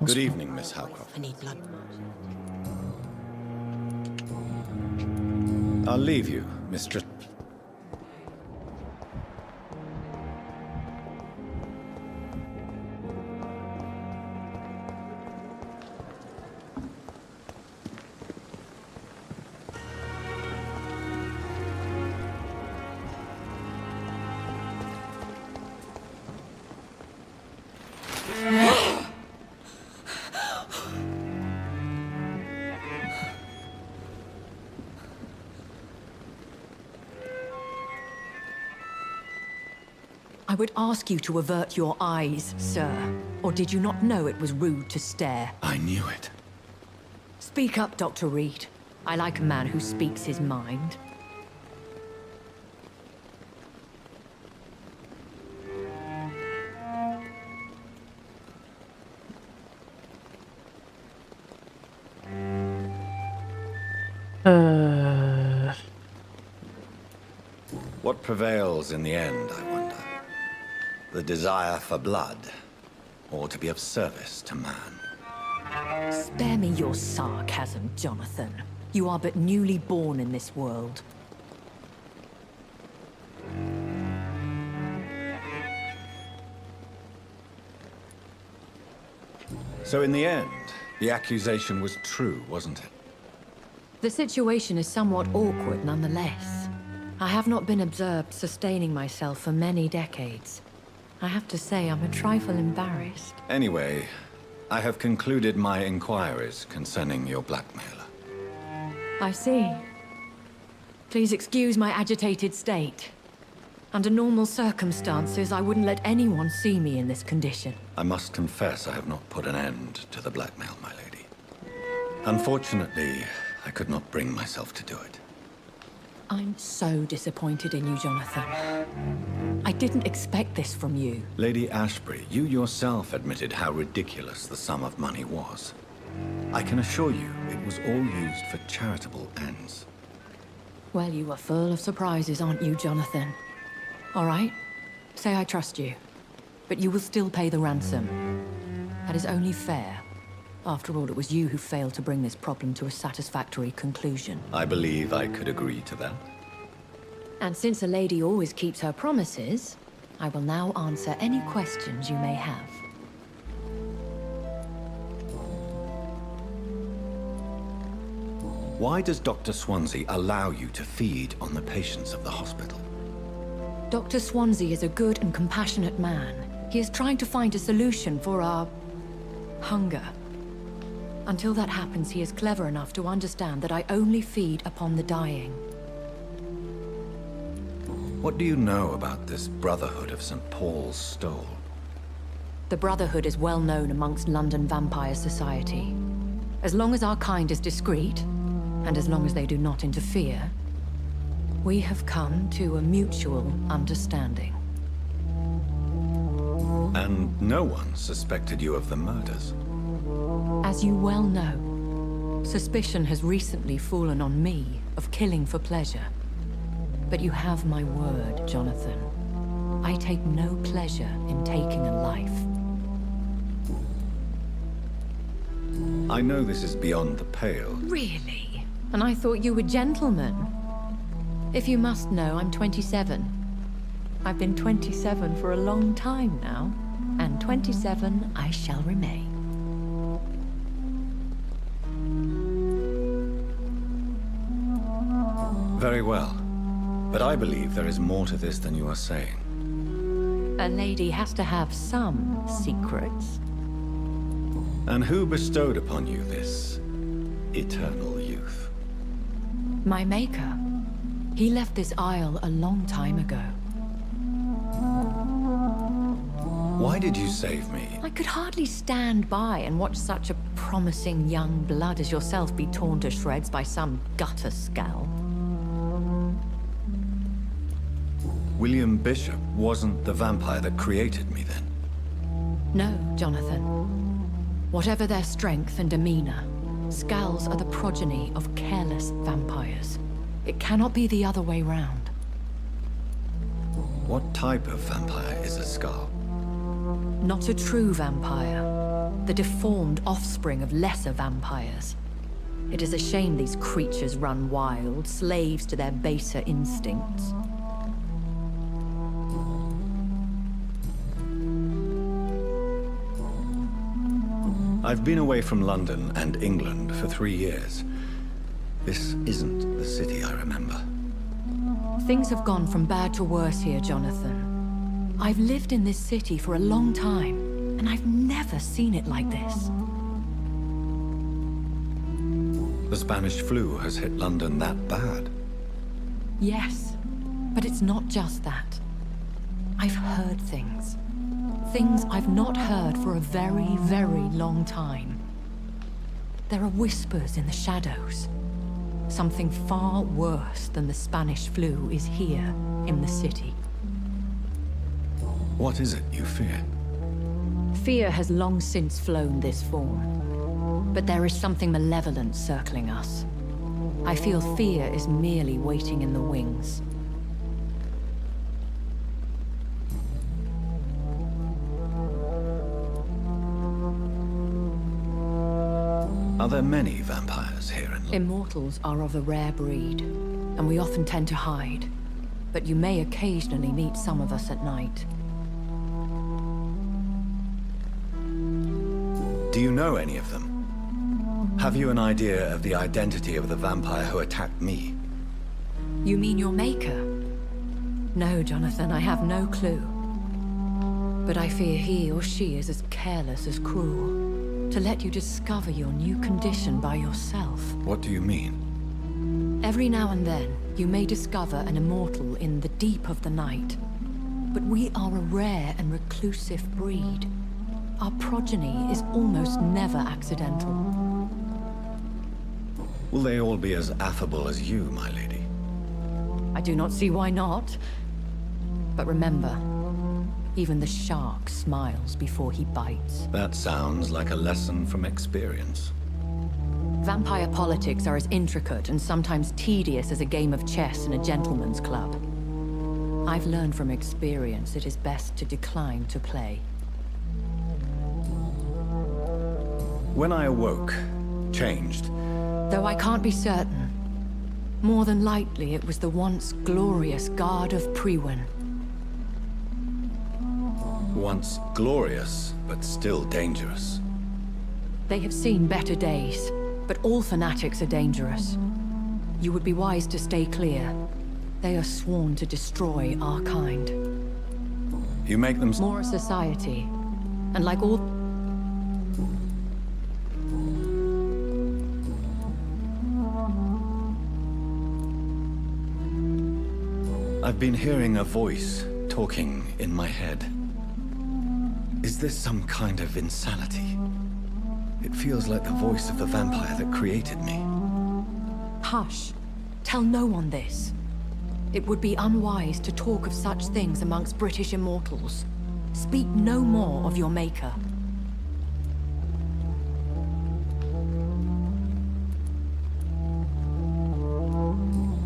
[SPEAKER 4] Good evening, Miss Howcroft.
[SPEAKER 8] I need blood.
[SPEAKER 4] I'll leave you, Mistress.
[SPEAKER 19] I would ask you to avert your eyes, sir. Or did you not know it was rude to stare?
[SPEAKER 4] I knew it.
[SPEAKER 19] Speak up, Dr. Reed. I like a man who speaks his mind.
[SPEAKER 4] What prevails in the end, I wonder? The desire for blood, or to be of service to man?
[SPEAKER 19] Spare me your sarcasm, Jonathan. You are but newly born in this world.
[SPEAKER 4] So in the end, the accusation was true, wasn't it?
[SPEAKER 19] The situation is somewhat awkward nonetheless. I have not been observed sustaining myself for many decades. I have to say I'm a trifle embarrassed.
[SPEAKER 4] Anyway, I have concluded my inquiries concerning your blackmailer.
[SPEAKER 19] I see. Please excuse my agitated state. Under normal circumstances, I wouldn't let anyone see me in this condition.
[SPEAKER 4] I must confess I have not put an end to the blackmail, my lady. Unfortunately, I could not bring myself to do it.
[SPEAKER 19] I'm so disappointed in you, Jonathan. I didn't expect this from you.
[SPEAKER 4] Lady Ashbury, you yourself admitted how ridiculous the sum of money was. I can assure you it was all used for charitable ends.
[SPEAKER 19] Well, you are full of surprises, aren't you, Jonathan? All right, say I trust you, but you will still pay the ransom. That is only fair. After all, it was you who failed to bring this problem to a satisfactory conclusion.
[SPEAKER 4] I believe I could agree to that.
[SPEAKER 19] And since a lady always keeps her promises, I will now answer any questions you may have.
[SPEAKER 4] Why does Dr. Swansea allow you to feed on the patients of the hospital?
[SPEAKER 19] Dr. Swansea is a good and compassionate man. He is trying to find a solution for our hunger. Until that happens, he is clever enough to understand that I only feed upon the dying.
[SPEAKER 4] What do you know about this Brotherhood of St. Paul's Stole?
[SPEAKER 19] The Brotherhood is well known amongst London vampire society. As long as our kind is discreet, and as long as they do not interfere, we have come to a mutual understanding.
[SPEAKER 4] And no one suspected you of the murders?
[SPEAKER 19] As you well know, suspicion has recently fallen on me of killing for pleasure. But you have my word, Jonathan. I take no pleasure in taking a life.
[SPEAKER 4] I know this is beyond the pale.
[SPEAKER 19] Really? And I thought you were gentlemen. If you must know, I'm 27. I've been 27 for a long time now, and 27 I shall remain.
[SPEAKER 4] Very well. But I believe there is more to this than you are saying.
[SPEAKER 19] A lady has to have some secrets.
[SPEAKER 4] And who bestowed upon you this eternal youth?
[SPEAKER 19] My maker. He left this isle a long time ago.
[SPEAKER 4] Why did you save me?
[SPEAKER 19] I could hardly stand by and watch such a promising young blood as yourself be torn to shreds by some gutter scowl.
[SPEAKER 4] William Bishop wasn't the vampire that created me then?
[SPEAKER 19] No, Jonathan. Whatever their strength and demeanor, Scowls are the progeny of careless vampires. It cannot be the other way round.
[SPEAKER 4] What type of vampire is a Scowl?
[SPEAKER 19] Not a true vampire. The deformed offspring of lesser vampires. It is a shame these creatures run wild, slaves to their baser instincts.
[SPEAKER 4] I've been away from London and England for 3 years. This isn't the city I remember.
[SPEAKER 19] Things have gone from bad to worse here, Jonathan. I've lived in this city for a long time, and I've never seen it like this.
[SPEAKER 4] The Spanish flu has hit London that bad?
[SPEAKER 19] Yes, but it's not just that. I've heard things. Things I've not heard for a very, very long time. There are whispers in the shadows. Something far worse than the Spanish flu is here in the city.
[SPEAKER 4] What is it you fear?
[SPEAKER 19] Fear has long since flown this form. But there is something malevolent circling us. I feel fear is merely waiting in the wings.
[SPEAKER 4] Are there many vampires here in London?
[SPEAKER 19] Immortals are of a rare breed, and we often tend to hide. But you may occasionally meet some of us at night.
[SPEAKER 4] Do you know any of them? Have you an idea of the identity of the vampire who attacked me?
[SPEAKER 19] You mean your maker? No, Jonathan, I have no clue. But I fear he or she is as careless as cruel. To let you discover your new condition by yourself.
[SPEAKER 4] What do you mean?
[SPEAKER 19] Every now and then, you may discover an immortal in the deep of the night. But we are a rare and reclusive breed. Our progeny is almost never accidental.
[SPEAKER 4] Will they all be as affable as you, my lady?
[SPEAKER 19] I do not see why not. But remember, even the shark smiles before he bites.
[SPEAKER 4] That sounds like a lesson from experience.
[SPEAKER 19] Vampire politics are as intricate and sometimes tedious as a game of chess in a gentleman's club. I've learned from experience it is best to decline to play.
[SPEAKER 4] When I awoke, changed.
[SPEAKER 19] Though I can't be certain, more than likely it was the once glorious Guard of Plook'N.
[SPEAKER 4] Once glorious, but still dangerous.
[SPEAKER 19] They have seen better days, but all fanatics are dangerous. You would be wise to stay clear. They are sworn to destroy our kind.
[SPEAKER 4] You make them...
[SPEAKER 19] More a society. And like all...
[SPEAKER 4] I've been hearing a voice talking in my head. Is this some kind of insanity? It feels like the voice of the vampire that created me.
[SPEAKER 19] Hush. Tell no one this. It would be unwise to talk of such things amongst British immortals. Speak no more of your maker.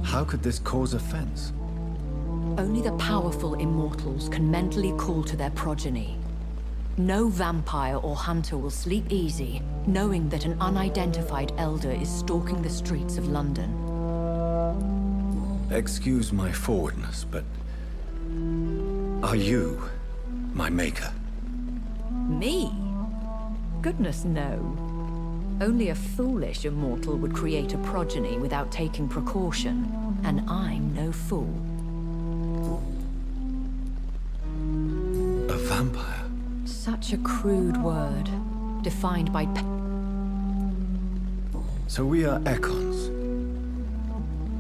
[SPEAKER 4] How could this cause offense?
[SPEAKER 19] Only the powerful immortals can mentally call to their progeny. No vampire or hunter will sleep easy, knowing that an unidentified elder is stalking the streets of London.
[SPEAKER 4] Excuse my forwardness, but... are you my maker?
[SPEAKER 19] Me? Goodness, no. Only a foolish immortal would create a progeny without taking precaution, and I'm no fool.
[SPEAKER 4] A vampire?
[SPEAKER 19] Such a crude word, defined by...
[SPEAKER 4] So we are Ekons.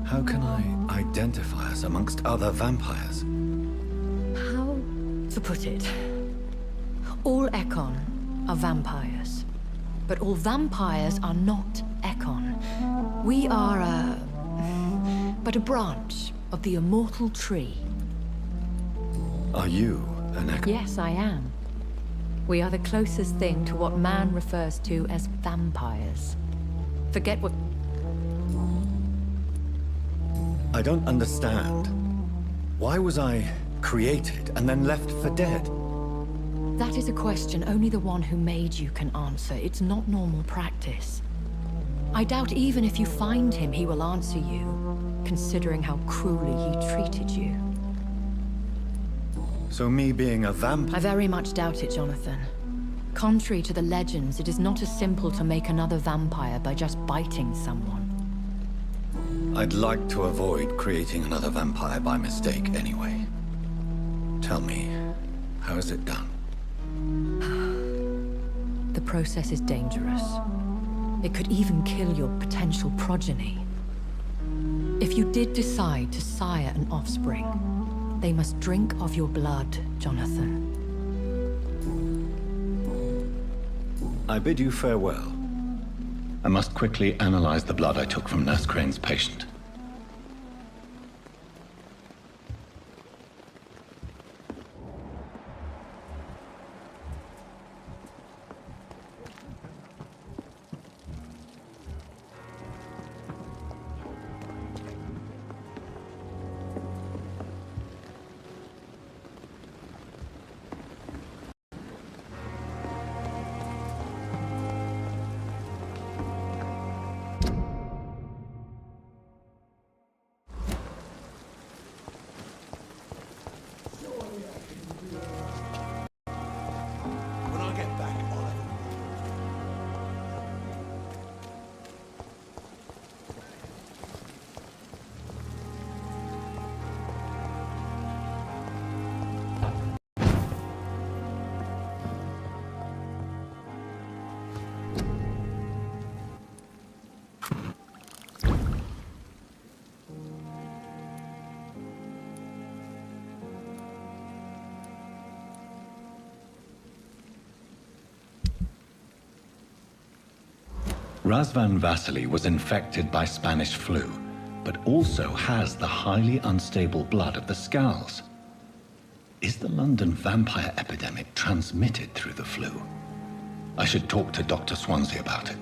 [SPEAKER 4] How can I identify us amongst other vampires?
[SPEAKER 19] How to put it? All Ekon are vampires. But all vampires are not Ekon. We are but a branch of the immortal tree.
[SPEAKER 4] Are you an Ekon?
[SPEAKER 19] Yes, I am. We are the closest thing to what man refers to as vampires. Forget what...
[SPEAKER 4] I don't understand. Why was I created and then left for dead?
[SPEAKER 19] That is a question only the one who made you can answer. It's not normal practice. I doubt even if you find him, he will answer you, considering how cruelly he treated you.
[SPEAKER 4] So me being a vampire...
[SPEAKER 19] I very much doubt it, Jonathan. Contrary to the legends, it is not as simple to make another vampire by just biting someone.
[SPEAKER 4] I'd like to avoid creating another vampire by mistake anyway. Tell me, how is it done?
[SPEAKER 19] The process is dangerous. It could even kill your potential progeny. If you did decide to sire an offspring, they must drink of your blood, Jonathan.
[SPEAKER 4] I bid you farewell. I must quickly analyze the blood I took from Nurse Crane's patient.
[SPEAKER 18] When I get back, I'll have
[SPEAKER 4] Razvan Vasily was infected by Spanish flu, but also has the highly unstable blood of the Scowls. Is the London vampire epidemic transmitted through the flu? I should talk to Dr. Swansea about it.